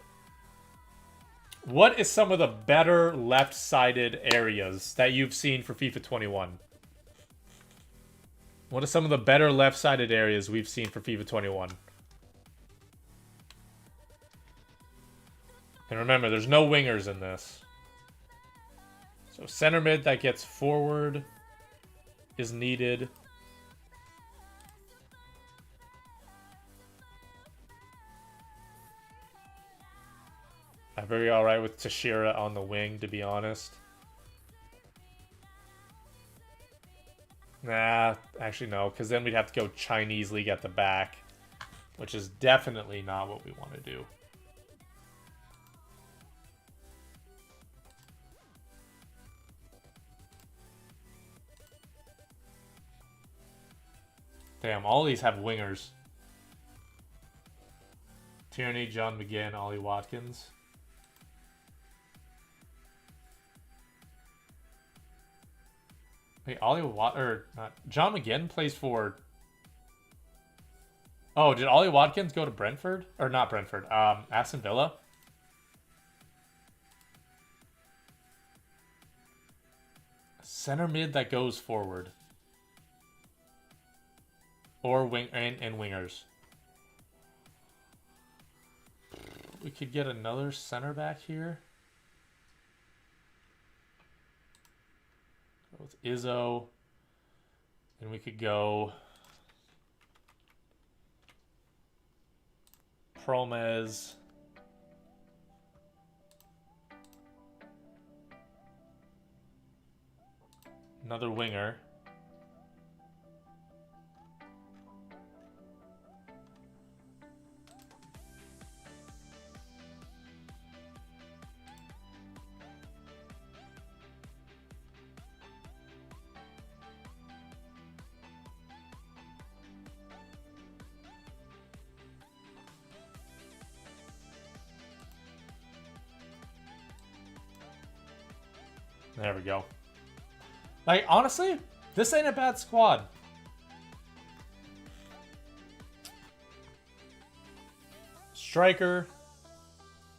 What is some of the better left-sided areas that you've seen for FIFA 21? What are some of the better left-sided areas we've seen for FIFA 21? And remember, there's no wingers in this. So center mid that gets forward is needed. I'm very alright with Tashira on the wing, to be honest. Nah, actually no, because then we'd have to go Chinese League at the back, which is definitely not what we want to do. Damn, all these have wingers. Tierney, John McGinn, Ollie Watkins. Wait, John McGinn plays for... Oh, did Ollie Watkins go to Brentford? Or not Brentford, Aston Villa? Center mid that goes forward. Or and wingers. We could get another center back here. With Izzo. And we could go Promes. Another winger. There we go. Like, honestly, this ain't a bad squad. Striker.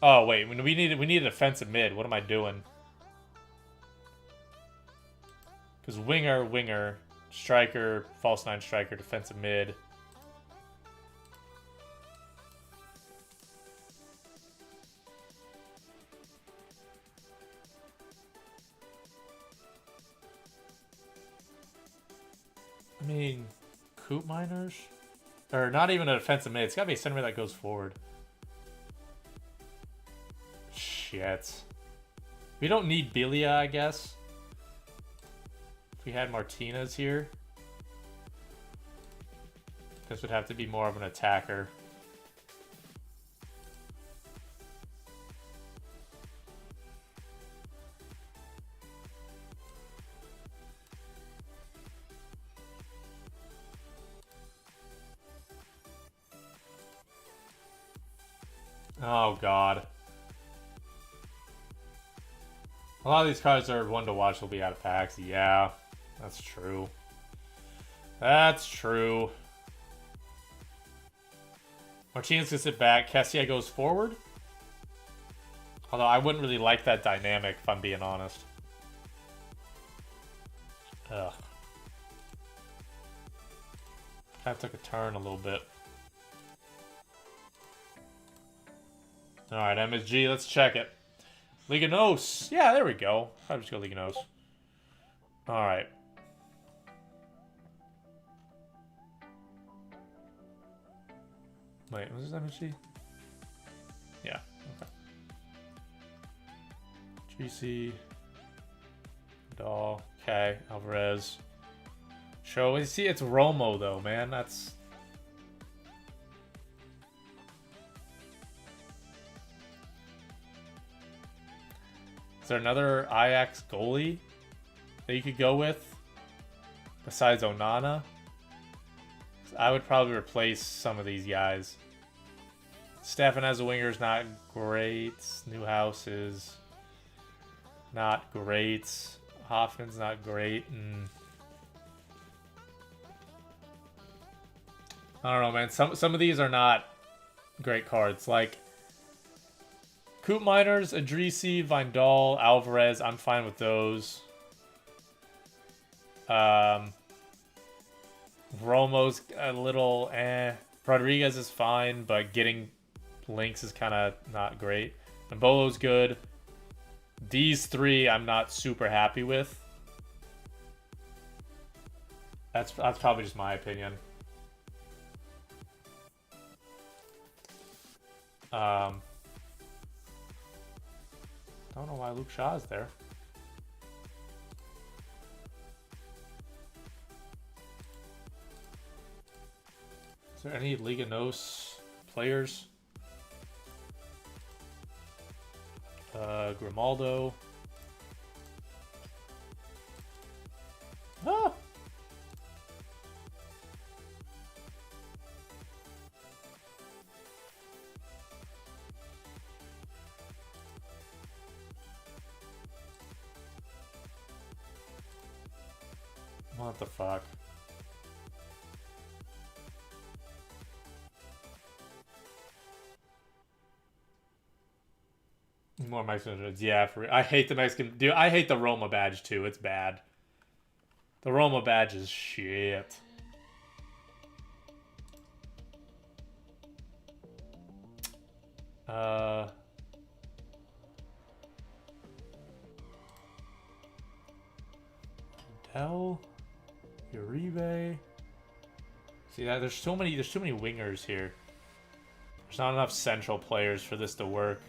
Oh, wait. We need a defensive mid. What am I doing? Because winger, striker, false nine striker, defensive mid. I mean, Coop Miners? Or not even a defensive mid. It's got to be a center mid that goes forward. Shit. We don't need Bilia, I guess. If we had Martinez here. This would have to be more of an attacker. Oh, God. A lot of these cards are one to watch will be out of packs. Yeah, that's true. That's true. Martinez gets it back. Kessie goes forward. Although I wouldn't really like that dynamic, if I'm being honest. Ugh. That took a turn a little bit. Alright, MSG, let's check it. Liga Nos. Yeah, there we go. I'll just go Liga Nos. Alright. Wait, was this MSG? Yeah, okay. GC. Dahl. Okay, Alvarez. Show. See, it's Romo, though, man. That's... Is there another Ajax goalie that you could go with besides Onana? I would probably replace some of these guys. Stefan as a winger is not great. Newhouse is not great. Hoffman's not great. I don't know, man. Some of these are not great cards. Like Coop Miners, Adrisi, Vindal, Alvarez. I'm fine with those. Romo's a little eh. Rodriguez is fine, but getting links is kind of not great. Mbolo's good. These three I'm not super happy with. That's probably just my opinion. Don't know why Luke Shaw is there. Is there any Liga NOS players? Grimaldo. Ah! What the fuck? More Mexican. Yeah, I hate the Mexican. Dude, I hate the Roma badge too. It's bad. The Roma badge is shit. Dell, Uribe. See that there's too many wingers here. There's not enough central players for this to work.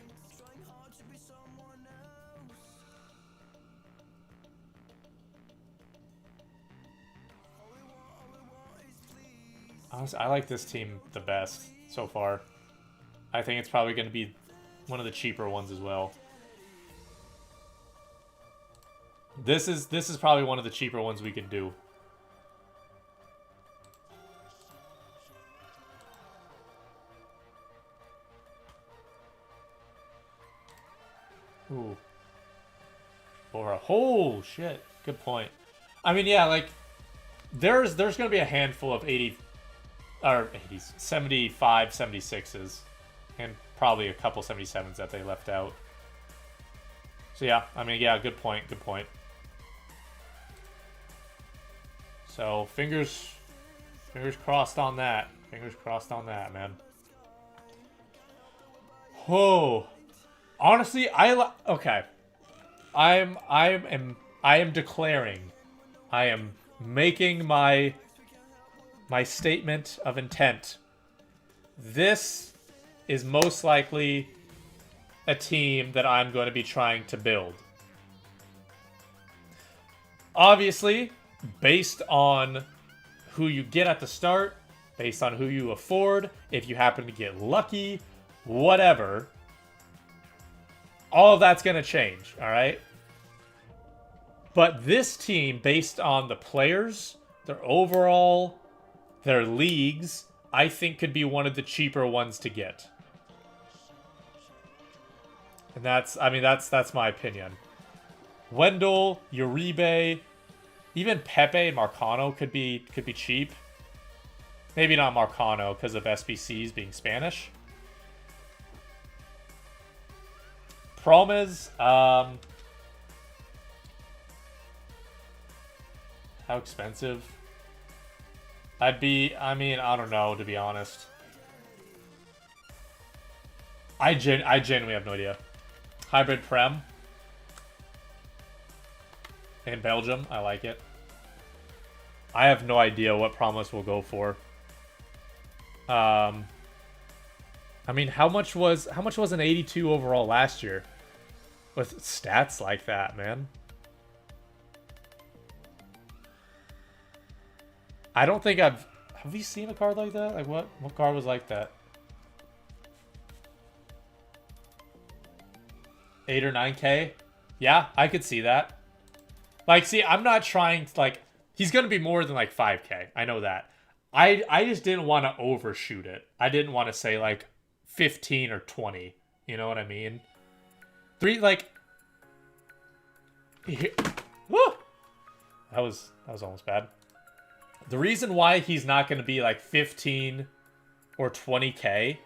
Honestly, I like this team the best so far. I think it's probably going to be one of the cheaper ones as well. This is probably one of the cheaper ones we could do. Ooh. Or oh shit, good point. I mean, yeah, like there's going to be a handful of 80 or 80s, 75, 76s and probably a couple 77s that they left out. So yeah, I mean, yeah, good point, good point. So fingers crossed on that. Fingers crossed on that, man. Whoa. Honestly, okay. I am declaring. I am making my statement of intent. This is most likely a team that I'm going to be trying to build. Obviously, based on who you get at the start, based on who you afford, if you happen to get lucky, whatever, all of that's going to change, all right? But this team, based on the players, their overall, their leagues, I think could be one of the cheaper ones to get. And that's my opinion. Wendell, Uribe, even Pepe and Marcano could be cheap. Maybe not Marcano because of SBCs being Spanish. Promes, how expensive? I don't know, to be honest. I genuinely have no idea. Hybrid Prem. In Belgium, I like it. I have no idea what Promise will go for. I mean, how much was an 82 overall last year? With stats like that, man. I don't think have we seen a card like that? Like what card was like that? 8 or 9K? Yeah, I could see that. Like, see, I'm not trying to, like, he's going to be more than, like, 5K. I know that. I just didn't want to overshoot it. I didn't want to say, like, 15 or 20. You know what I mean? 3, like... Woo! That was almost bad. The reason why he's not going to be, like, 15 or 20K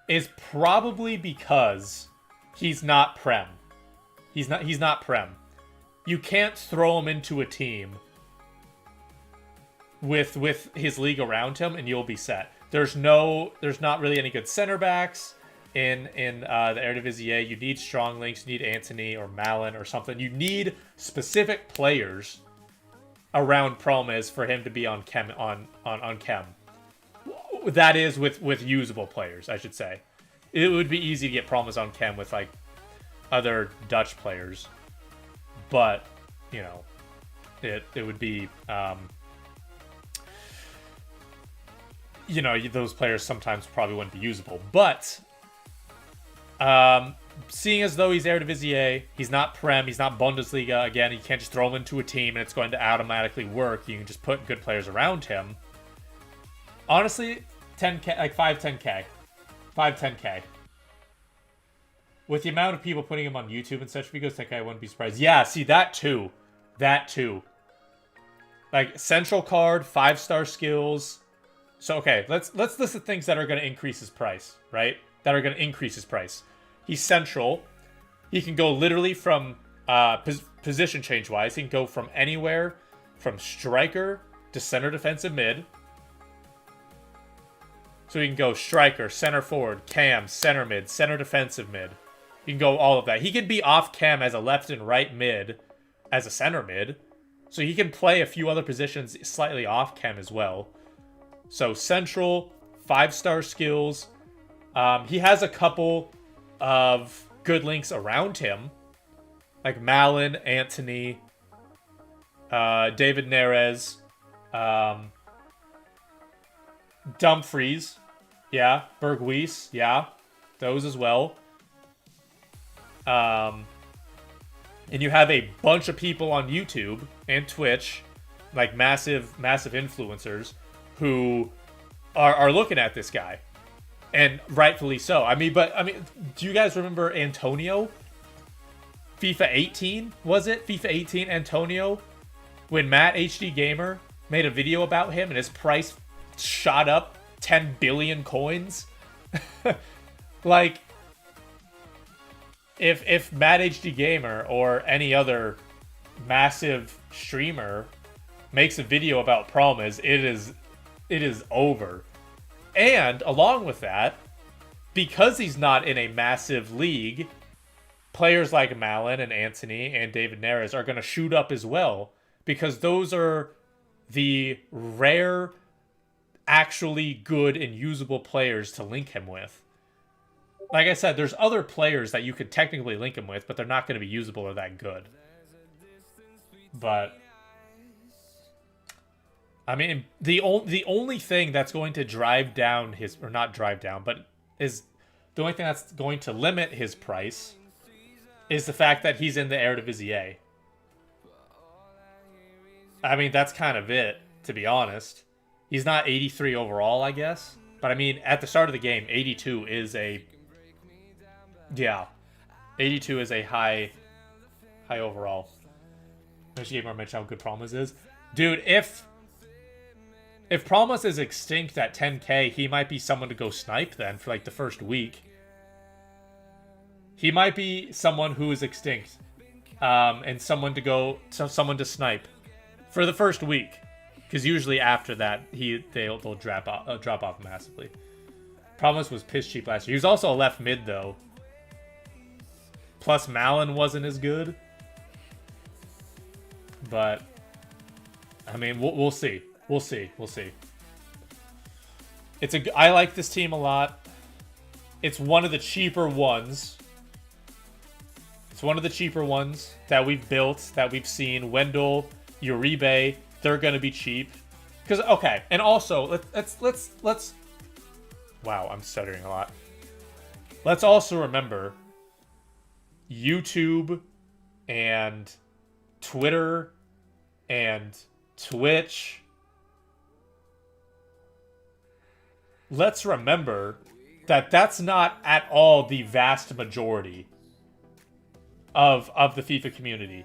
is probably because he's not Prem. He's not Prem. You can't throw him into a team with his league around him and you'll be set. There's not really any good center backs in the Eredivisie. You need strong links. You need Anthony or Malin or something. You need specific players around Promes for him to be on Chem. That is with usable players, I should say. it would be easy to get Promise on chem with like other Dutch players, but you know, it would be you know, those players sometimes probably wouldn't be usable. But seeing as though he's Eredivisie, he's not Prem, he's not Bundesliga. Again, you can't just throw him into a team and it's going to automatically work. You can just put good players around him. Honestly, 10k, like 5-10k. 5-10k. With the amount of people putting him on YouTube and such, if he goes 10k, I wouldn't be surprised. Yeah, see, that too. That too. Like, central card, 5-star skills. So, okay, let's list the things that are going to increase his price, right? That are going to increase his price. He's central. He can go literally from position change-wise. He can go from anywhere from striker to center defensive mid. So he can go striker, center forward, cam, center mid, center defensive mid. You can go all of that. He can be off cam as a left and right mid, as a center mid. So he can play a few other positions slightly off cam as well. So central, 5-star skills. He has a couple of good links around him. Like Malin, Anthony, David Neres, Dumfries. Yeah, Berghuis. Yeah, those as well. And you have a bunch of people on YouTube and Twitch, like massive influencers, who are looking at this guy, and rightfully so. I mean, do you guys remember Antonio? FIFA 18, was it? FIFA 18 Antonio, when Matt HD Gamer made a video about him and his price shot up 10 billion coins. Like, if Matt HD Gamer or any other massive streamer makes a video about Promise, it is over. And along with that, because he's not in a massive league, players like Malin and Anthony and David Neres are going to shoot up as well, because those are the rare, actually good and usable players to link him with. Like I said, there's other players that you could technically link him with, but they're not going to be usable or that good. But I mean, the only thing that's going to drive down his, or not drive down, but is the only thing that's going to limit his price is the fact that he's in the Eredivisie. I mean, that's kind of it, to be honest. He's not 83 overall, I guess. But I mean, at the start of the game, 82 is a... Yeah. 82 is a high overall. Gamer mentioned how good Promise is. Dude, if Promise is extinct at 10k, he might be someone to go snipe then for like the first week. He might be someone who is extinct. And someone to snipe for the first week. Because usually after that, they'll drop off massively. Promise was piss cheap last year. He was also a left mid though. Plus Malin wasn't as good. But I mean, we'll see. We'll see. I like this team a lot. It's one of the cheaper ones. It's one of the cheaper ones that we've built, that we've seen. Wendell, Uribe, they're gonna be cheap. Because okay, and also let's. Wow, I'm stuttering a lot. Let's also remember YouTube and Twitter and Twitch. Let's remember that that's not at all the vast majority of the FIFA community.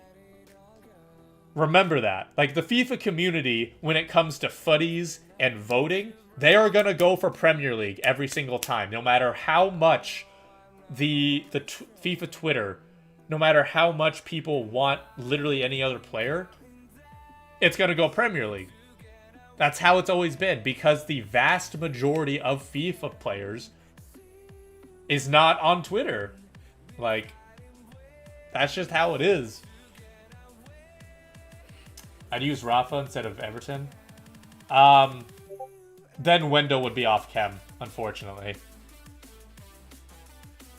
Remember that. Like, the FIFA community, when it comes to footies and voting, they are going to go for Premier League every single time. No matter how much the FIFA Twitter, no matter how much people want literally any other player, it's going to go Premier League. That's how it's always been, because the vast majority of FIFA players is not on Twitter. Like, that's just how it is. I'd use Rafa instead of Everton. Then Wendell would be off chem, unfortunately.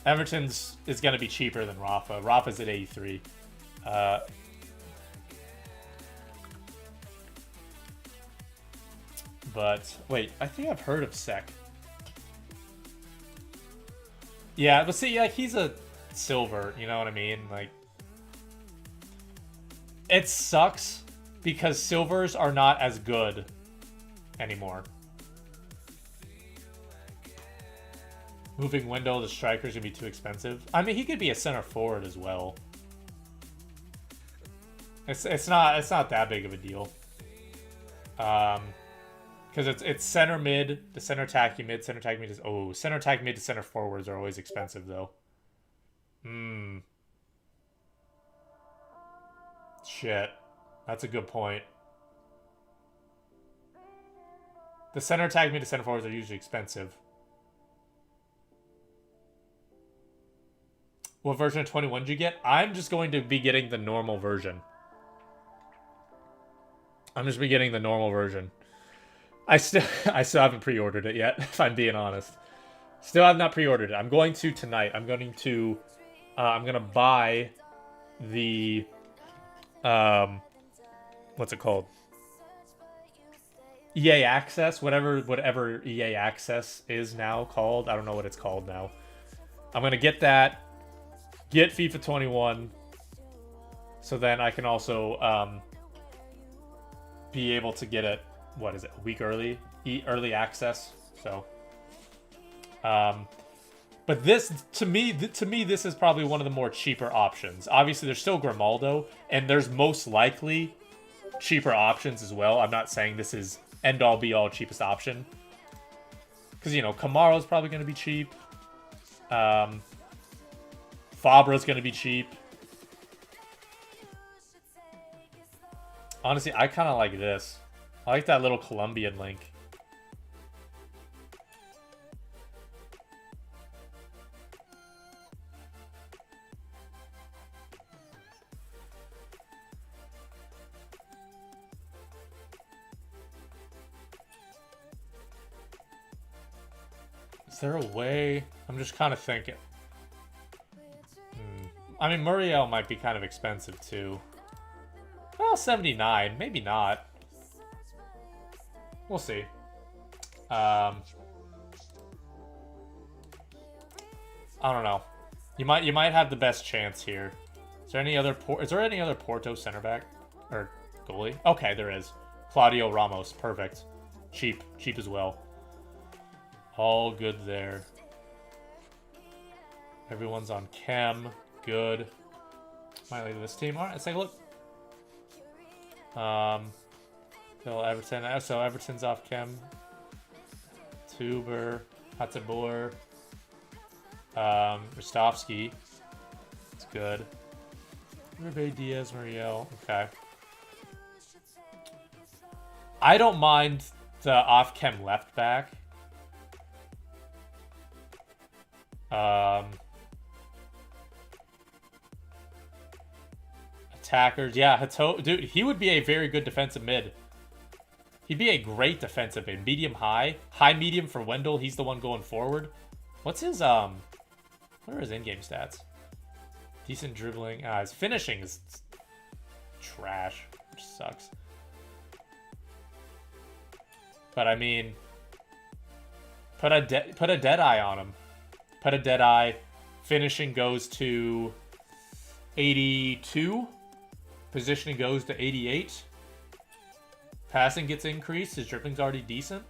Everton's is going to be cheaper than Rafa. Rafa's at 83. But wait, I think I've heard of Sek. Yeah, but see, like he's a silver, you know what I mean? Like, it sucks because silvers are not as good anymore. Moving Wendell to striker's gonna be too expensive. I mean, he could be a center forward as well. It's not that big of a deal. Because it's center mid to center attack mid, center attack mid is center attack mid to center forwards are always expensive though. Shit. That's a good point. The center attack mid to center forwards are usually expensive. What version of 21 did you get? I'm just going to be getting the normal version. I'm just be getting the normal version. I still haven't pre-ordered it yet, if I'm being honest. Still have not pre-ordered it. I'm going to tonight. I'm going to buy the what's it called? EA Access, whatever EA Access is now called. I don't know what it's called now. I'm gonna get that. Get FIFA 21. So then I can also be able to get it. What is it? A week early? Early access. So, but this to me, this is probably one of the more cheaper options. Obviously, there's still Grimaldo, and there's most likely cheaper options as well. I'm not saying this is end all be all cheapest option, because you know Kamaro's probably going to be cheap. Fabra's going to be cheap. Honestly, I kind of like this. I like that little Colombian link. Is there a way? I'm just kind of thinking. I mean, Muriel might be kind of expensive too. Well, 79. Maybe not. We'll see. I don't know. You might have the best chance here. Is there any other Porto center back or goalie? Okay, there is. Claudio Ramos, perfect. Cheap as well. All good there. Everyone's on chem. Good. Might lead this team. All right, let's take a look. Phil Everton. So Everton's off chem. Tuber, Hatzabor, Rostovsky. It's good. Rebe Diaz, Muriel. Okay. I don't mind the off chem left back. Attackers, yeah, dude, he would be a very good defensive mid. He'd be a great defensive mid. Medium high, medium for Wendell. He's the one going forward. What's his what are his in-game stats? Decent dribbling. His finishing is trash, which sucks. But I mean, put a dead eye on him. Put a dead eye. Finishing goes to 82. Positioning goes to 88. Passing gets increased. His dribbling's already decent.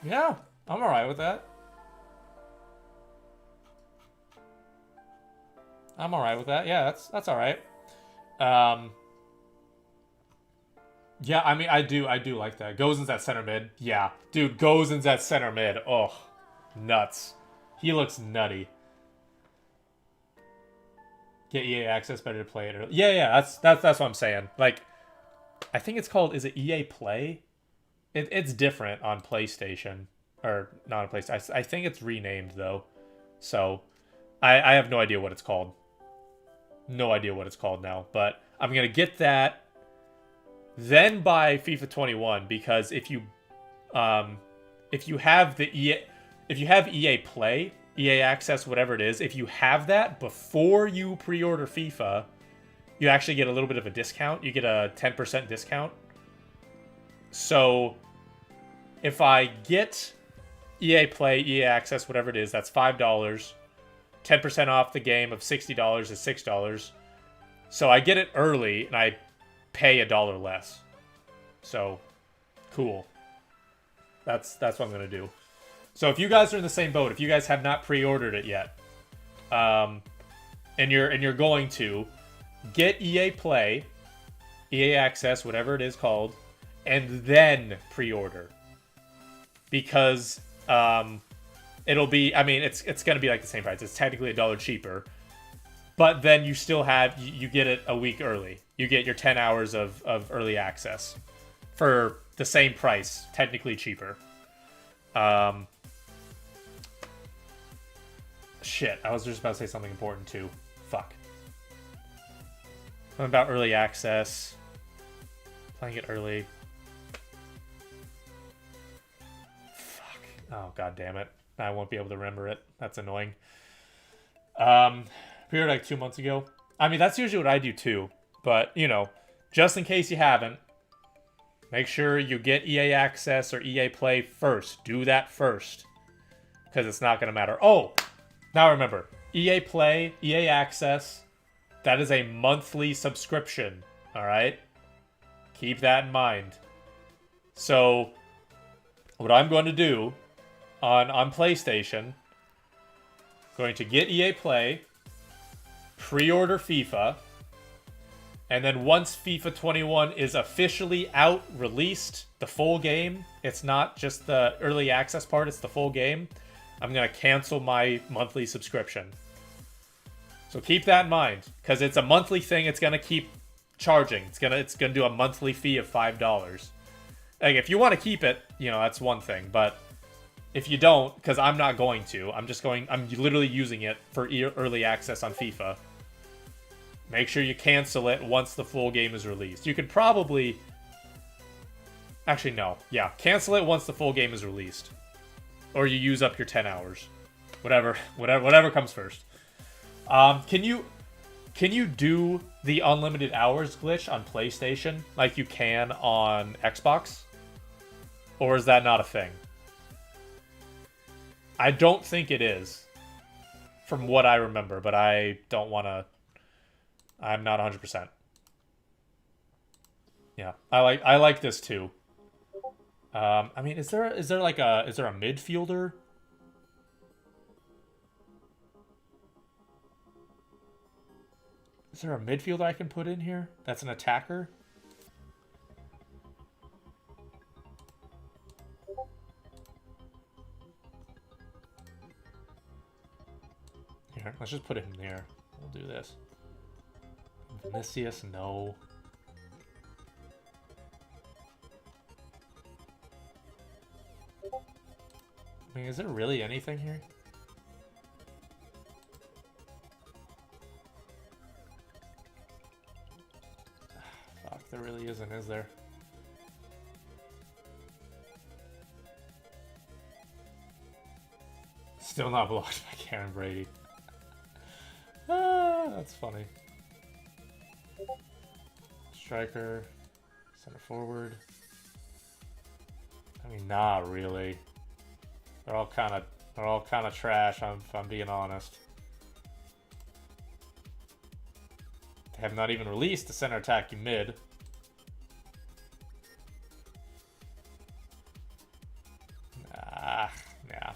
Yeah, I'm alright with that. I'm alright with that. Yeah, that's alright. Yeah, I mean, I do like that. Gozen's at center mid. Yeah, dude, Gozen's at center mid. Oh, nuts. He looks nutty. Get EA access, better to play it early. Yeah, that's what I'm saying. Like, I think it's called, is it EA Play? It's different on PlayStation. Or, not on PlayStation. I think it's renamed, though. So, I have no idea what it's called. No idea what it's called now. But I'm going to get that. Then buy FIFA 21. Because if you have the EA... if you have EA Play, EA Access, whatever it is, if you have that before you pre-order FIFA, you actually get a little bit of a discount. You get a 10% discount. So if I get EA Play, EA Access, whatever it is, that's $5. 10% off the game of $60 is $6. So I get it early and I pay $1 less. So cool. That's what I'm gonna do. So if you guys are in the same boat, if you guys have not pre-ordered it yet, and you're going to get EA Play, EA Access, whatever it is called, and then pre-order, because it'll be, I mean, it's gonna be like the same price. It's technically $1 cheaper, but then you still have, you get it a week early. You get your 10 hours of early access for the same price, technically cheaper. Shit, I was just about to say something important too. Fuck. Something about early access. Playing it early. Fuck. Oh, god damn it. I won't be able to remember it. That's annoying. Pre-ordered like 2 months ago. I mean, that's usually what I do too. But, you know, just in case you haven't, make sure you get EA Access or EA Play first. Do that first. Because it's not going to matter. Oh! Now remember, EA Play, EA Access, that is a monthly subscription. Alright? Keep that in mind. So, what I'm going to do on PlayStation, going to get EA Play, pre-order FIFA, and then once FIFA 21 is officially out, released, the full game, it's not just the early access part, it's the full game, I'm going to cancel my monthly subscription. So keep that in mind, because it's a monthly thing, it's going to keep charging. It's gonna do a monthly fee of $5. Like, if you want to keep it, you know, that's one thing, but if you don't, because I'm not going to, I'm literally using it for early access on FIFA. Make sure you cancel it once the full game is released. You could probably... Actually, no. Yeah, cancel it once the full game is released. Or you use up your 10 hours. Whatever comes first. Can you do the unlimited hours glitch on PlayStation like you can on Xbox? Or is that not a thing? I don't think it is, from what I remember, but I don't want to... I'm not 100%. Yeah, I like this too. I mean, is there a midfielder? Is there a midfielder I can put in here that's an attacker? Here, let's just put him there. We'll do this. Vinicius, no. I mean, is there really anything here? Fuck, there really isn't, is there? Still not blocked by Karen Brady. Ah, that's funny. Striker, center forward. I mean, not really. They're all kind of trash. If I'm being honest. They have not even released the center attacking mid. Yeah.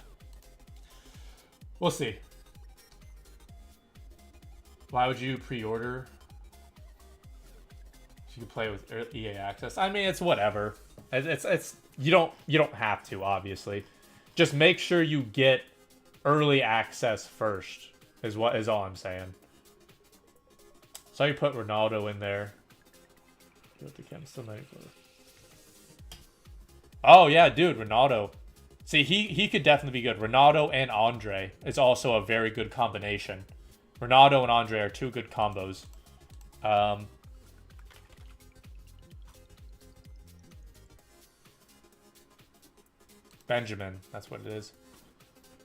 We'll see. Why would you pre-order? You can play with EA Access. I mean, it's whatever. It's you don't have to, obviously. Just make sure you get early access first. Is all I'm saying. So you put Ronaldo in there. Oh yeah, dude, Ronaldo. See, he could definitely be good. Ronaldo and Andre is also a very good combination. Ronaldo and Andre are two good combos. Benjamin, that's what it is.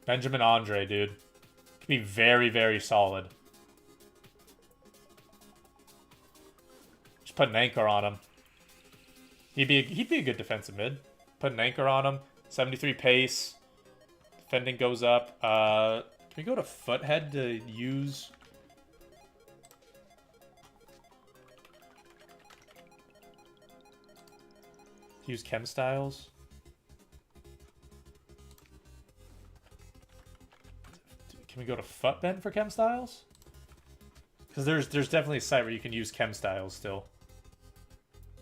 Benjamin Andre, dude. Could be very, very solid. Just put an anchor on him. He'd be a good defensive mid. Put an anchor on him. 73 pace. Defending goes up. Can we go to Foothead to use... Use chem styles? Can we go to Footbend for chem styles? Because there's definitely a site where you can use chem styles still.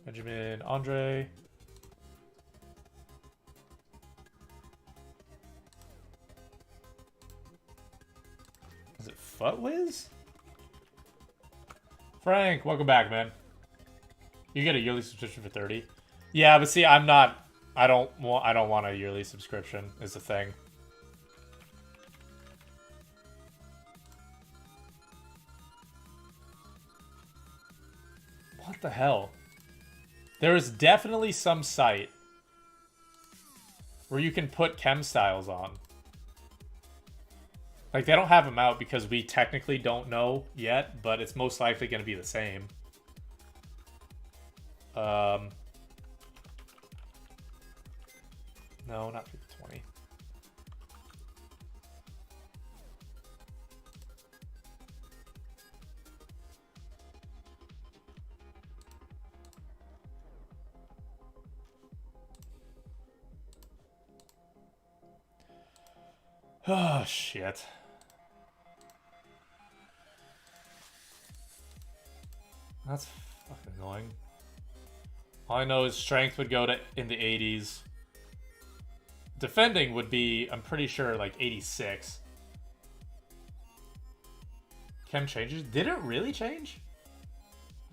Benjamin Andre. Is it Footwiz? Frank, welcome back, man. You get a yearly subscription for 30. Yeah, but see, I'm not. I don't want a yearly subscription. Is the thing. What the hell? There is definitely some site where you can put chem styles on. Like, they don't have them out because we technically don't know yet, but it's most likely going to be the same. No, not through the 20. Oh, shit. That's fucking annoying. All I know is strength would go to in the 80s. Defending would be, I'm pretty sure, like 86. Chem changes? Did it really change?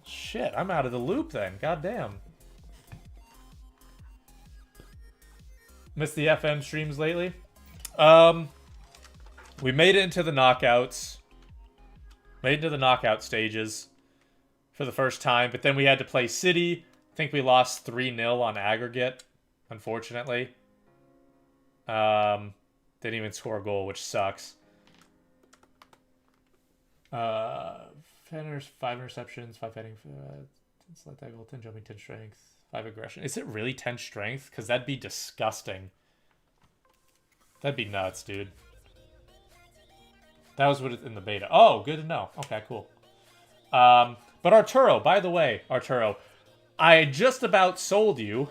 Shit, I'm out of the loop then. Goddamn. Missed the FM streams lately? We made it into the knockouts. Made it into the knockout stages for the first time, but then we had to play City. I think we lost 3-0 on aggregate, unfortunately. Didn't even score a goal, which sucks. 5 interceptions, 5 heading, 10 select tackle, 10 jumping, 10 strength, 5 aggression. Is it really 10 strength? Because that'd be disgusting. That'd be nuts, dude. That was what it's in the beta. Oh, good to know. Okay, cool. But Arturo, by the way, Arturo, I just about sold you.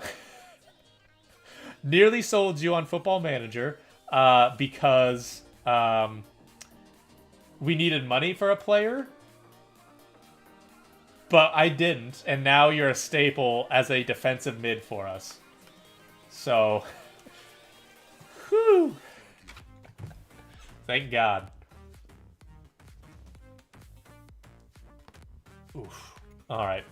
Nearly sold you on Football Manager because we needed money for a player. But I didn't, and now you're a staple as a defensive mid for us. So, whew. Thank God. Oof. All right.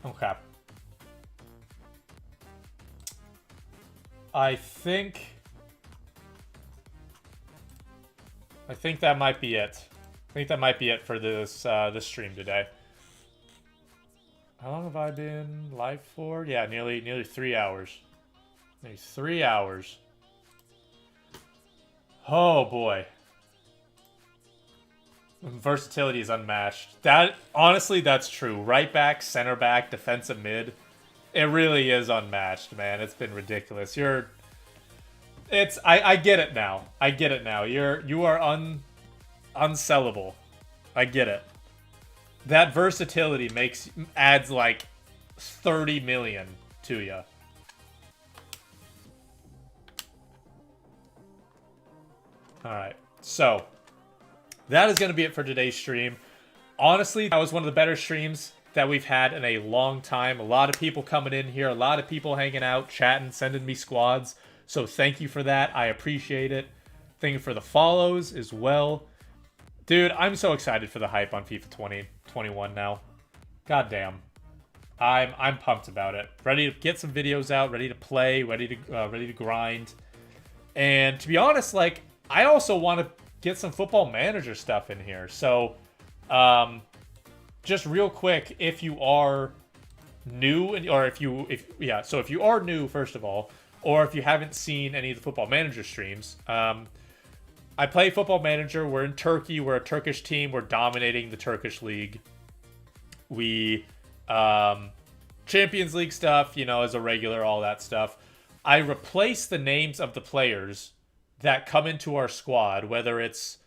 Okay. I think that might be it. I think that might be it for this this stream today. How long have I been live for? Yeah, nearly 3 hours. Nearly 3 hours. Oh boy. Versatility is unmatched. That honestly, that's true. Right back, center back, defensive mid. It really is unmatched, man. It's been ridiculous. I get it now. I get it now. You are unsellable. I get it. That versatility adds like 30 million to you. All right. So, that is going to be it for today's stream. Honestly, that was one of the better streams that we've had in a long time. A lot of people coming in here, a lot of people hanging out, chatting, sending me squads. So thank you for that. I appreciate it. Thank you for the follows as well. Dude, I'm so excited for the hype on FIFA 2021 now. God damn. I'm pumped about it. Ready to get some videos out, ready to play, ready to grind. And to be honest, like, I also want to get some Football Manager stuff in here. So, just real quick, if you are new, or if you are new, first of all, or if you haven't seen any of the Football Manager streams, I play Football Manager. We're in Turkey. We're a Turkish team. We're dominating the Turkish league. We Champions League stuff, as a regular, all that stuff. I replace the names of the players that come into our squad, whether it's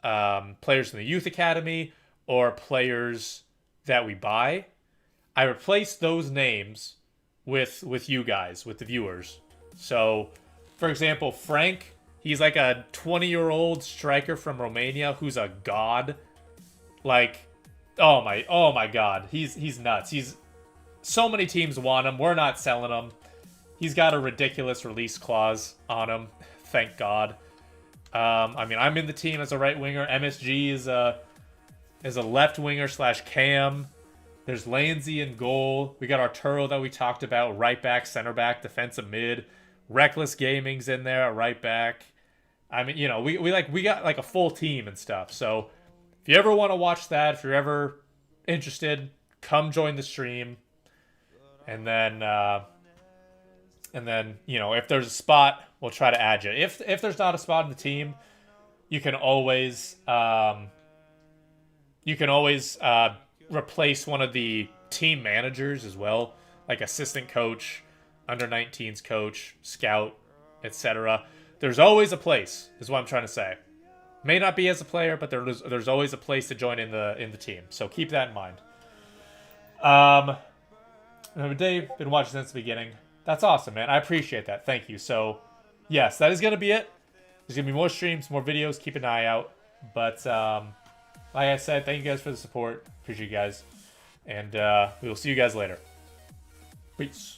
players in the youth academy or players that we buy. I replace those names with you guys, with the viewers. So, for example, Frank, he's like a 20-year-old striker from Romania who's a god. Like, oh my god, he's nuts. So many teams want him. We're not selling him. He's got a ridiculous release clause on him. Thank God. I mean, I'm in the team as a right winger. MSG is a left winger / cam. There's Lanzi in goal. We got Arturo that we talked about, right back, center back, defensive mid. Reckless Gaming's in there at right back. I mean, we got like a full team and stuff. So if you ever want to watch that, if you're ever interested, come join the stream. And then if there's a spot, we'll try to add you. If there's not a spot in the team, you can always replace one of the team managers as well, like assistant coach, under 19s coach, scout, etc. There's always a place, is what I'm trying to say. May not be as a player, but there's always a place to join in the team. So keep that in mind. Dave, been watching since the beginning. That's awesome, man. I appreciate that. Thank you. So, yes, that is going to be it. There's going to be more streams, more videos. Keep an eye out. But, like I said, thank you guys for the support. Appreciate you guys. And we will see you guys later. Peace.